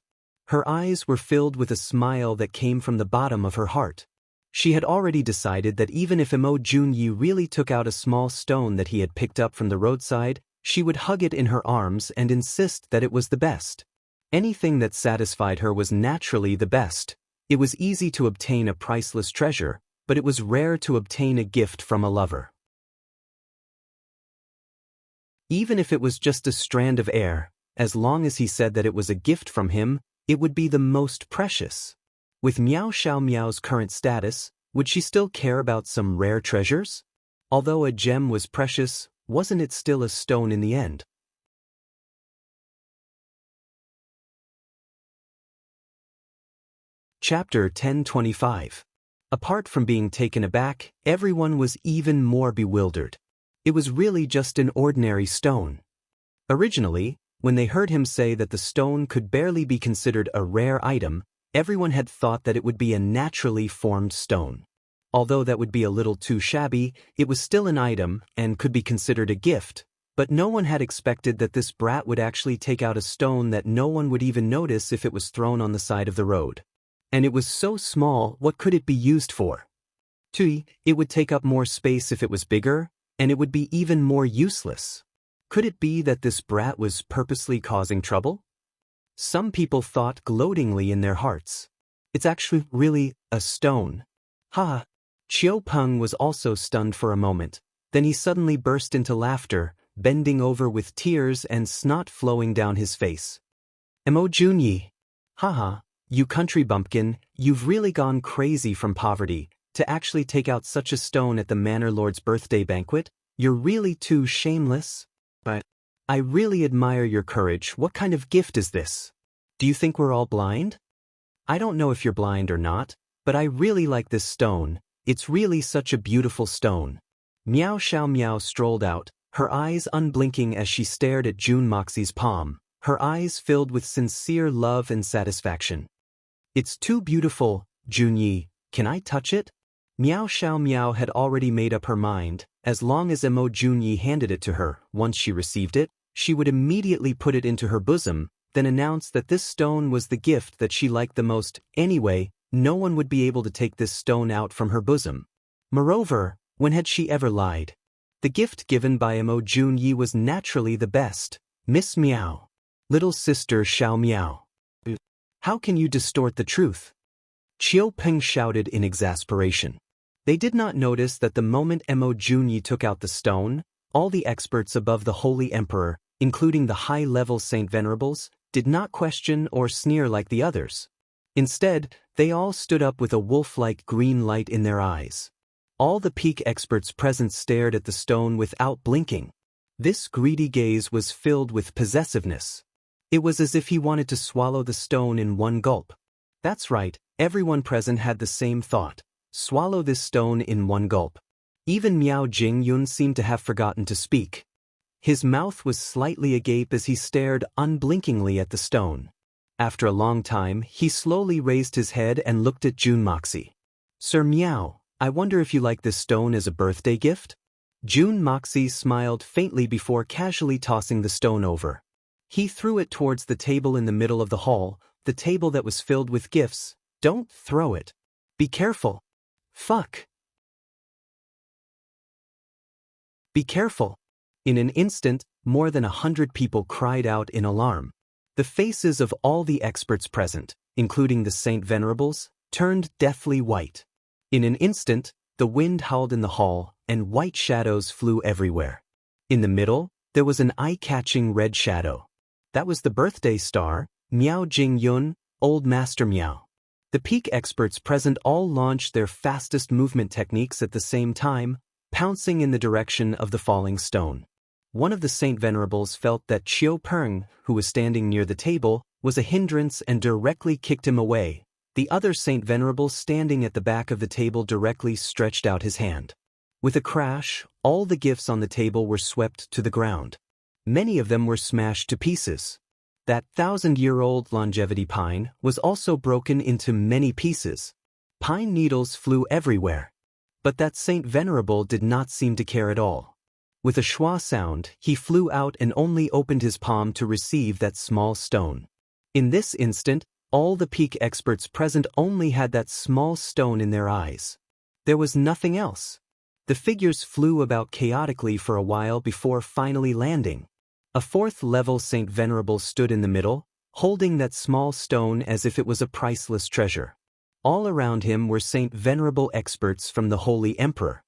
Her eyes were filled with a smile that came from the bottom of her heart. She had already decided that even if Mo Junyi really took out a small stone that he had picked up from the roadside, she would hug it in her arms and insist that it was the best. Anything that satisfied her was naturally the best. It was easy to obtain a priceless treasure, but it was rare to obtain a gift from a lover. Even if it was just a strand of air, as long as he said that it was a gift from him, it would be the most precious. With Miao Xiaomiao's current status, would she still care about some rare treasures? Although a gem was precious, wasn't it still a stone in the end? Chapter 1025. Apart from being taken aback, everyone was even more bewildered. It was really just an ordinary stone. Originally, when they heard him say that the stone could barely be considered a rare item, everyone had thought that it would be a naturally formed stone. Although that would be a little too shabby, it was still an item and could be considered a gift, but no one had expected that this brat would actually take out a stone that no one would even notice if it was thrown on the side of the road. And it was so small, what could it be used for? It would take up more space if it was bigger, and it would be even more useless. Could it be that this brat was purposely causing trouble? Some people thought gloatingly in their hearts. It's actually really a stone. Ha! Chiu Peng was also stunned for a moment. Then he suddenly burst into laughter, bending over with tears and snot flowing down his face. Mo Junyi! Haha, you country bumpkin, you've really gone crazy from poverty. To actually take out such a stone at the Manor Lord's birthday banquet? You're really too shameless. But I really admire your courage. What kind of gift is this? Do you think we're all blind? I don't know if you're blind or not, but I really like this stone. It's really such a beautiful stone. Miao Xiaomiao strolled out, her eyes unblinking as she stared at Jun Moxie's palm, her eyes filled with sincere love and satisfaction. It's too beautiful, Junyi. Can I touch it? Miao Xiaomiao had already made up her mind. As long as Mo Junyi handed it to her, once she received it, she would immediately put it into her bosom, then announce that this stone was the gift that she liked the most. Anyway, no one would be able to take this stone out from her bosom. Moreover, when had she ever lied? The gift given by Mo Junyi was naturally the best. Miss Miao. Little sister Xiao Miao. How can you distort the truth? Chiu Peng shouted in exasperation. They did not notice that the moment Mo Junyi took out the stone, all the experts above the Holy Emperor, including the high-level Saint Venerables, did not question or sneer like the others. Instead, they all stood up with a wolf-like green light in their eyes. All the peak experts present stared at the stone without blinking. This greedy gaze was filled with possessiveness. It was as if he wanted to swallow the stone in one gulp. That's right, everyone present had the same thought. Swallow this stone in one gulp. Even Miao Jingyun seemed to have forgotten to speak. His mouth was slightly agape as he stared unblinkingly at the stone. After a long time, he slowly raised his head and looked at June Moxie. Sir Meow, I wonder if you like this stone as a birthday gift? June Moxie smiled faintly before casually tossing the stone over. He threw it towards the table in the middle of the hall, the table that was filled with gifts. Don't throw it. Be careful. Fuck. Be careful. In an instant, more than 100 people cried out in alarm. The faces of all the experts present, including the Saint Venerables, turned deathly white. In an instant, the wind howled in the hall, and white shadows flew everywhere. In the middle, there was an eye-catching red shadow. That was the birthday star, Miao Jing Yun, Old Master Miao. The peak experts present all launched their fastest movement techniques at the same time, pouncing in the direction of the falling stone. One of the Saint Venerables felt that Chiu Peng, who was standing near the table, was a hindrance and directly kicked him away. The other Saint Venerable standing at the back of the table directly stretched out his hand. With a crash, all the gifts on the table were swept to the ground. Many of them were smashed to pieces. That 1,000-year-old longevity pine was also broken into many pieces. Pine needles flew everywhere. But that Saint Venerable did not seem to care at all. With a schwa sound, he flew out and only opened his palm to receive that small stone. In this instant, all the peak experts present only had that small stone in their eyes. There was nothing else. The figures flew about chaotically for a while before finally landing. A fourth-level Saint Venerable stood in the middle, holding that small stone as if it was a priceless treasure. All around him were Saint Venerable experts from the Holy Emperor.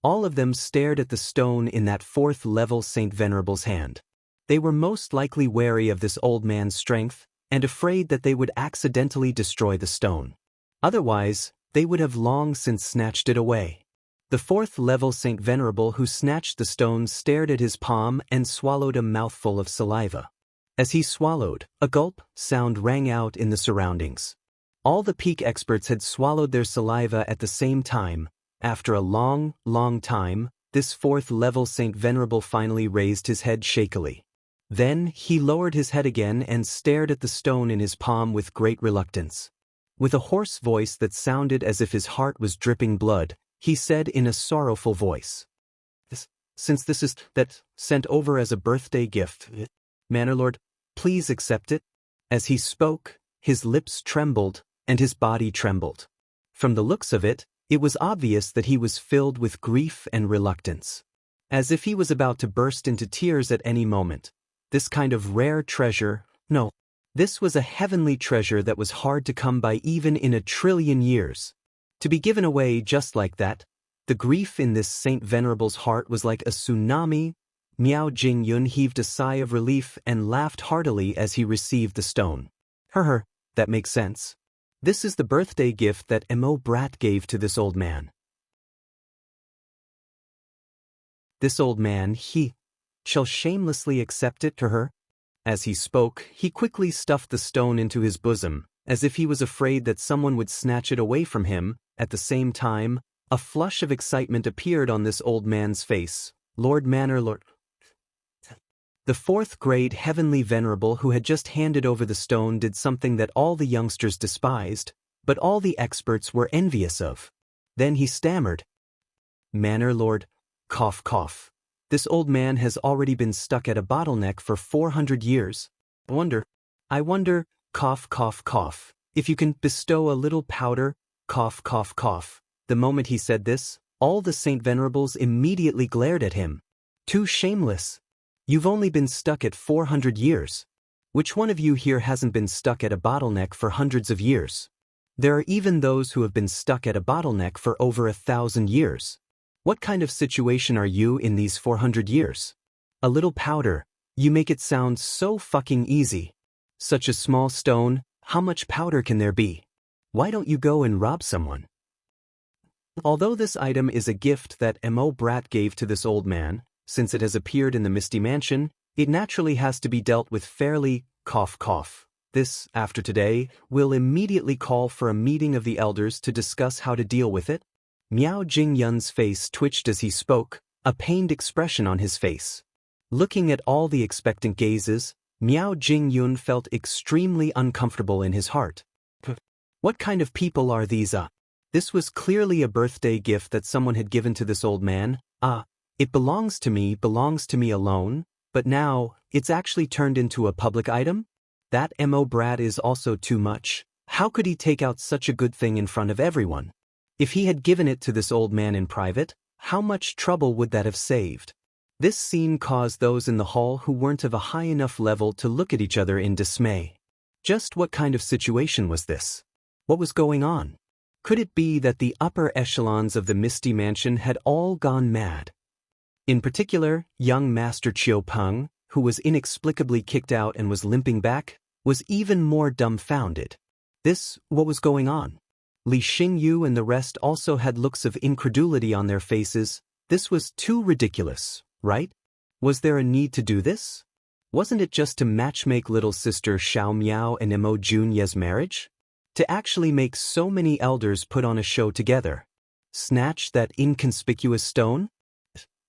All of them stared at the stone in that fourth-level Saint Venerable's hand. They were most likely wary of this old man's strength and afraid that they would accidentally destroy the stone. Otherwise, they would have long since snatched it away. The fourth-level Saint Venerable who snatched the stone stared at his palm and swallowed a mouthful of saliva. As he swallowed, a gulp sound rang out in the surroundings. All the peak experts had swallowed their saliva at the same time. After a long, long time, this fourth-level Saint Venerable finally raised his head shakily. Then he lowered his head again and stared at the stone in his palm with great reluctance. With a hoarse voice that sounded as if his heart was dripping blood, he said in a sorrowful voice, Since this is that sent over as a birthday gift, Manor Lord, please accept it." As he spoke, his lips trembled and his body trembled. From the looks of it, it was obvious that he was filled with grief and reluctance. As if he was about to burst into tears at any moment. This kind of rare treasure, no. This was a heavenly treasure that was hard to come by even in 1,000,000,000,000 years. To be given away just like that, the grief in this Saint Venerable's heart was like a tsunami. Miao Jing Yun heaved a sigh of relief and laughed heartily as he received the stone. That makes sense. This is the birthday gift that Mo Brat gave to this old man. This old man, he shall shamelessly accept it to her. As he spoke, he quickly stuffed the stone into his bosom, as if he was afraid that someone would snatch it away from him. At the same time, a flush of excitement appeared on this old man's face. Lord Manor Lord. The fourth-grade heavenly venerable who had just handed over the stone did something that all the youngsters despised, but all the experts were envious of. Then he stammered. "Manor Lord, cough cough. This old man has already been stuck at a bottleneck for 400 years. I wonder, cough cough cough, if you can bestow a little powder, cough cough cough." The moment he said this, all the Saint Venerables immediately glared at him. "Too shameless. You've only been stuck at 400 years. Which one of you here hasn't been stuck at a bottleneck for hundreds of years? There are even those who have been stuck at a bottleneck for over 1,000 years. What kind of situation are you in these 400 years? A little powder. You make it sound so fucking easy. Such a small stone, how much powder can there be? Why don't you go and rob someone?" Although this item is a gift that Mo Brat gave to this old man, since it has appeared in the Misty Mansion, it naturally has to be dealt with fairly, cough cough. This, after today, will immediately call for a meeting of the elders to discuss how to deal with it. Miao Jing Yun's face twitched as he spoke, a pained expression on his face. Looking at all the expectant gazes, Miao Jingyun felt extremely uncomfortable in his heart. What kind of people are these? This was clearly a birthday gift that someone had given to this old man. It belongs to me alone, but now, it's actually turned into a public item? That emo brat is also too much. How could he take out such a good thing in front of everyone? If he had given it to this old man in private, how much trouble would that have saved? This scene caused those in the hall who weren't of a high enough level to look at each other in dismay. Just what kind of situation was this? What was going on? Could it be that the upper echelons of the Misty Mansion had all gone mad? In particular, young Master Chiu Peng, who was inexplicably kicked out and was limping back, was even more dumbfounded. What was going on? Li Xingyu and the rest also had looks of incredulity on their faces. This was too ridiculous, right? Was there a need to do this? Wasn't it just to matchmake little sister Xiao Miao and Emo Junye's marriage? To actually make so many elders put on a show together? Snatch that inconspicuous stone?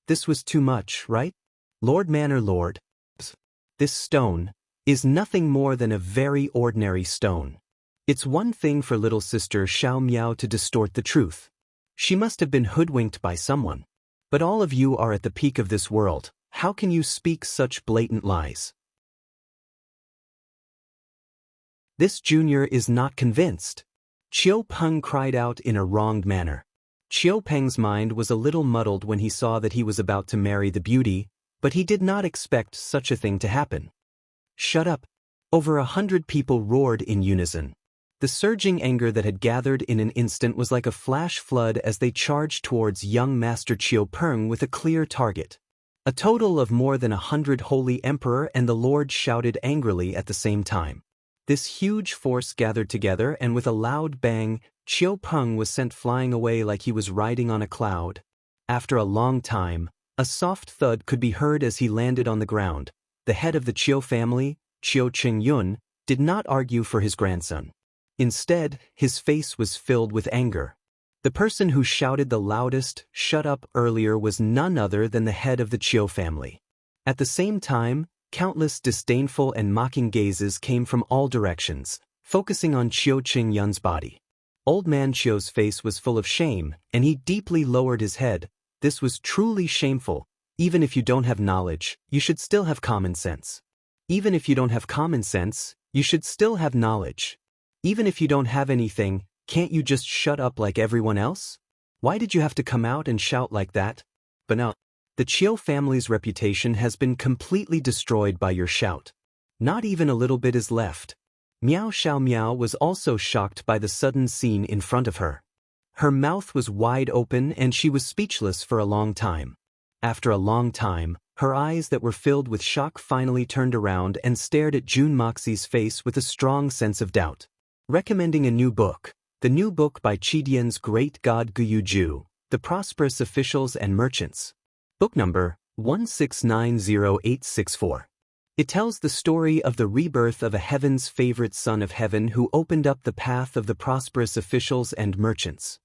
This was too much, right? Lord Manor Lord. This stone is nothing more than a very ordinary stone. It's one thing for little sister Xiao Miao to distort the truth. She must have been hoodwinked by someone. But all of you are at the peak of this world. How can you speak such blatant lies? This junior is not convinced. Chiu Peng cried out in a wronged manner. Chiu Peng's mind was a little muddled when he saw that he was about to marry the beauty, but he did not expect such a thing to happen. Shut up! Over 100 people roared in unison. The surging anger that had gathered in an instant was like a flash flood as they charged towards young Master Chiu Peng with a clear target. A total of more than 100 Holy Emperor and the Lord shouted angrily at the same time. This huge force gathered together, and with a loud bang, Chiu Peng was sent flying away like he was riding on a cloud. After a long time, a soft thud could be heard as he landed on the ground. The head of the Chiu family, Chiu Qingyun, did not argue for his grandson. Instead, his face was filled with anger. The person who shouted the loudest, "Shut up," earlier was none other than the head of the Chiu family. At the same time, countless disdainful and mocking gazes came from all directions, focusing on Chiu Qingyun's body. Old man Chiu's face was full of shame, and he deeply lowered his head. This was truly shameful. Even if you don't have knowledge, you should still have common sense. Even if you don't have common sense, you should still have knowledge. Even if you don't have anything, can't you just shut up like everyone else? Why did you have to come out and shout like that? But no, the Chiu family's reputation has been completely destroyed by your shout. Not even a little bit is left. Miao Xiao Miao was also shocked by the sudden scene in front of her. Her mouth was wide open and she was speechless for a long time. After a long time, her eyes that were filled with shock finally turned around and stared at Jun Moxie's face with a strong sense of doubt. Recommending a new book. The new book by Chidian's great god Guyuju, The Prosperous Officials and Merchants. Book number 1690864. It tells the story of the rebirth of a heaven's favorite son of heaven who opened up the path of the prosperous officials and merchants.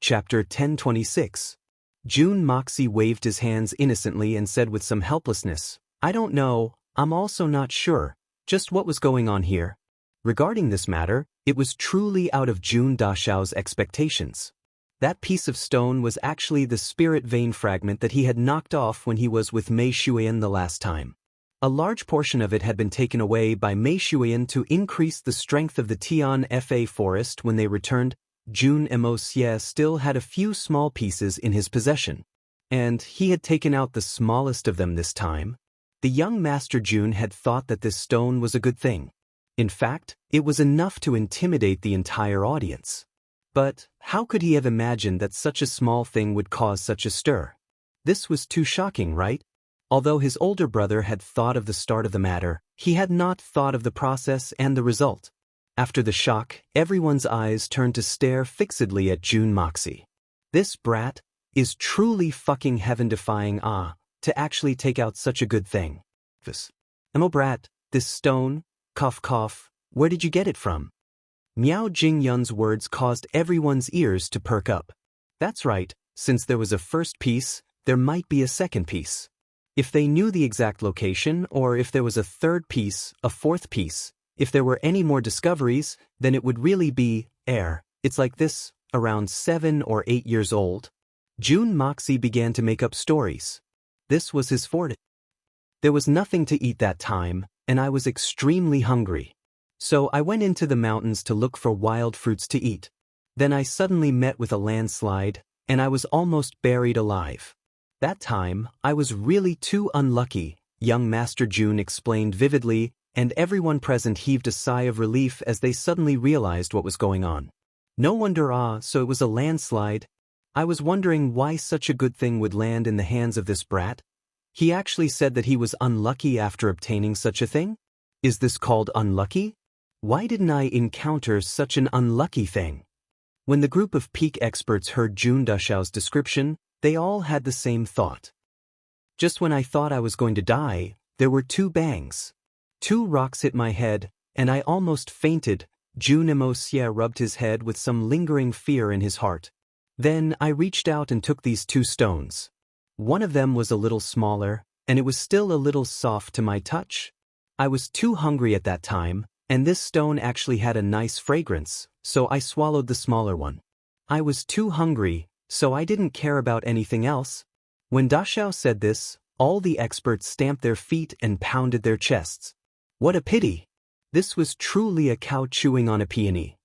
Chapter 1026. Jun Moxie waved his hands innocently and said with some helplessness, "I don't know, I'm also not sure, just what was going on here." Regarding this matter, it was truly out of Jun Dashao's expectations. That piece of stone was actually the spirit vein fragment that he had knocked off when he was with Mei Shuyan the last time. A large portion of it had been taken away by Mei Shuyan to increase the strength of the Tian Fa forest when they returned. Jun Emosie still had a few small pieces in his possession, and he had taken out the smallest of them this time. The young Master Jun had thought that this stone was a good thing. In fact, it was enough to intimidate the entire audience. But how could he have imagined that such a small thing would cause such a stir? This was too shocking, right? Although his older brother had thought of the start of the matter, he had not thought of the process and the result. After the shock, everyone's eyes turned to stare fixedly at Jun Moxie. This brat is truly fucking heaven-defying, to actually take out such a good thing. Emo brat, this stone, cough cough, where did you get it from? Miao Jingyun's words caused everyone's ears to perk up. That's right, Since there was a first piece, there might be a second piece. If they knew the exact location, or if there was a third piece, a fourth piece, if there were any more discoveries, then it would really be air. It's like this, around 7 or 8 years old. June Moxie began to make up stories. This was his forte. There was nothing to eat that time, and I was extremely hungry. So I went into the mountains to look for wild fruits to eat. Then I suddenly met with a landslide, and I was almost buried alive. That time, I was really too unlucky, young Master June explained vividly, and everyone present heaved a sigh of relief as they suddenly realized what was going on. No wonder so it was a landslide. I was wondering why such a good thing would land in the hands of this brat. He actually said that he was unlucky after obtaining such a thing? Is this called unlucky? Why didn't I encounter such an unlucky thing? When the group of peak experts heard June Dashao's description, they all had the same thought. Just when I thought I was going to die, there were 2 bangs. 2 rocks hit my head, and I almost fainted. June Emosia rubbed his head with some lingering fear in his heart. Then I reached out and took these 2 stones. One of them was a little smaller, and it was still a little soft to my touch. I was too hungry at that time, and this stone actually had a nice fragrance, so I swallowed the smaller one. I was too hungry, so I didn't care about anything else. When Dashao said this, all the experts stamped their feet and pounded their chests. What a pity! This was truly a cow chewing on a peony.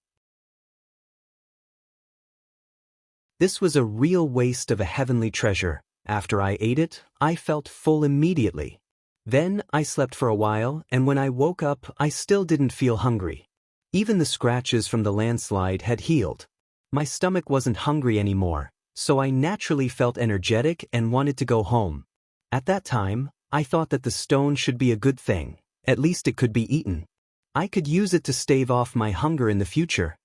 This was a real waste of a heavenly treasure. After I ate it, I felt full immediately. Then I slept for a while, and when I woke up, I still didn't feel hungry. Even the scratches from the landslide had healed. My stomach wasn't hungry anymore, so I naturally felt energetic and wanted to go home. At that time, I thought that the stone should be a good thing. At least it could be eaten. I could use it to stave off my hunger in the future.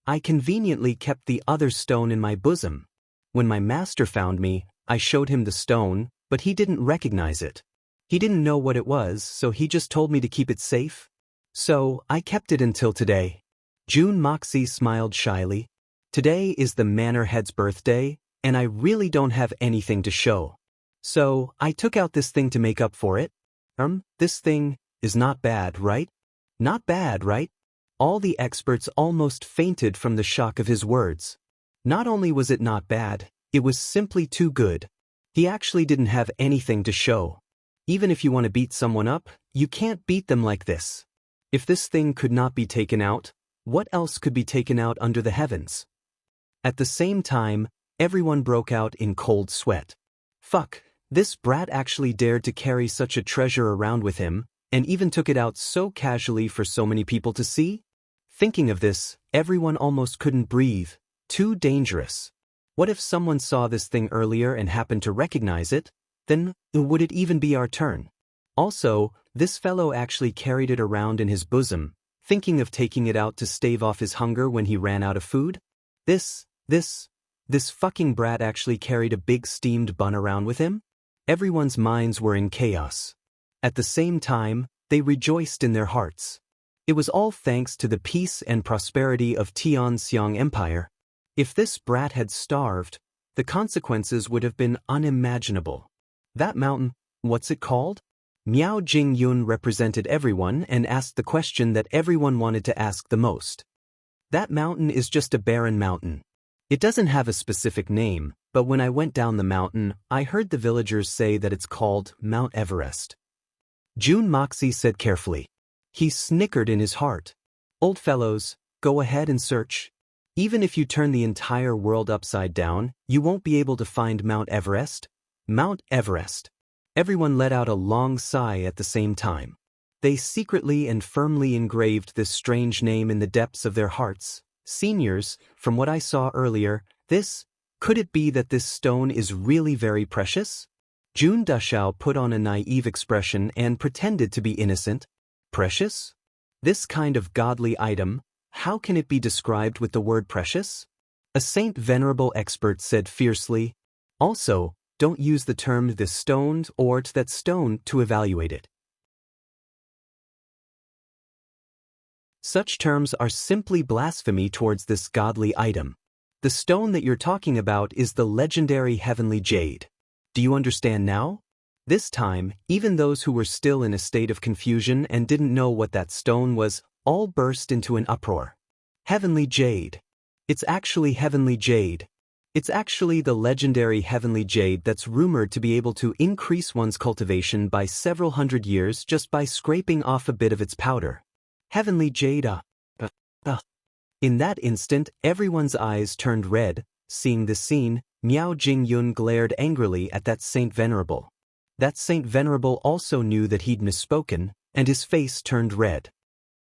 I conveniently kept the other stone in my bosom. When my master found me, I showed him the stone, but he didn't recognize it. He didn't know what it was, so he just told me to keep it safe. So, I kept it until today. June Moxie smiled shyly. Today is the manor head's birthday, and I really don't have anything to show. So, I took out this thing to make up for it. This thing is not bad, right? Not bad, right? All the experts almost fainted from the shock of his words. Not only was it not bad, it was simply too good. He actually didn't have anything to show. Even if you want to beat someone up, you can't beat them like this. If this thing could not be taken out, what else could be taken out under the heavens? At the same time, everyone broke out in cold sweat. Fuck, this brat actually dared to carry such a treasure around with him, and even took it out so casually for so many people to see? Thinking of this, everyone almost couldn't breathe. Too dangerous. What if someone saw this thing earlier and happened to recognize it? Then, would it even be our turn? Also, this fellow actually carried it around in his bosom, thinking of taking it out to stave off his hunger when he ran out of food? This fucking brat actually carried a big steamed bun around with him? Everyone's minds were in chaos. At the same time, they rejoiced in their hearts. It was all thanks to the peace and prosperity of Tianxiang Empire. If this brat had starved, the consequences would have been unimaginable. That mountain, what's it called? Miao Jingyun represented everyone and asked the question that everyone wanted to ask the most. That mountain is just a barren mountain. It doesn't have a specific name, but when I went down the mountain, I heard the villagers say that it's called Mount Everest. June Moxie said carefully. He snickered in his heart. Old fellows, go ahead and search. Even if you turn the entire world upside down, you won't be able to find Mount Everest. Mount Everest. Everyone let out a long sigh at the same time. They secretly and firmly engraved this strange name in the depths of their hearts. Seniors, from what I saw earlier, could it be that this stone is really very precious? June Dashao put on a naive expression and pretended to be innocent. Precious? This kind of godly item, how can it be described with the word precious? A Saint Venerable expert said fiercely. Also, don't use the term this stone or that stone to evaluate it. Such terms are simply blasphemy towards this godly item. The stone that you're talking about is the legendary heavenly jade. Do you understand now? This time, even those who were still in a state of confusion and didn't know what that stone was, all burst into an uproar. Heavenly jade. It's actually heavenly jade. It's actually the legendary heavenly jade that's rumored to be able to increase one's cultivation by several hundred years just by scraping off a bit of its powder. Heavenly jade. In that instant, everyone's eyes turned red. Seeing this scene, Miao Jingyun glared angrily at that Saint Venerable. That Saint Venerable also knew that he'd misspoken, and his face turned red.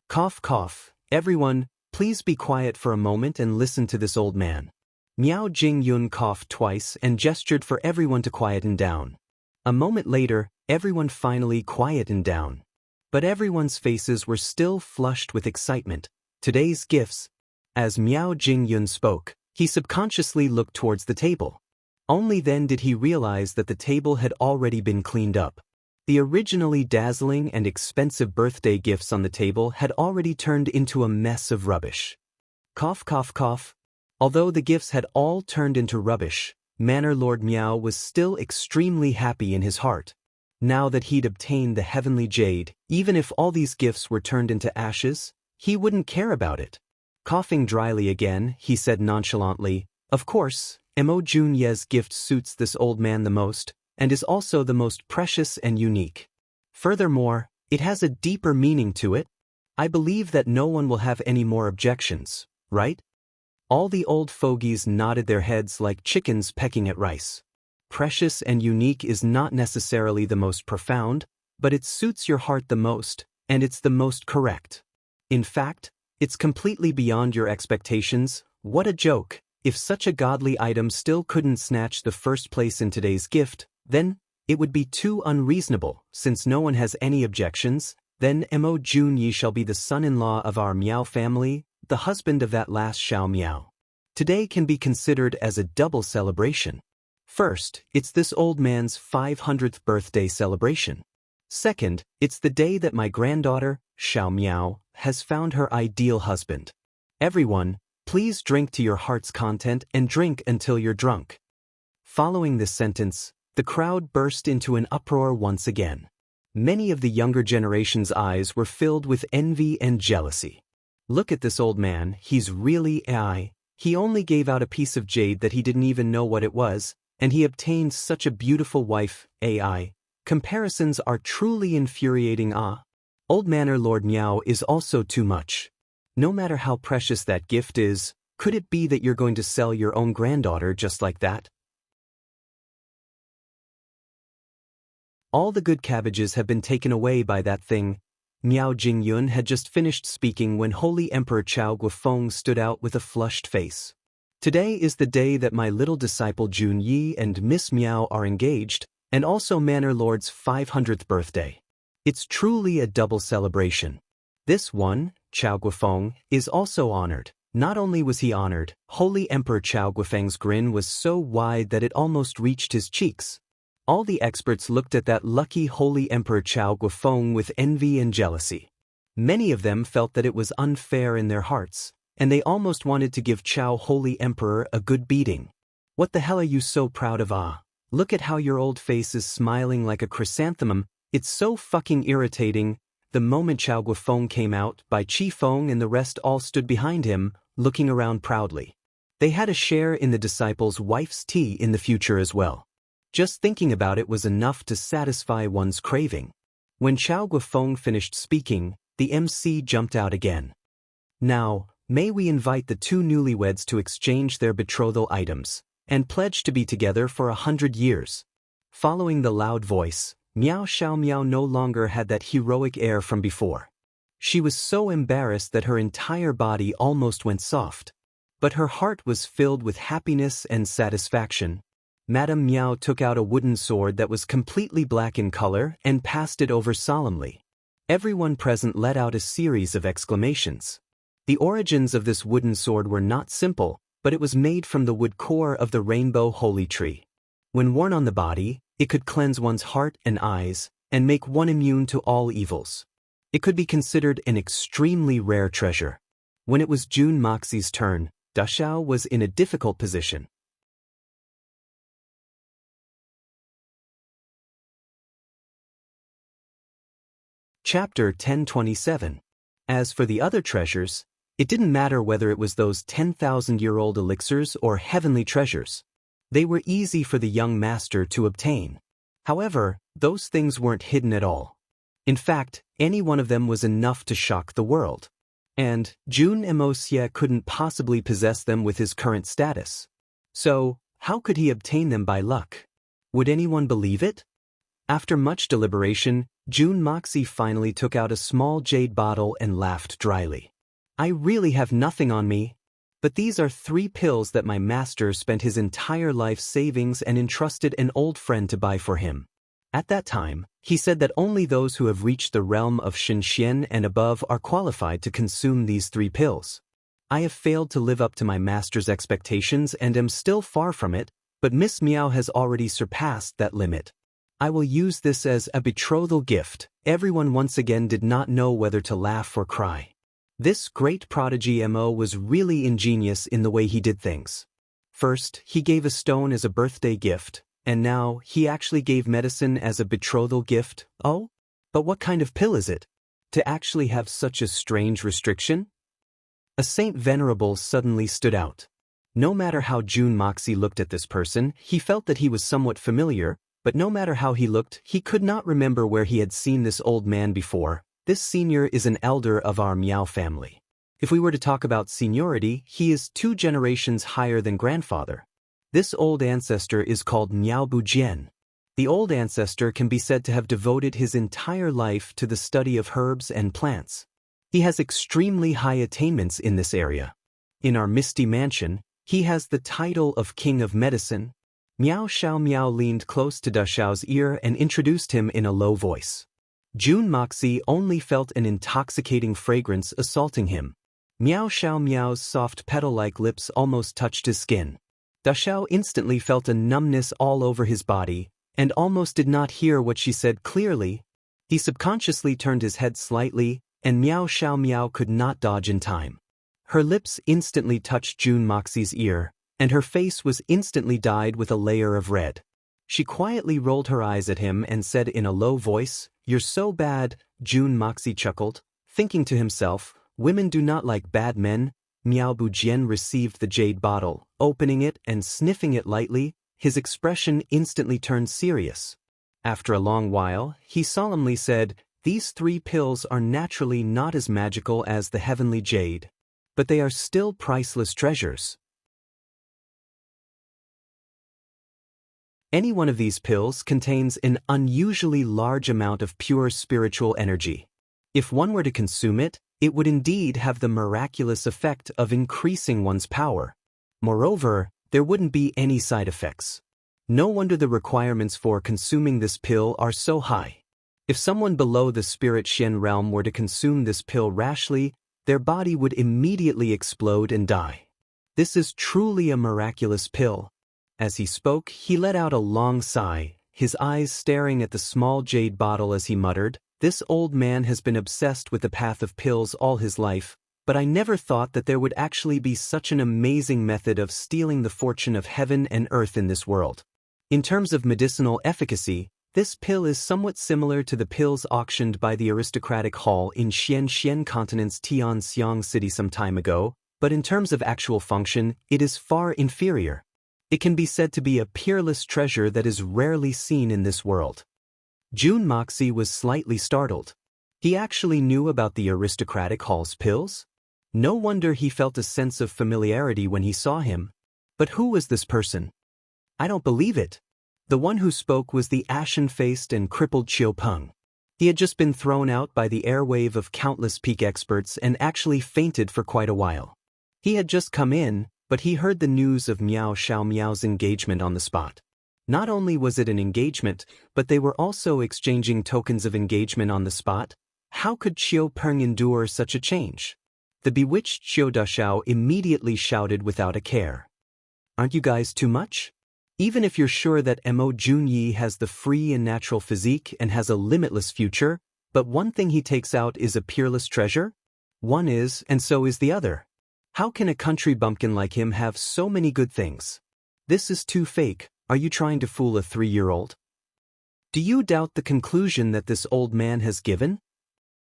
Cough, cough. Everyone, please be quiet for a moment and listen to this old man. Miao Jingyun coughed twice and gestured for everyone to quieten down. A moment later, everyone finally quietened down. But everyone's faces were still flushed with excitement. Today's gifts. As Miao Jingyun spoke, he subconsciously looked towards the table. Only then did he realize that the table had already been cleaned up. The originally dazzling and expensive birthday gifts on the table had already turned into a mess of rubbish. Cough, cough, cough. Although the gifts had all turned into rubbish, Manor Lord Miao was still extremely happy in his heart. Now that he'd obtained the heavenly jade, even if all these gifts were turned into ashes, he wouldn't care about it. Coughing dryly again, he said nonchalantly, "Of course, Mo Junye's gift suits this old man the most, and is also the most precious and unique. Furthermore, it has a deeper meaning to it. I believe that no one will have any more objections, right?" All the old fogies nodded their heads like chickens pecking at rice. Precious and unique is not necessarily the most profound, but it suits your heart the most, and it's the most correct. In fact, it's completely beyond your expectations. What a joke! If such a godly item still couldn't snatch the first place in today's gift, then it would be too unreasonable. Since no one has any objections, then Mo Junyi shall be the son-in-law of our Miao family, the husband of that last Xiao Miao. Today can be considered as a double celebration. First, it's this old man's 500th birthday celebration. Second, it's the day that my granddaughter, Xiao Miao, has found her ideal husband. Everyone, please drink to your heart's content and drink until you're drunk. Following this sentence, the crowd burst into an uproar once again. Many of the younger generation's eyes were filled with envy and jealousy. Look at this old man, he's really AI. He only gave out a piece of jade that he didn't even know what it was, and he obtained such a beautiful wife, AI. Comparisons are truly infuriating. Old Manor Lord Miao is also too much. No matter how precious that gift is, could it be that you're going to sell your own granddaughter just like that? All the good cabbages have been taken away by that thing. Miao Jingyun had just finished speaking when Holy Emperor Chao Guofeng stood out with a flushed face. Today is the day that my little disciple Jun Yi and Miss Miao are engaged, and also Manor Lord's 500th birthday. It's truly a double celebration. This one, Chao Guofeng, is also honored. Not only was he honored, Holy Emperor Chao Guofeng's grin was so wide that it almost reached his cheeks. All the experts looked at that lucky Holy Emperor Chao Guofeng with envy and jealousy. Many of them felt that it was unfair in their hearts, and they almost wanted to give Chao Holy Emperor a good beating. What the hell are you so proud of? Look at how your old face is smiling like a chrysanthemum. It's so fucking irritating. The moment Chao Guofeng came out, Bai Qifeng and the rest all stood behind him, looking around proudly. They had a share in the disciple's wife's tea in the future as well. Just thinking about it was enough to satisfy one's craving. When Chao Guofeng finished speaking, the MC jumped out again. Now, may we invite the two newlyweds to exchange their betrothal items, and pledge to be together for 100 years. Following the loud voice, Miao Xiao Miao no longer had that heroic air from before. She was so embarrassed that her entire body almost went soft. But her heart was filled with happiness and satisfaction. Madame Miao took out a wooden sword that was completely black in color and passed it over solemnly. Everyone present let out a series of exclamations. The origins of this wooden sword were not simple, but it was made from the wood core of the rainbow holy tree. When worn on the body, it could cleanse one's heart and eyes, and make one immune to all evils. It could be considered an extremely rare treasure. When it was Jun Moxie's turn, Dashao was in a difficult position. Chapter 1027. As for the other treasures, it didn't matter whether it was those 10,000-year-old elixirs or heavenly treasures. They were easy for the young master to obtain. However, those things weren't hidden at all. In fact, any one of them was enough to shock the world. And Jun Emosia couldn't possibly possess them with his current status. So, how could he obtain them by luck? Would anyone believe it? After much deliberation, Jun Moxie finally took out a small jade bottle and laughed dryly. I really have nothing on me, but these are 3 pills that my master spent his entire life savings and entrusted an old friend to buy for him. At that time, he said that only those who have reached the realm of Shinxian and above are qualified to consume these 3 pills. I have failed to live up to my master's expectations and am still far from it, but Miss Meow has already surpassed that limit. I will use this as a betrothal gift. Everyone once again did not know whether to laugh or cry. This great prodigy Mo was really ingenious in the way he did things. First, he gave a stone as a birthday gift, and now he actually gave medicine as a betrothal gift. Oh? But what kind of pill is it? To actually have such a strange restriction? A Saint Venerable suddenly stood out. No matter how Jun Moxie looked at this person, he felt that he was somewhat familiar, but no matter how he looked, he could not remember where he had seen this old man before. This senior is an elder of our Miao family. If we were to talk about seniority, he is 2 generations higher than grandfather. This old ancestor is called Miao Bujian. The old ancestor can be said to have devoted his entire life to the study of herbs and plants. He has extremely high attainments in this area. In our Misty Mansion, he has the title of King of Medicine. Miao Xiao Miao leaned close to Dashao's ear and introduced him in a low voice. Jun Moxie only felt an intoxicating fragrance assaulting him. Miao Xiao Miao's soft petal-like lips almost touched his skin. Dashao instantly felt a numbness all over his body, and almost did not hear what she said clearly. He subconsciously turned his head slightly, and Miao Xiao Miao could not dodge in time. Her lips instantly touched Jun Moxie's ear, and her face was instantly dyed with a layer of red. She quietly rolled her eyes at him and said in a low voice, "You're so bad." Jun Moxie chuckled, thinking to himself, women do not like bad men. Miao Bujian received the jade bottle, opening it and sniffing it lightly. His expression instantly turned serious. After a long while, he solemnly said, "These 3 pills are naturally not as magical as the heavenly jade, but they are still priceless treasures. Any one of these pills contains an unusually large amount of pure spiritual energy. If one were to consume it, it would indeed have the miraculous effect of increasing one's power. Moreover, there wouldn't be any side effects. No wonder the requirements for consuming this pill are so high. If someone below the Spirit Shen realm were to consume this pill rashly, their body would immediately explode and die. This is truly a miraculous pill." As he spoke, he let out a long sigh, his eyes staring at the small jade bottle as he muttered, "This old man has been obsessed with the path of pills all his life, but I never thought that there would actually be such an amazing method of stealing the fortune of heaven and earth in this world. In terms of medicinal efficacy, this pill is somewhat similar to the pills auctioned by the aristocratic hall in Xian Continent's Tianxiang city some time ago, but in terms of actual function, it is far inferior. It can be said to be a peerless treasure that is rarely seen in this world." Jun Moxie was slightly startled. He actually knew about the aristocratic hall's pills? No wonder he felt a sense of familiarity when he saw him. But who was this person? "I don't believe it." The one who spoke was the ashen-faced and crippled Qiu Peng. He had just been thrown out by the airwave of countless peak experts and actually fainted for quite a while. He had just come in, but he heard the news of Miao Xiao Miao's engagement on the spot. Not only was it an engagement, but they were also exchanging tokens of engagement on the spot. How could Qiu Peng endure such a change? The bewitched Qiu Dashao immediately shouted without a care, "Aren't you guys too much? Even if you're sure that Mo Junyi has the free and natural physique and has a limitless future, but one thing he takes out is a peerless treasure? One is, and so is the other. How can a country bumpkin like him have so many good things? This is too fake. Are you trying to fool a 3-year-old? Do you doubt the conclusion that this old man has given?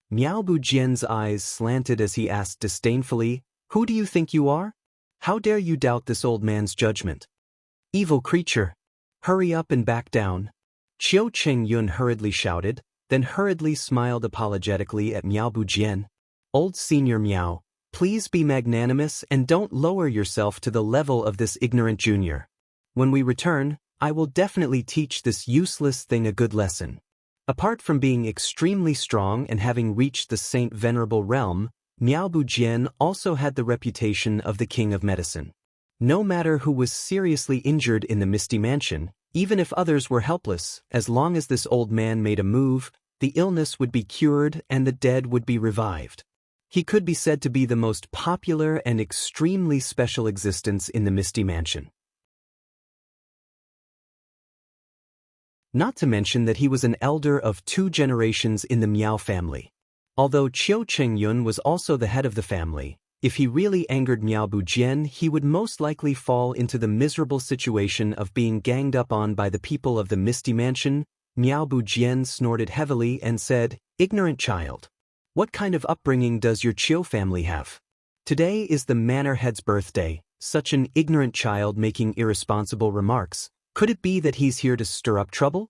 Miao Bujian's eyes slanted as he asked disdainfully, "Who do you think you are? How dare you doubt this old man's judgment? Evil creature! Hurry up and back down!" Qiu Chengyun hurriedly shouted, then hurriedly smiled apologetically at Miao Bujian. "Old Senior Miao, please be magnanimous and don't lower yourself to the level of this ignorant junior. When we return, I will definitely teach this useless thing a good lesson." Apart from being extremely strong and having reached the Saint Venerable realm, Miao Bujian also had the reputation of the king of medicine. No matter who was seriously injured in the Misty Mansion, even if others were helpless, as long as this old man made a move, the illness would be cured and the dead would be revived. He could be said to be the most popular and extremely special existence in the Misty Mansion. Not to mention that he was an elder of 2 generations in the Miao family. Although Qiu Chengyun was also the head of the family, if he really angered Miao Bujian, he would most likely fall into the miserable situation of being ganged up on by the people of the Misty Mansion. Miao Bujian snorted heavily and said, "Ignorant child. What kind of upbringing does your Qiu family have? Today is the manor head's birthday, such an ignorant child making irresponsible remarks. Could it be that he's here to stir up trouble?"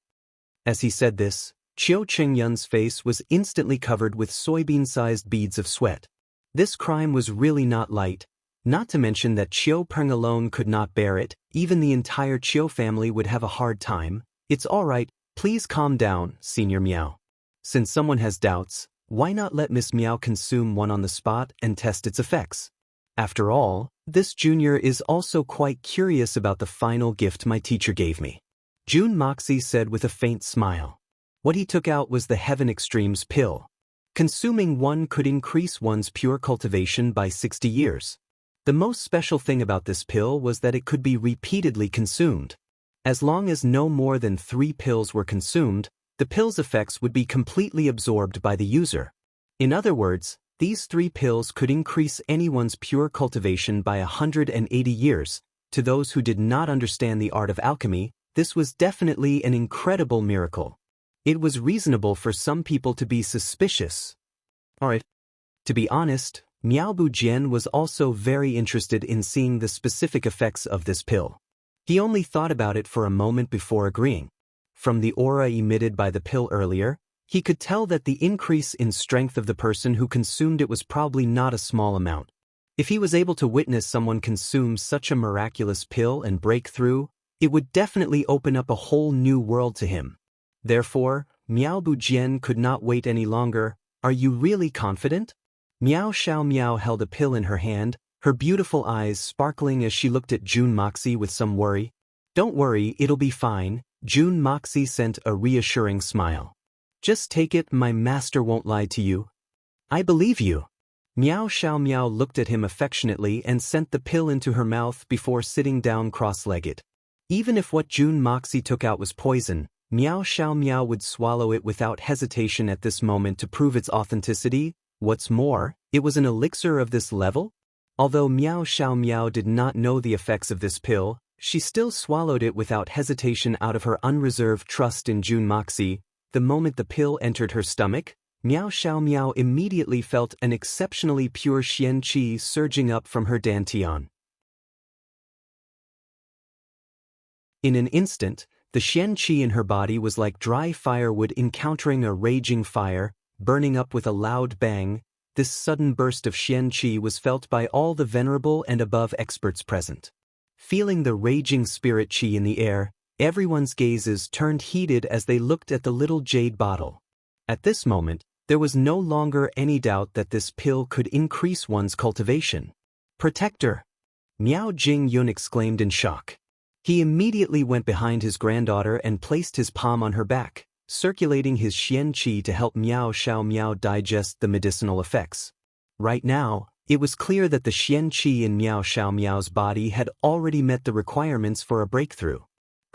As he said this, Qiu Chengyun's face was instantly covered with soybean-sized beads of sweat. This crime was really not light, not to mention that Qiu Peng alone could not bear it. Even the entire Qiu family would have a hard time. "It's all right, please calm down, Senior Miao. Since someone has doubts, why not let Miss Miao consume one on the spot and test its effects? After all, this junior is also quite curious about the final gift my teacher gave me." Jun Moxie said with a faint smile. What he took out was the Heaven Extremes pill. Consuming one could increase one's pure cultivation by 60 years. The most special thing about this pill was that it could be repeatedly consumed. As long as no more than 3 pills were consumed, the pill's effects would be completely absorbed by the user. In other words, these 3 pills could increase anyone's pure cultivation by 180 years. To those who did not understand the art of alchemy, this was definitely an incredible miracle. It was reasonable for some people to be suspicious. Alright. To be honest, Miao Bujian was also very interested in seeing the specific effects of this pill. He only thought about it for a moment before agreeing. From the aura emitted by the pill earlier, he could tell that the increase in strength of the person who consumed it was probably not a small amount. If he was able to witness someone consume such a miraculous pill and break through, it would definitely open up a whole new world to him. Therefore, Miao Bujian could not wait any longer. "Are you really confident?" Miao Xiaomiao held a pill in her hand, her beautiful eyes sparkling as she looked at Jun Moxie with some worry. "Don't worry, it'll be fine." Jun Moxie sent a reassuring smile. "Just take it, my master won't lie to you. I believe you." Miao Xiaomiao looked at him affectionately and sent the pill into her mouth before sitting down cross-legged. Even if what Jun Moxie took out was poison, Miao Xiaomiao would swallow it without hesitation at this moment to prove its authenticity. What's more, it was an elixir of this level? Although Miao Xiaomiao did not know the effects of this pill, she still swallowed it without hesitation out of her unreserved trust in Jun Moxie. The moment the pill entered her stomach, Miao Xiaomiao immediately felt an exceptionally pure xian qi surging up from her dantian. In an instant, the xian qi in her body was like dry firewood encountering a raging fire, burning up with a loud bang. This sudden burst of xian qi was felt by all the venerable and above experts present. Feeling the raging spirit qi in the air, everyone's gazes turned heated as they looked at the little jade bottle. At this moment, there was no longer any doubt that this pill could increase one's cultivation. "Protector!" Miao Jingyun exclaimed in shock. He immediately went behind his granddaughter and placed his palm on her back, circulating his xian qi to help Miao Xiaomiao digest the medicinal effects. Right now, it was clear that the xian qi in Miao Xiaomiao's body had already met the requirements for a breakthrough.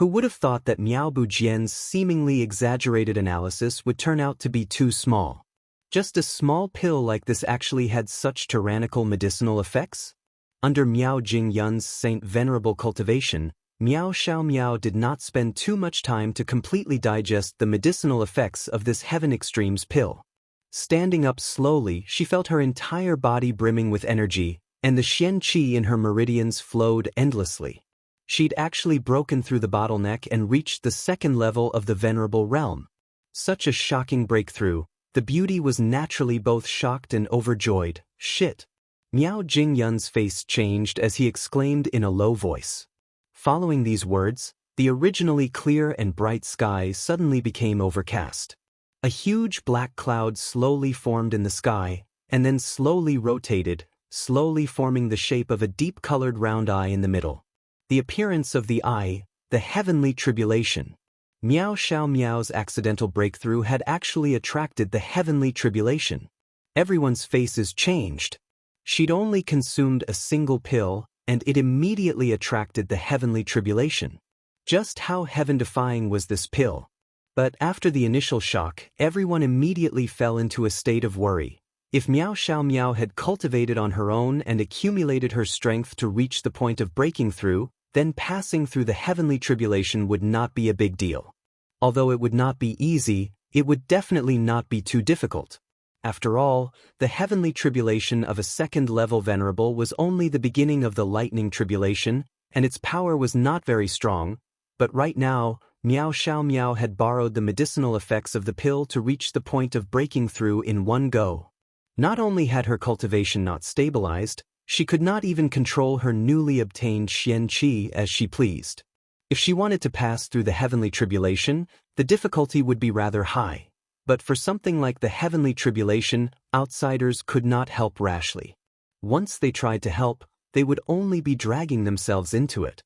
Who would have thought that Miao Bujian's seemingly exaggerated analysis would turn out to be too small? Just a small pill like this actually had such tyrannical medicinal effects? Under Miao Jingyun's Saint Venerable cultivation, Miao Xiaomiao did not spend too much time to completely digest the medicinal effects of this Heaven Extremes pill. Standing up slowly, she felt her entire body brimming with energy, and the Xian Qi in her meridians flowed endlessly. She'd actually broken through the bottleneck and reached the second level of the Venerable Realm. Such a shocking breakthrough. The beauty was naturally both shocked and overjoyed. Shit. Miao Jingyun's face changed as he exclaimed in a low voice. Following these words, the originally clear and bright sky suddenly became overcast. A huge black cloud slowly formed in the sky, and then slowly rotated, slowly forming the shape of a deep-colored round eye in the middle. The appearance of the eye, the heavenly tribulation. Miao Xiaomiao's accidental breakthrough had actually attracted the heavenly tribulation. Everyone's faces changed. She'd only consumed a single pill, and it immediately attracted the heavenly tribulation. Just how heaven-defying was this pill? But after the initial shock, everyone immediately fell into a state of worry. If Miao Xiaomiao had cultivated on her own and accumulated her strength to reach the point of breaking through, then passing through the heavenly tribulation would not be a big deal. Although it would not be easy, it would definitely not be too difficult. After all, the heavenly tribulation of a second-level venerable was only the beginning of the lightning tribulation, and its power was not very strong, but right now, Miao Xiaomiao had borrowed the medicinal effects of the pill to reach the point of breaking through in one go. Not only had her cultivation not stabilized, she could not even control her newly obtained Xian Qi as she pleased. If she wanted to pass through the heavenly tribulation, the difficulty would be rather high. But for something like the heavenly tribulation, outsiders could not help rashly. Once they tried to help, they would only be dragging themselves into it.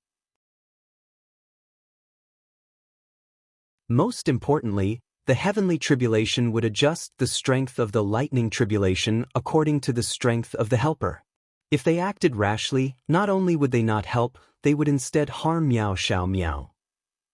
Most importantly, the heavenly tribulation would adjust the strength of the lightning tribulation according to the strength of the helper. If they acted rashly, not only would they not help, they would instead harm Miao Xiaomiao.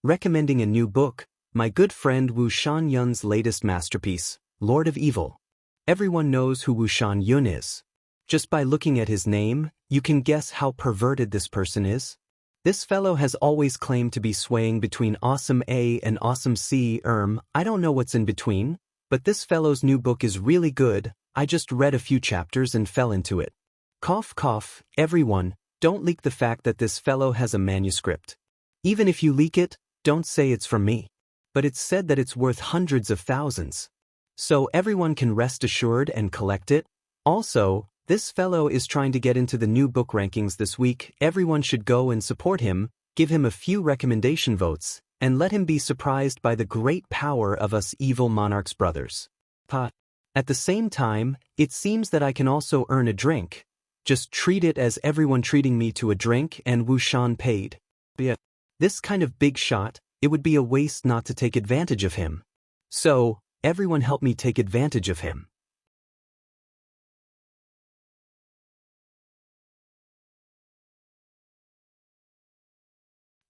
Recommending a new book, my good friend Wu Shanyun's latest masterpiece, Lord of Evil. Everyone knows who Wu Shanyun is. Just by looking at his name, you can guess how perverted this person is. This fellow has always claimed to be swaying between awesome A and awesome C. I don't know what's in between, but this fellow's new book is really good. I just read a few chapters and fell into it. Cough cough, everyone, don't leak the fact that this fellow has a manuscript. Even if you leak it, don't say it's from me. But it's said that it's worth hundreds of thousands. So everyone can rest assured and collect it. Also, this fellow is trying to get into the new book rankings this week. Everyone should go and support him, give him a few recommendation votes, and let him be surprised by the great power of us evil Monarch's brothers. At the same time, it seems that I can also earn a drink. Just treat it as everyone treating me to a drink and Wu Shan paid. This kind of big shot, it would be a waste not to take advantage of him. So, everyone help me take advantage of him.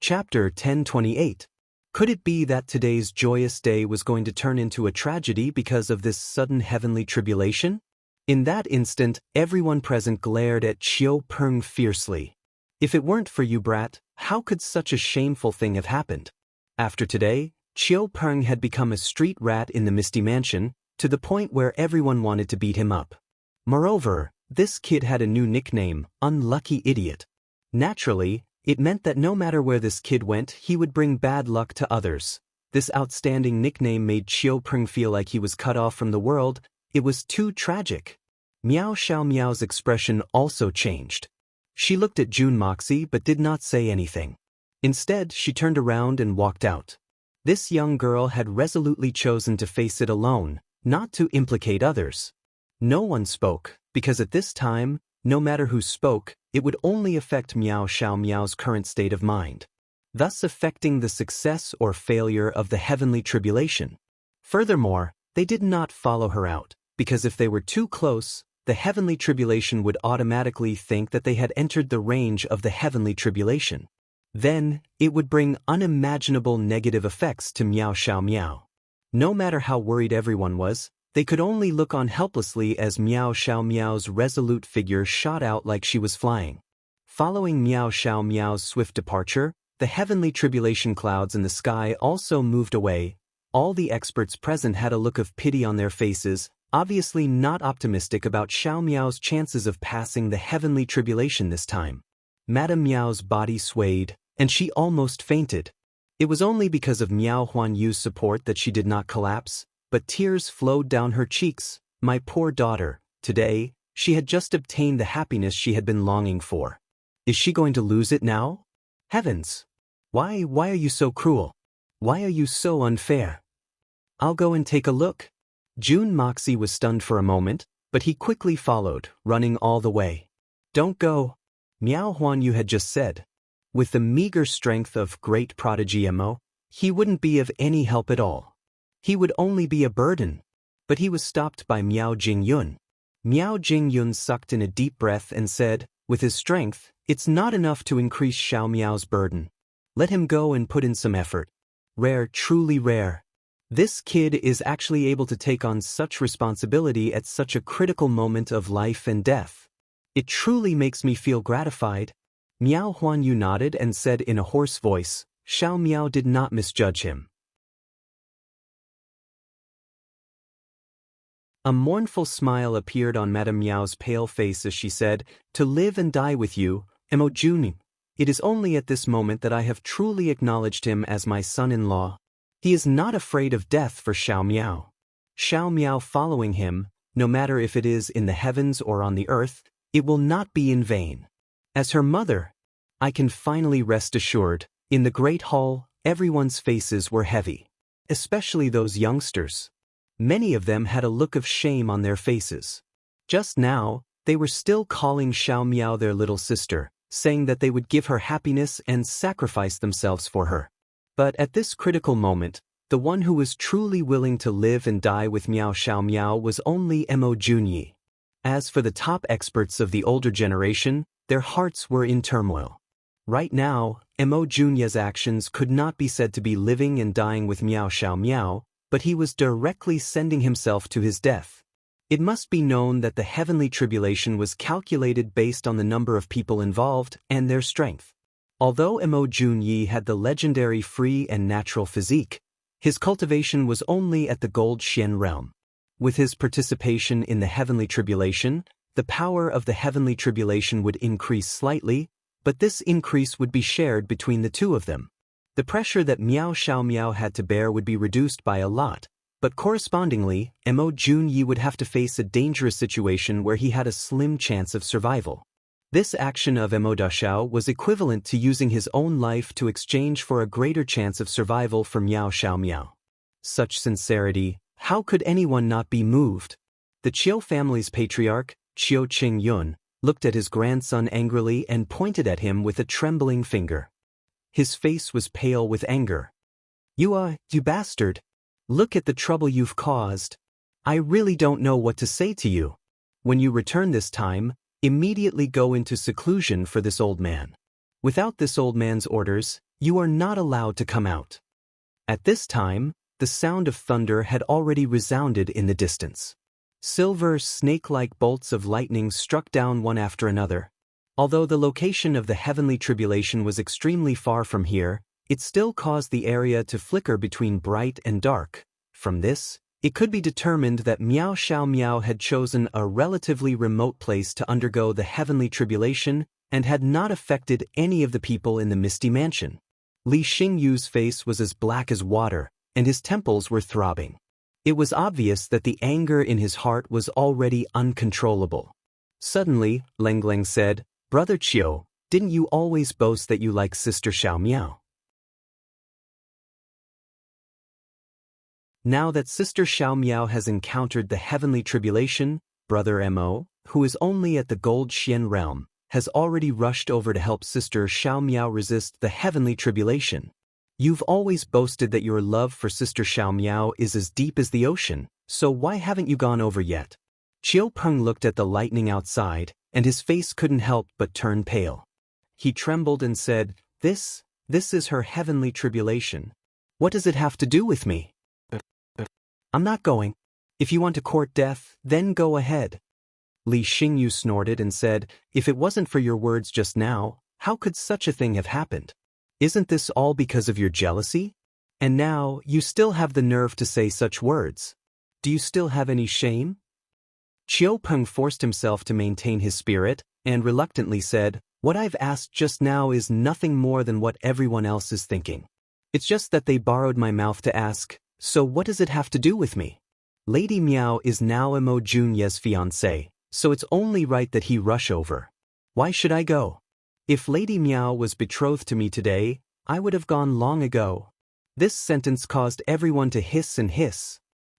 Chapter 1028. Could it be that today's joyous day was going to turn into a tragedy because of this sudden heavenly tribulation? In that instant, everyone present glared at Chiu Peng fiercely. If it weren't for you, brat, how could such a shameful thing have happened? After today, Chiu Peng had become a street rat in the Misty Mansion, to the point where everyone wanted to beat him up. Moreover, this kid had a new nickname, Unlucky Idiot. Naturally, it meant that no matter where this kid went, he would bring bad luck to others. This outstanding nickname made Chiu Peng feel like he was cut off from the world. It was too tragic. Miao Xiaomiao's expression also changed. She looked at June Moxie but did not say anything. Instead, she turned around and walked out. This young girl had resolutely chosen to face it alone, not to implicate others. No one spoke, because at this time, no matter who spoke, it would only affect Miao Xiaomiao's current state of mind, thus affecting the success or failure of the heavenly tribulation. Furthermore, they did not follow her out, because if they were too close, the heavenly tribulation would automatically think that they had entered the range of the heavenly tribulation. Then, it would bring unimaginable negative effects to Miao Xiaomiao. No matter how worried everyone was, they could only look on helplessly as Miao Xiaomiao's resolute figure shot out like she was flying. Following Miao Xiao Miao's swift departure, the heavenly tribulation clouds in the sky also moved away. All the experts present had a look of pity on their faces, obviously not optimistic about Xiao Miao's chances of passing the heavenly tribulation this time. Madame Miao's body swayed, and she almost fainted. It was only because of Miao Huanyu's support that she did not collapse, but tears flowed down her cheeks. My poor daughter, today, she had just obtained the happiness she had been longing for. Is she going to lose it now? Heavens! Why are you so cruel? Why are you so unfair? I'll go and take a look. Jun Moxie was stunned for a moment, but he quickly followed, running all the way. Don't go, Miao Huanyu had just said. With the meager strength of great prodigy Mo, he wouldn't be of any help at all. He would only be a burden. But he was stopped by Miao Jingyun. Miao Jingyun sucked in a deep breath and said, with his strength, it's not enough to increase Xiao Miao's burden. Let him go and put in some effort. Rare, truly rare. This kid is actually able to take on such responsibility at such a critical moment of life and death. It truly makes me feel gratified. Miao Huanyu nodded and said in a hoarse voice, Xiao Miao did not misjudge him. A mournful smile appeared on Madame Miao's pale face as she said, To live and die with you, Mo Juning. It is only at this moment that I have truly acknowledged him as my son-in-law. He is not afraid of death for Xiao Miao. Xiao Miao following him, no matter if it is in the heavens or on the earth, it will not be in vain. As her mother, I can finally rest assured. In the great hall, everyone's faces were heavy. Especially those youngsters. Many of them had a look of shame on their faces. Just now, they were still calling Xiao Miao their little sister, saying that they would give her happiness and sacrifice themselves for her. But at this critical moment, the one who was truly willing to live and die with Miao Xiao Miao was only Mo Junyi. As for the top experts of the older generation, their hearts were in turmoil. Right now, Mo Junyi's actions could not be said to be living and dying with Miao Xiao Miao, but he was directly sending himself to his death. It must be known that the heavenly tribulation was calculated based on the number of people involved and their strength. Although Mo Junyi had the legendary free and natural physique, his cultivation was only at the Gold Xian realm. With his participation in the heavenly tribulation, the power of the heavenly tribulation would increase slightly, but this increase would be shared between the two of them. The pressure that Miao Xiao Miao had to bear would be reduced by a lot, but correspondingly, Mo Junyi would have to face a dangerous situation where he had a slim chance of survival. This action of Mo Dashao was equivalent to using his own life to exchange for a greater chance of survival for Miao Xiao Miao. Such sincerity, how could anyone not be moved? The Qiu family's patriarch, Qiu Qingyun, looked at his grandson angrily and pointed at him with a trembling finger. His face was pale with anger. You bastard! Look at the trouble you've caused. I really don't know what to say to you. When you return this time, immediately go into seclusion for this old man. Without this old man's orders, you are not allowed to come out. At this time, the sound of thunder had already resounded in the distance. Silver, snake-like bolts of lightning struck down one after another. Although the location of the heavenly tribulation was extremely far from here, it still caused the area to flicker between bright and dark. From this, it could be determined that Miao Xiao Miao had chosen a relatively remote place to undergo the heavenly tribulation and had not affected any of the people in the misty mansion. Li Xingyu's face was as black as water, and his temples were throbbing. It was obvious that the anger in his heart was already uncontrollable. Suddenly, Lengleng said, Brother Qiu, didn't you always boast that you like Sister Xiao Miao? Now that Sister Xiao Miao has encountered the heavenly tribulation, Brother Mo, who is only at the Gold Xian realm, has already rushed over to help Sister Xiao Miao resist the heavenly tribulation. You've always boasted that your love for Sister Xiao Miao is as deep as the ocean, so why haven't you gone over yet? Qiu Peng looked at the lightning outside, and his face couldn't help but turn pale. He trembled and said, This is her heavenly tribulation. What does it have to do with me? I'm not going. If you want to court death, then go ahead. Li Xingyu snorted and said, "If it wasn't for your words just now, how could such a thing have happened? Isn't this all because of your jealousy? And now, you still have the nerve to say such words. Do you still have any shame?" Qiu Peng forced himself to maintain his spirit, and reluctantly said, "What I've asked just now is nothing more than what everyone else is thinking. It's just that they borrowed my mouth to ask, so what does it have to do with me? Lady Miao is now Mo Junye's fiancée, so it's only right that he rush over. Why should I go? If Lady Miao was betrothed to me today, I would have gone long ago." This sentence caused everyone to hiss and hiss.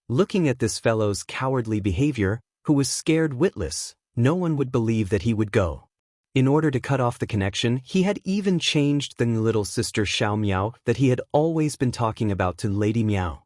Looking at this fellow's cowardly behavior, who was scared witless, no one would believe that he would go. In order to cut off the connection, he had even changed the little sister Xiao Miao that he had always been talking about to Lady Miao.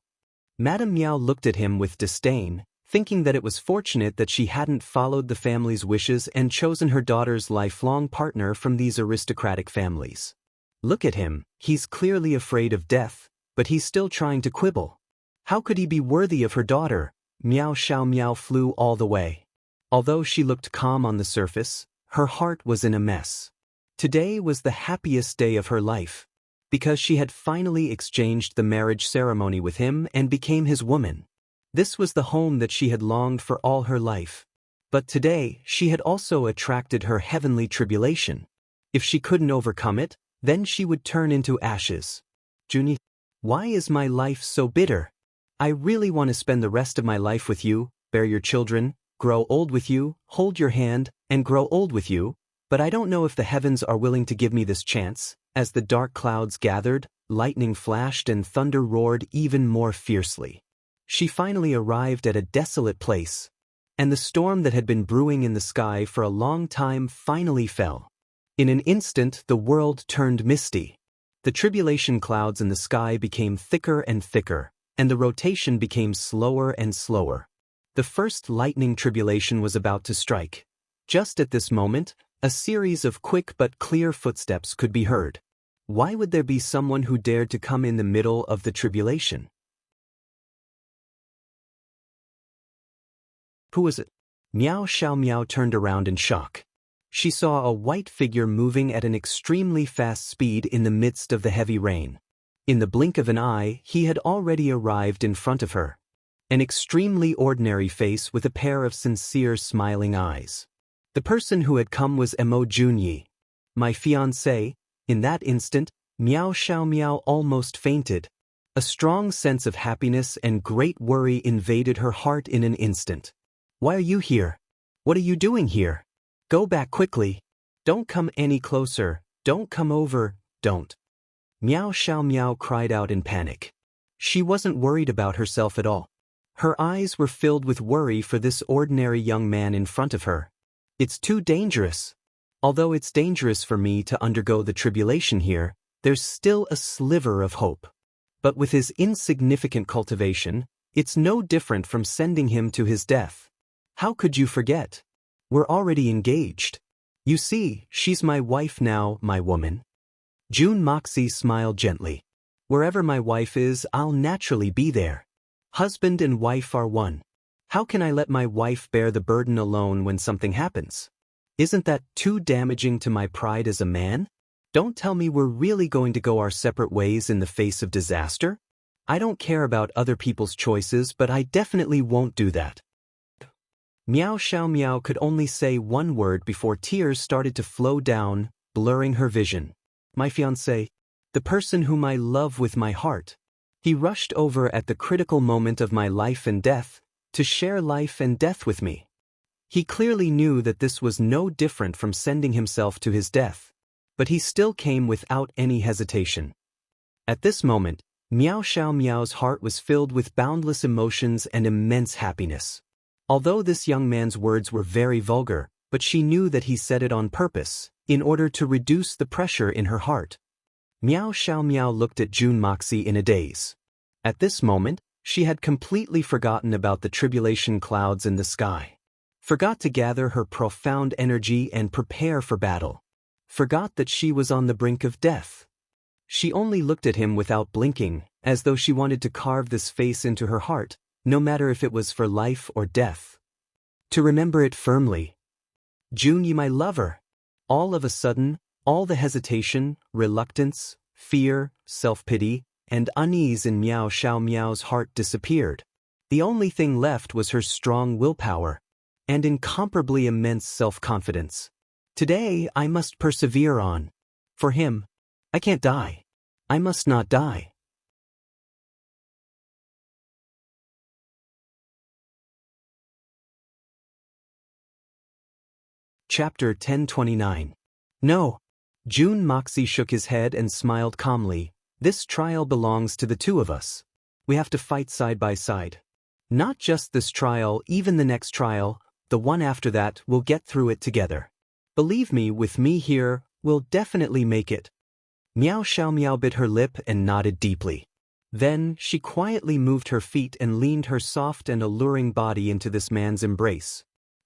Madame Miao looked at him with disdain, thinking that it was fortunate that she hadn't followed the family's wishes and chosen her daughter's lifelong partner from these aristocratic families. Look at him, he's clearly afraid of death, but he's still trying to quibble. How could he be worthy of her daughter? Miao Xiao Miao flew all the way. Although she looked calm on the surface, her heart was in a mess. Today was the happiest day of her life, because she had finally exchanged the marriage ceremony with him and became his woman. This was the home that she had longed for all her life. But today, she had also attracted her heavenly tribulation. If she couldn't overcome it, then she would turn into ashes. Junie, why is my life so bitter? I really want to spend the rest of my life with you, bear your children, grow old with you, hold your hand, and grow old with you, but I don't know if the heavens are willing to give me this chance. As the dark clouds gathered, lightning flashed and thunder roared even more fiercely. She finally arrived at a desolate place, and the storm that had been brewing in the sky for a long time finally fell. In an instant, the world turned misty. The tribulation clouds in the sky became thicker and thicker, and the rotation became slower and slower. The first lightning tribulation was about to strike. Just at this moment, a series of quick but clear footsteps could be heard. Why would there be someone who dared to come in the middle of the tribulation? Who was it? Miao Xiao Miao turned around in shock. She saw a white figure moving at an extremely fast speed in the midst of the heavy rain. In the blink of an eye, he had already arrived in front of her. An extremely ordinary face with a pair of sincere smiling eyes. The person who had come was Mo Junyi, my fiancé. In that instant, Miao Xiao Miao almost fainted. A strong sense of happiness and great worry invaded her heart in an instant. Why are you here? What are you doing here? Go back quickly. Don't come any closer. Don't come over. Don't. Miao Xiao Miao cried out in panic. She wasn't worried about herself at all. Her eyes were filled with worry for this ordinary young man in front of her. It's too dangerous. Although it's dangerous for me to undergo the tribulation here, there's still a sliver of hope. But with his insignificant cultivation, it's no different from sending him to his death. How could you forget? We're already engaged. You see, she's my wife now, my woman. June Moxie smiled gently. Wherever my wife is, I'll naturally be there. Husband and wife are one. How can I let my wife bear the burden alone when something happens? Isn't that too damaging to my pride as a man? Don't tell me we're really going to go our separate ways in the face of disaster? I don't care about other people's choices, but I definitely won't do that. Miao Xiao Miao could only say one word before tears started to flow down, blurring her vision. My fiancé, the person whom I love with my heart. He rushed over at the critical moment of my life and death, to share life and death with me. He clearly knew that this was no different from sending himself to his death, but he still came without any hesitation. At this moment, Miao Xiao Miao's heart was filled with boundless emotions and immense happiness. Although this young man's words were very vulgar, but she knew that he said it on purpose, in order to reduce the pressure in her heart. Miao Xiao Miao looked at June Moxie in a daze. At this moment, she had completely forgotten about the tribulation clouds in the sky. Forgot to gather her profound energy and prepare for battle. Forgot that she was on the brink of death. She only looked at him without blinking, as though she wanted to carve this face into her heart, no matter if it was for life or death. To remember it firmly. Junyi, my lover. All of a sudden, all the hesitation, reluctance, fear, self-pity, and unease in Miao Xiaomiao's heart disappeared. The only thing left was her strong willpower and incomparably immense self-confidence. Today I must persevere on. For him, I can't die. I must not die. Chapter 1029. No. Jun Moxie shook his head and smiled calmly. This trial belongs to the two of us. We have to fight side by side. Not just this trial, even the next trial, the one after that, we'll get through it together. Believe me, with me here, we'll definitely make it. Miao Xiaomiao bit her lip and nodded deeply. Then, she quietly moved her feet and leaned her soft and alluring body into this man's embrace.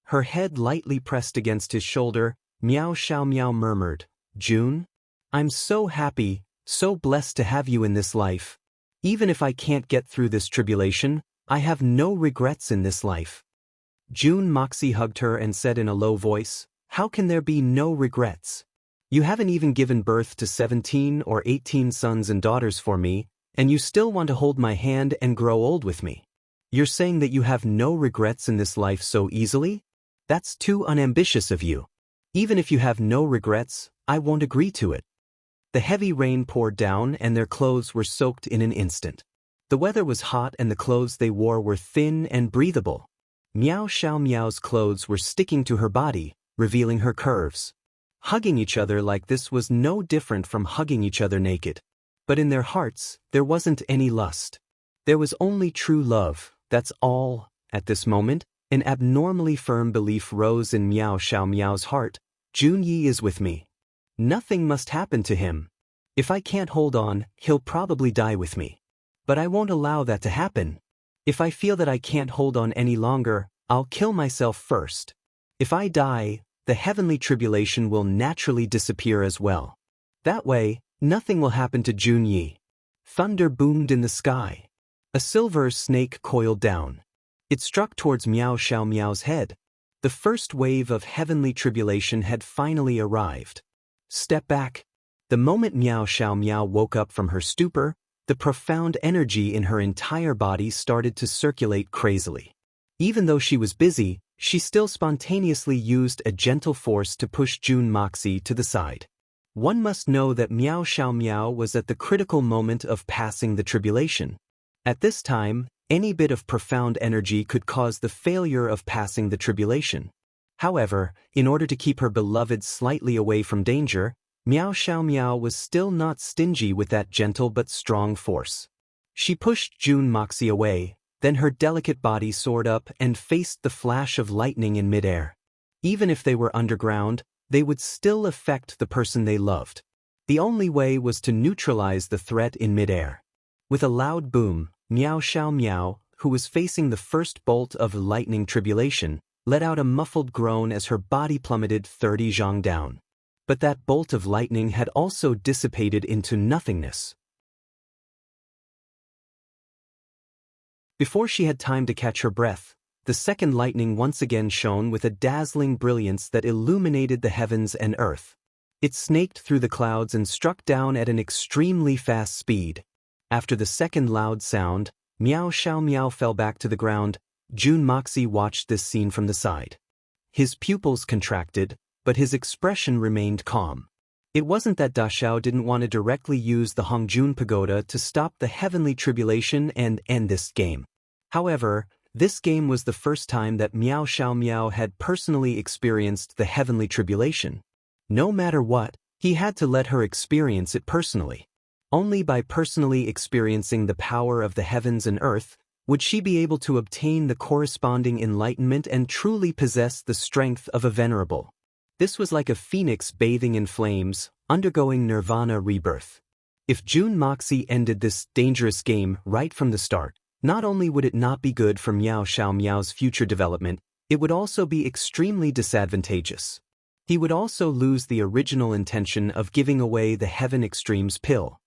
Her head lightly pressed against his shoulder, Miao Xiaomiao murmured, Jun? I'm so happy, so blessed to have you in this life. Even if I can't get through this tribulation, I have no regrets in this life. Jun Moxie hugged her and said in a low voice, How can there be no regrets? You haven't even given birth to 17 or 18 sons and daughters for me, and you still want to hold my hand and grow old with me. You're saying that you have no regrets in this life so easily? That's too unambitious of you. Even if you have no regrets, I won't agree to it. The heavy rain poured down and their clothes were soaked in an instant. The weather was hot and the clothes they wore were thin and breathable. Miao Xiaomiao's clothes were sticking to her body, revealing her curves. Hugging each other like this was no different from hugging each other naked. But in their hearts, there wasn't any lust. There was only true love, that's all. At this moment, an abnormally firm belief rose in Miao Xiaomiao's heart. Junyi is with me. Nothing must happen to him. If I can't hold on, he'll probably die with me. But I won't allow that to happen. If I feel that I can't hold on any longer, I'll kill myself first. If I die, the heavenly tribulation will naturally disappear as well. That way, nothing will happen to Junyi. Thunder boomed in the sky. A silver snake coiled down. It struck towards Miao Xiaomiao's head. The first wave of heavenly tribulation had finally arrived. Step back. The moment Miao Xiaomiao woke up from her stupor, the profound energy in her entire body started to circulate crazily. Even though she was busy, she still spontaneously used a gentle force to push Jun Moxie to the side. One must know that Miao Xiaomiao was at the critical moment of passing the tribulation. At this time, any bit of profound energy could cause the failure of passing the tribulation. However, in order to keep her beloved slightly away from danger, Miao Xiaomiao was still not stingy with that gentle but strong force. She pushed Jun Moxie away, then her delicate body soared up and faced the flash of lightning in midair. Even if they were underground, they would still affect the person they loved. The only way was to neutralize the threat in midair. With a loud boom, Miao Xiaomiao, who was facing the first bolt of lightning tribulation, let out a muffled groan as her body plummeted 30 zhang down. But that bolt of lightning had also dissipated into nothingness. Before she had time to catch her breath, the second lightning once again shone with a dazzling brilliance that illuminated the heavens and earth. It snaked through the clouds and struck down at an extremely fast speed. After the second loud sound, Miao Xiaomiao fell back to the ground. Jun Moxie watched this scene from the side. His pupils contracted, but his expression remained calm. It wasn't that Da Xiao didn't want to directly use the Hongjun Pagoda to stop the heavenly tribulation and end this game. However, this game was the first time that Miao Xiaomiao had personally experienced the heavenly tribulation. No matter what, he had to let her experience it personally. Only by personally experiencing the power of the heavens and earth would she be able to obtain the corresponding enlightenment and truly possess the strength of a venerable. This was like a phoenix bathing in flames, undergoing nirvana rebirth. If Jun Moxie ended this dangerous game right from the start, not only would it not be good for Miao Xiaomiao's future development, it would also be extremely disadvantageous. He would also lose the original intention of giving away the Heaven Extremes pill.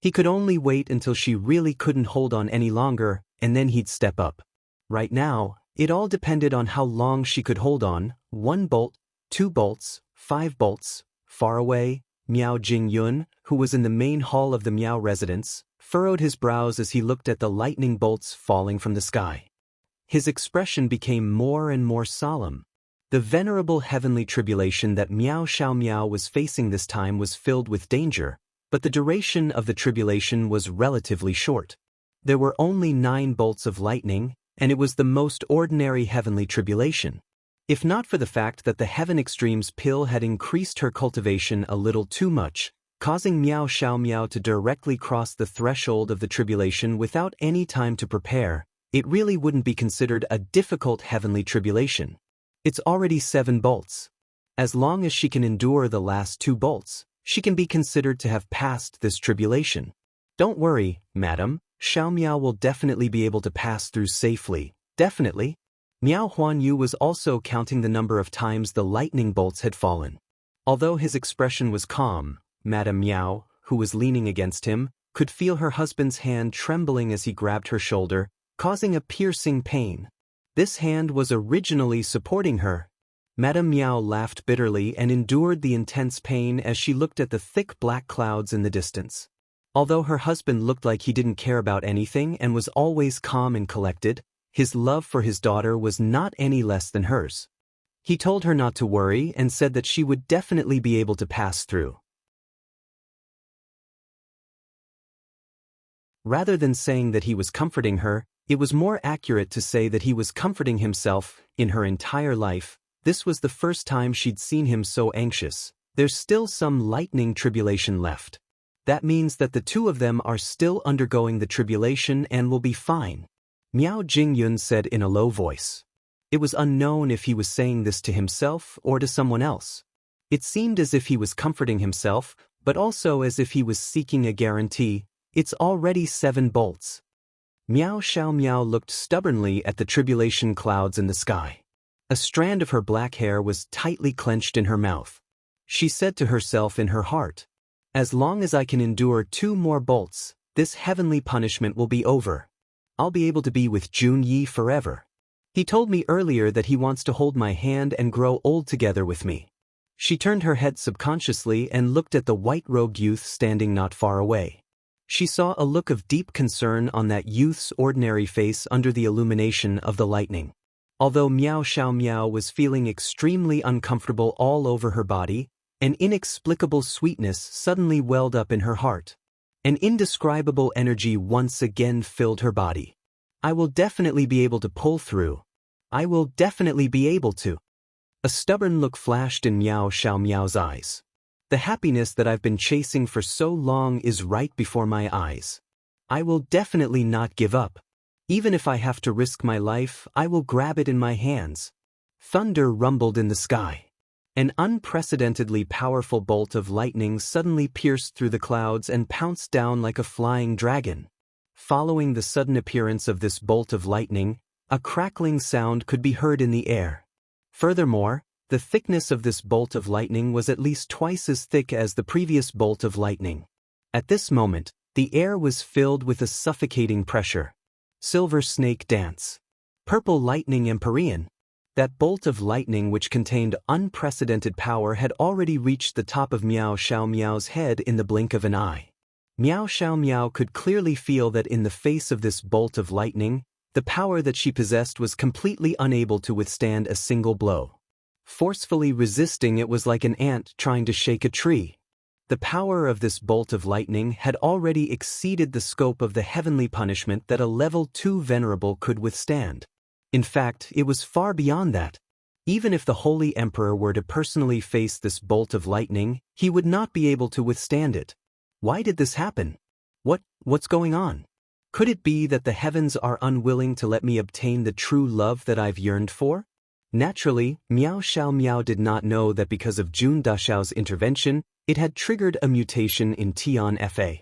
He could only wait until she really couldn't hold on any longer, and then he'd step up. Right now, It all depended on how long she could hold on. 1 bolt, 2 bolts, 5 bolts. Far away, Miao Jingyun, who was in the main hall of the Miao residence, furrowed his brows as he looked at the lightning bolts falling from the sky. His expression became more and more solemn. The venerable heavenly tribulation that Miao Xiaomiao was facing this time was filled with danger, but the duration of the tribulation was relatively short. There were only 9 bolts of lightning, and it was the most ordinary heavenly tribulation. If not for the fact that the Heaven Extremes pill had increased her cultivation a little too much, causing Miao Xiaomiao to directly cross the threshold of the tribulation without any time to prepare, it really wouldn't be considered a difficult heavenly tribulation. It's already 7 bolts. As long as she can endure the last 2 bolts, she can be considered to have passed this tribulation. Don't worry, madam, Xiaomiao will definitely be able to pass through safely, definitely. Miao Huanyu was also counting the number of times the lightning bolts had fallen. Although his expression was calm, Madame Miao, who was leaning against him, could feel her husband's hand trembling as he grabbed her shoulder, causing a piercing pain. This hand was originally supporting her. Madame Miao laughed bitterly and endured the intense pain as she looked at the thick black clouds in the distance. Although her husband looked like he didn't care about anything and was always calm and collected, his love for his daughter was not any less than hers. He told her not to worry and said that she would definitely be able to pass through. Rather than saying that he was comforting her, it was more accurate to say that he was comforting himself. In her entire life, this was the first time she'd seen him so anxious. There's still some lightning tribulation left. That means that the two of them are still undergoing the tribulation and will be fine. Miao Jingyun said in a low voice. It was unknown if he was saying this to himself or to someone else. It seemed as if he was comforting himself, but also as if he was seeking a guarantee. It's already 7 bolts. Miao Xiaomiao looked stubbornly at the tribulation clouds in the sky. A strand of her black hair was tightly clenched in her mouth. She said to herself in her heart, as long as I can endure 2 more bolts, this heavenly punishment will be over. I'll be able to be with Jun Yi forever. He told me earlier that he wants to hold my hand and grow old together with me. She turned her head subconsciously and looked at the white-robed youth standing not far away. She saw a look of deep concern on that youth's ordinary face under the illumination of the lightning. Although Miao Xiaomiao was feeling extremely uncomfortable all over her body, an inexplicable sweetness suddenly welled up in her heart. An indescribable energy once again filled her body. I will definitely be able to pull through. I will definitely be able to. A stubborn look flashed in Miao Xiaomiao's eyes. The happiness that I've been chasing for so long is right before my eyes. I will definitely not give up. Even if I have to risk my life, I will grab it in my hands. Thunder rumbled in the sky. An unprecedentedly powerful bolt of lightning suddenly pierced through the clouds and pounced down like a flying dragon. Following the sudden appearance of this bolt of lightning, a crackling sound could be heard in the air. Furthermore, the thickness of this bolt of lightning was at least twice as thick as the previous bolt of lightning. At this moment, the air was filled with a suffocating pressure. Silver snake dance. Purple lightning Empyrean. That bolt of lightning which contained unprecedented power had already reached the top of Miao Xiaomiao's head in the blink of an eye. Miao Xiaomiao could clearly feel that in the face of this bolt of lightning, the power that she possessed was completely unable to withstand a single blow. Forcefully resisting it was like an ant trying to shake a tree. The power of this bolt of lightning had already exceeded the scope of the heavenly punishment that a level 2 venerable could withstand. In fact, it was far beyond that. Even if the Holy Emperor were to personally face this bolt of lightning, he would not be able to withstand it. Why did this happen? What's going on? Could it be that the heavens are unwilling to let me obtain the true love that I've yearned for? Naturally, Miao Xiaomiao did not know that because of Jun Dashao's intervention, it had triggered a mutation in Tian Fa.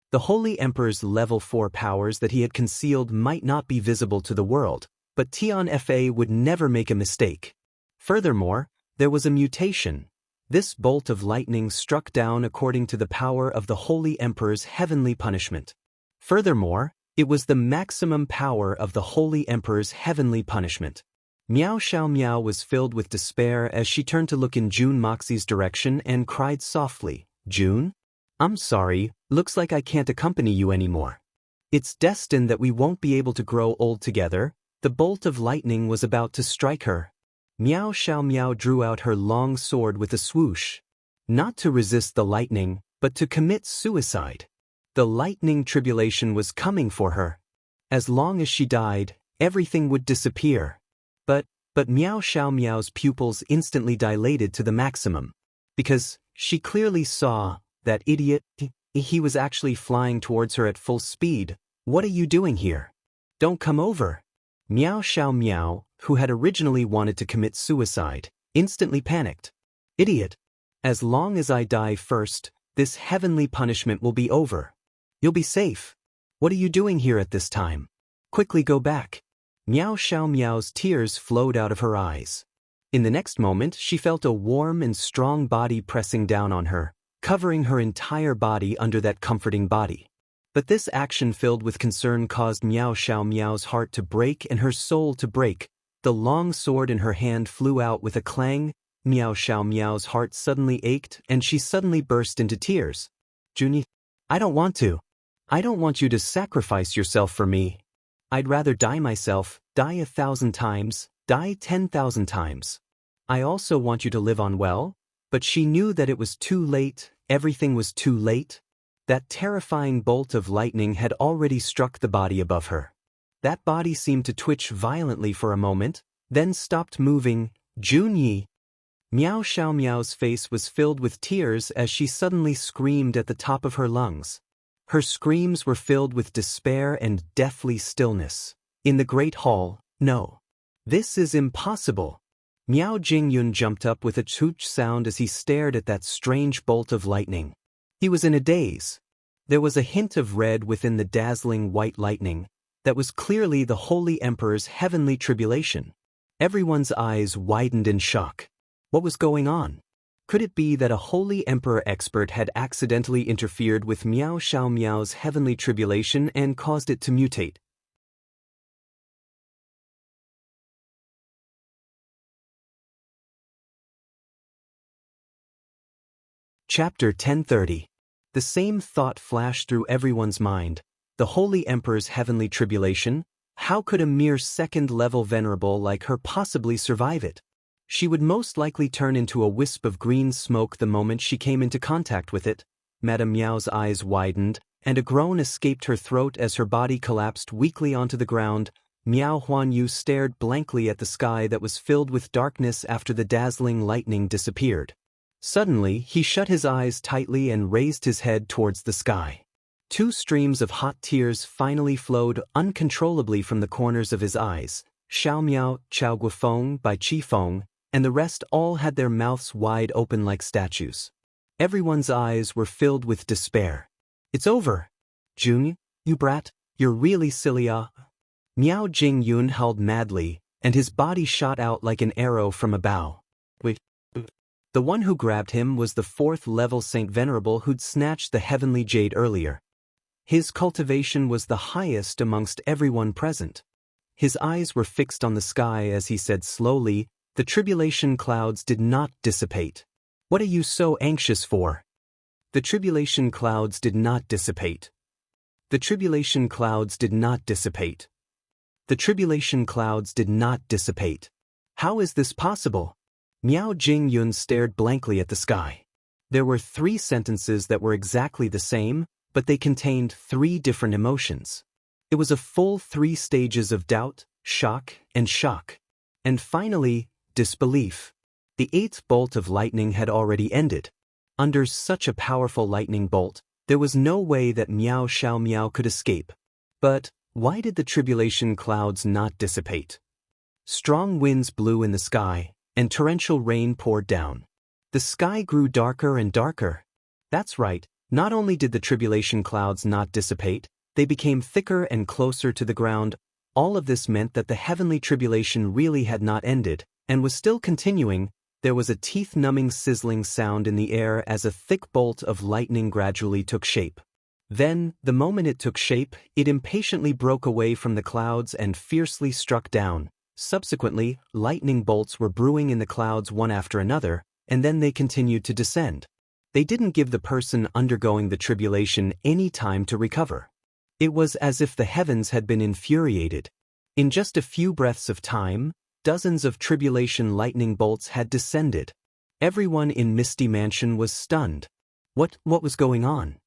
The Holy Emperor's level 4 powers that he had concealed might not be visible to the world, but Tian Fa would never make a mistake. Furthermore, there was a mutation. This bolt of lightning struck down according to the power of the Holy Emperor's heavenly punishment. Furthermore, It was the maximum power of the Holy Emperor's heavenly punishment. Miao Xiaomiao was filled with despair as she turned to look in Jun Moxie's direction and cried softly, "Jun? I'm sorry, looks like I can't accompany you anymore. It's destined that we won't be able to grow old together." The bolt of lightning was about to strike her. Miao Xiaomiao drew out her long sword with a swoosh. Not to resist the lightning, but to commit suicide. The lightning tribulation was coming for her. As long as she died, everything would disappear. But Miao Xiaomiao's pupils instantly dilated to the maximum. Because she clearly saw that idiot, he was actually flying towards her at full speed. "What are you doing here? Don't come over." Miao Xiaomiao, who had originally wanted to commit suicide, instantly panicked. "Idiot! As long as I die first, this heavenly punishment will be over. You'll be safe. What are you doing here at this time? Quickly go back." Miao Xiaomiao's tears flowed out of her eyes. In the next moment, she felt a warm and strong body pressing down on her, covering her entire body under that comforting body. But this action filled with concern caused Miao Xiaomiao's heart to break and her soul to break. The long sword in her hand flew out with a clang. Miao Xiaomiao's heart suddenly ached and she suddenly burst into tears. "Junyi, I don't want to. I don't want you to sacrifice yourself for me. I'd rather die myself, die 1,000 times, die 10,000 times. I also want you to live on well." But she knew that it was too late, everything was too late. That terrifying bolt of lightning had already struck the body above her. That body seemed to twitch violently for a moment, then stopped moving. "Junyi!" Miao Xiaomiao's face was filled with tears as she suddenly screamed at the top of her lungs. Her screams were filled with despair and deathly stillness. In the great hall, "No. This is impossible." Miao Jingyun jumped up with a chooch sound as he stared at that strange bolt of lightning. He was in a daze. There was a hint of red within the dazzling white lightning. That was clearly the Holy Emperor's heavenly tribulation. Everyone's eyes widened in shock. What was going on? Could it be that a Holy Emperor expert had accidentally interfered with Miao Xiaomiao's heavenly tribulation and caused it to mutate? Chapter 1030. The same thought flashed through everyone's mind. The Holy Emperor's heavenly tribulation? How could a mere second-level venerable like her possibly survive it? She would most likely turn into a wisp of green smoke the moment she came into contact with it. Madame Miao's eyes widened, and a groan escaped her throat as her body collapsed weakly onto the ground. Miao Huanyu stared blankly at the sky that was filled with darkness after the dazzling lightning disappeared. Suddenly, he shut his eyes tightly and raised his head towards the sky. Two streams of hot tears finally flowed uncontrollably from the corners of his eyes. Xiaomiao, Chao Guifeng by Qifeng, and the rest all had their mouths wide open like statues. Everyone's eyes were filled with despair. "It's over. Jun, you brat, you're really silly, Miao Jingyun howled madly, and his body shot out like an arrow from a bow. Wait. The one who grabbed him was the 4th-level Saint Venerable who'd snatched the heavenly jade earlier. His cultivation was the highest amongst everyone present. His eyes were fixed on the sky as he said slowly, "The tribulation clouds did not dissipate. What are you so anxious for? The tribulation clouds did not dissipate. The tribulation clouds did not dissipate. The tribulation clouds did not dissipate. How is this possible?" Miao Jingyun stared blankly at the sky. There were 3 sentences that were exactly the same, but they contained 3 different emotions. It was a full 3 stages of doubt, shock, and shock. And finally, disbelief. The 8th bolt of lightning had already ended. Under such a powerful lightning bolt, there was no way that Miao Xiaomiao could escape. But why did the tribulation clouds not dissipate? Strong winds blew in the sky, and torrential rain poured down. The sky grew darker and darker. That's right, not only did the tribulation clouds not dissipate, they became thicker and closer to the ground. All of this meant that the heavenly tribulation really had not ended, and was still continuing. There was a teeth-numbing sizzling sound in the air as a thick bolt of lightning gradually took shape. Then, the moment it took shape, it impatiently broke away from the clouds and fiercely struck down. Subsequently, lightning bolts were brewing in the clouds one after another, and then they continued to descend. They didn't give the person undergoing the tribulation any time to recover. It was as if the heavens had been infuriated. In just a few breaths of time, dozens of tribulation lightning bolts had descended. Everyone in Misty Mansion was stunned. What was going on?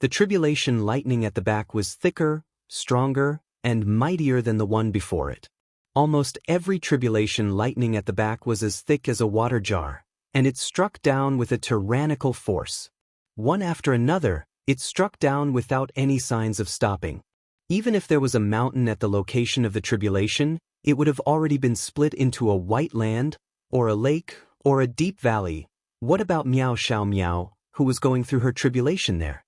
The tribulation lightning at the back was thicker, stronger, and mightier than the one before it. Almost every tribulation lightning at the back was as thick as a water jar, and it struck down with a tyrannical force. One after another, it struck down without any signs of stopping. Even if there was a mountain at the location of the tribulation, it would have already been split into a white land, or a lake, or a deep valley. What about Miao Xiao Miao, who was going through her tribulation there?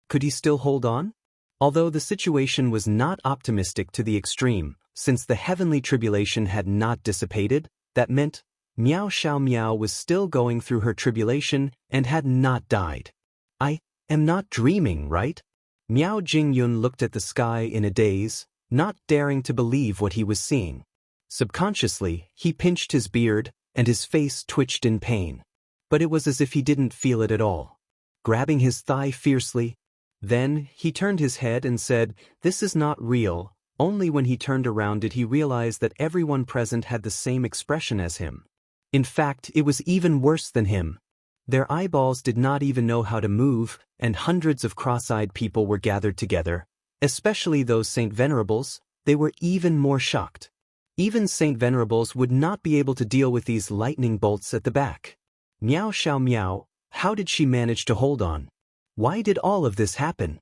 Could he still hold on? Although the situation was not optimistic to the extreme, since the heavenly tribulation had not dissipated, that meant Miao Xiao Miao was still going through her tribulation and had not died. I am not dreaming, right? Miao Jingyun looked at the sky in a daze, not daring to believe what he was seeing. Subconsciously, he pinched his beard, and his face twitched in pain. But it was as if he didn't feel it at all. Grabbing his thigh fiercely, then he turned his head and said, "This is not real." Only when he turned around did he realize that everyone present had the same expression as him. In fact, it was even worse than him. Their eyeballs did not even know how to move, and hundreds of cross-eyed people were gathered together, especially those Saint Venerables. They were even more shocked. Even Saint Venerables would not be able to deal with these lightning bolts at the back. Miao Xiao Miao, how did she manage to hold on? Why did all of this happen?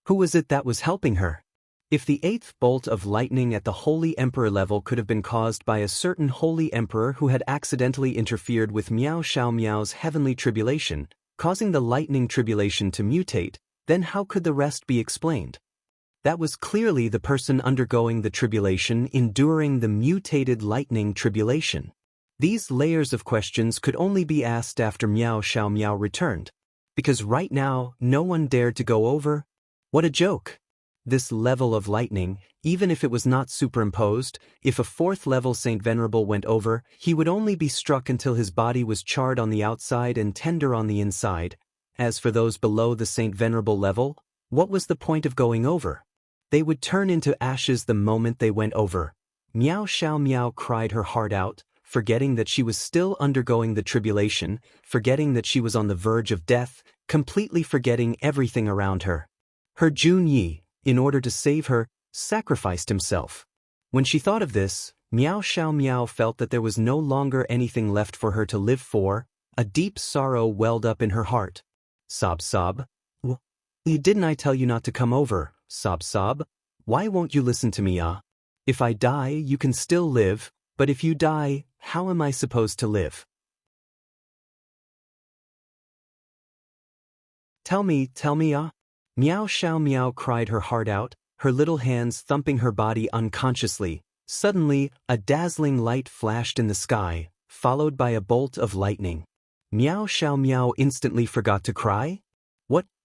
Who was it that was helping her? If the eighth bolt of lightning at the Holy Emperor level could have been caused by a certain Holy Emperor who had accidentally interfered with Miao Xiao Miao's heavenly tribulation, causing the lightning tribulation to mutate, then how could the rest be explained? That was clearly the person undergoing the tribulation enduring the mutated lightning tribulation. These layers of questions could only be asked after Miao Xiao Miao returned. Because right now, no one dared to go over. What a joke! This level of lightning, even if it was not superimposed, if a fourth level Saint Venerable went over, he would only be struck until his body was charred on the outside and tender on the inside. As for those below the Saint Venerable level, what was the point of going over? They would turn into ashes the moment they went over. Miao Xiao Miao cried her heart out, forgetting that she was still undergoing the tribulation, forgetting that she was on the verge of death, completely forgetting everything around her. Her Jun Yi, in order to save her, sacrificed himself. When she thought of this, Miao Xiao Miao felt that there was no longer anything left for her to live for. A deep sorrow welled up in her heart. Sob sob. Didn't I tell you not to come over? Sob sob. Why won't you listen to me, ah? If I die, you can still live, but if you die, how am I supposed to live? Tell me, ah? Miao Xiao Miao cried her heart out, her little hands thumping her body unconsciously. Suddenly, a dazzling light flashed in the sky, followed by a bolt of lightning. Miao Xiao Miao instantly forgot to cry.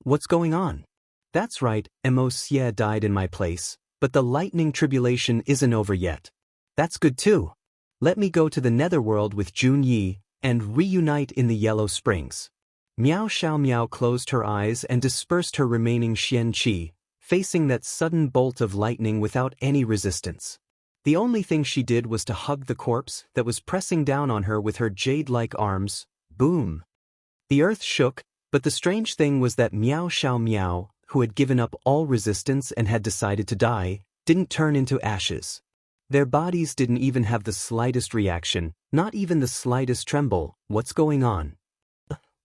What's going on? That's right, Mo Xie died in my place, but the lightning tribulation isn't over yet. That's good too. Let me go to the netherworld with Jun Yi, and reunite in the Yellow Springs. Miao Xiao Miao closed her eyes and dispersed her remaining Xian Qi, facing that sudden bolt of lightning without any resistance. The only thing she did was to hug the corpse that was pressing down on her with her jade-like arms. Boom! The earth shook, but the strange thing was that Miao Xiao Miao, who had given up all resistance and had decided to die, didn't turn into ashes. Their bodies didn't even have the slightest reaction, not even the slightest tremble. What's going on?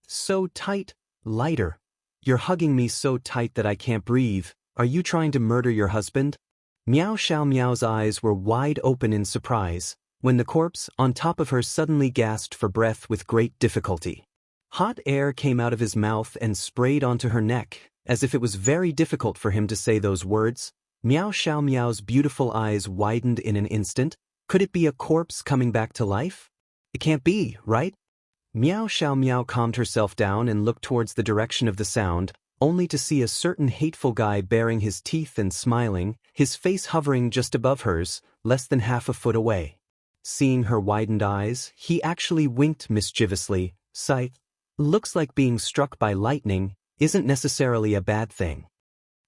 So tight, lighter. You're hugging me so tight that I can't breathe. Are you trying to murder your husband? Miao Xiao Miao's eyes were wide open in surprise, when the corpse on top of her suddenly gasped for breath with great difficulty. Hot air came out of his mouth and sprayed onto her neck, as if it was very difficult for him to say those words. Miao Xiao Miao's beautiful eyes widened in an instant. Could it be a corpse coming back to life? It can't be, right? Meow Xiao Meow calmed herself down and looked towards the direction of the sound, only to see a certain hateful guy baring his teeth and smiling, his face hovering just above hers, less than half a foot away. Seeing her widened eyes, he actually winked mischievously, sighed. Looks like being struck by lightning isn't necessarily a bad thing.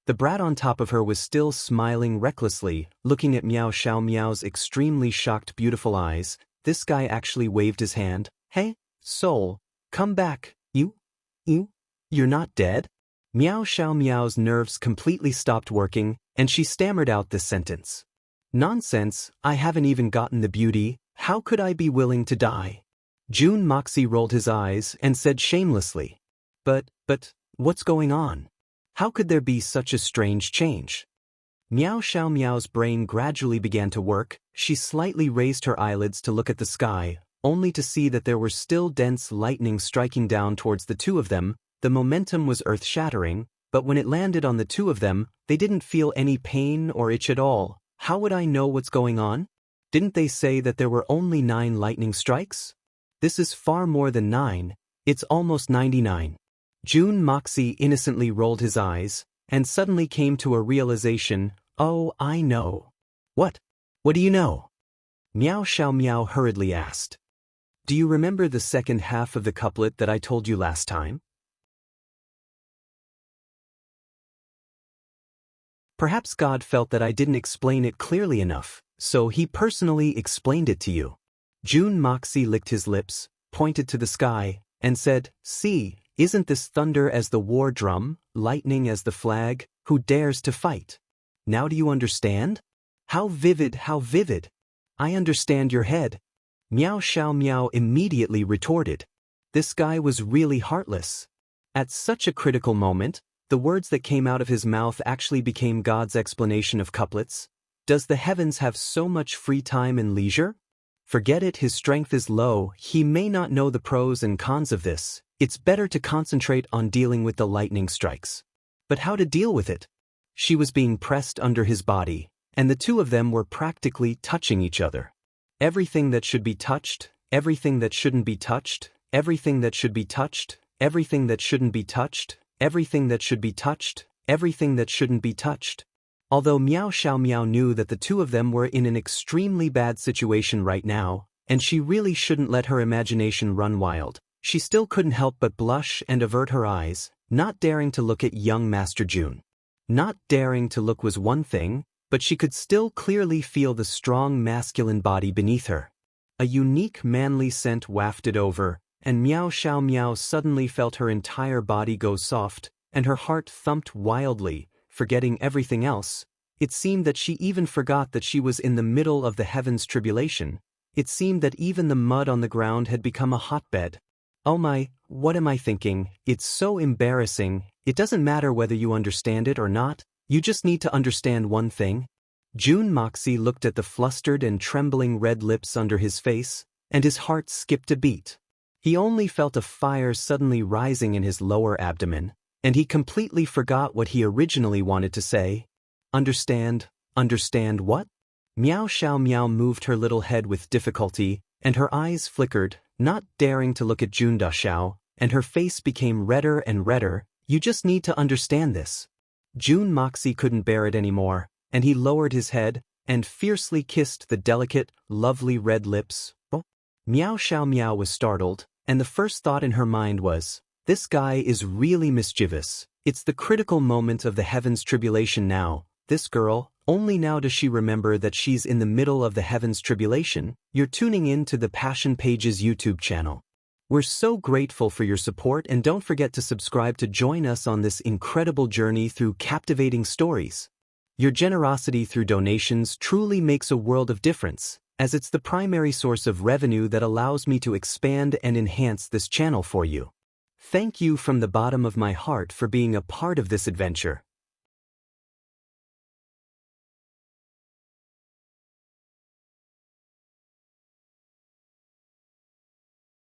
The brat on top of her was still smiling recklessly, looking at Meow Xiao Meow's extremely shocked beautiful eyes. This guy actually waved his hand. Hey, soul, come back, you're not dead? Meow Xiao Meow's nerves completely stopped working, and she stammered out this sentence. Nonsense, I haven't even gotten the beauty, how could I be willing to die? Jun Moxie rolled his eyes and said shamelessly. But, what's going on? How could there be such a strange change? Meow Xiao Meow's brain gradually began to work. She slightly raised her eyelids to look at the sky, only to see that there were still dense lightning striking down towards the two of them. The momentum was earth-shattering, but when it landed on the two of them, they didn't feel any pain or itch at all. How would I know what's going on? Didn't they say that there were only 9 lightning strikes? This is far more than 9, it's almost 99. Jun Moxie innocently rolled his eyes, and suddenly came to a realization. Oh, I know. What? What do you know? Meow Xiao Meow hurriedly asked. Do you remember the second half of the couplet that I told you last time? Perhaps God felt that I didn't explain it clearly enough, so he personally explained it to you. Jun Moxie licked his lips, pointed to the sky, and said, See, isn't this thunder as the war drum, lightning as the flag, who dares to fight? Now do you understand? How vivid, how vivid! I understand your head. Meow Xiao Meow immediately retorted. This guy was really heartless. At such a critical moment, the words that came out of his mouth actually became God's explanation of couplets. Does the heavens have so much free time and leisure? Forget it, his strength is low, he may not know the pros and cons of this. It's better to concentrate on dealing with the lightning strikes. But how to deal with it? She was being pressed under his body, and the two of them were practically touching each other. Everything that should be touched, everything that shouldn't be touched, everything that should be touched, everything that shouldn't be touched, everything that should be touched, everything that shouldn't be touched. Although Meow Xiao Meow knew that the two of them were in an extremely bad situation right now, and she really shouldn't let her imagination run wild, she still couldn't help but blush and avert her eyes, not daring to look at young Master Jun. Not daring to look was one thing, but she could still clearly feel the strong masculine body beneath her. A unique manly scent wafted over, and Meow Xiao Meow suddenly felt her entire body go soft, and her heart thumped wildly, forgetting everything else. It seemed that she even forgot that she was in the middle of the heavens tribulation. It seemed that even the mud on the ground had become a hotbed. Oh my, what am I thinking? It's so embarrassing. It doesn't matter whether you understand it or not, you just need to understand one thing. Jun Moxie looked at the flustered and trembling red lips under his face, and his heart skipped a beat. He only felt a fire suddenly rising in his lower abdomen, and he completely forgot what he originally wanted to say. Understand what? Meow Xiao Meow moved her little head with difficulty, and her eyes flickered, not daring to look at Jun Xiao, and her face became redder and redder. You just need to understand this. Jun Moxie couldn't bear it anymore, and he lowered his head and fiercely kissed the delicate, lovely red lips. Meow Xiao Meow was startled, and the first thought in her mind was, this guy is really mischievous. It's the critical moment of the heavens tribulation now. This girl, only now does she remember that she's in the middle of the heavens tribulation. You're tuning in to the Passion Pages YouTube channel. We're so grateful for your support, and don't forget to subscribe to join us on this incredible journey through captivating stories. Your generosity through donations truly makes a world of difference, as it's the primary source of revenue that allows me to expand and enhance this channel for you. Thank you from the bottom of my heart for being a part of this adventure.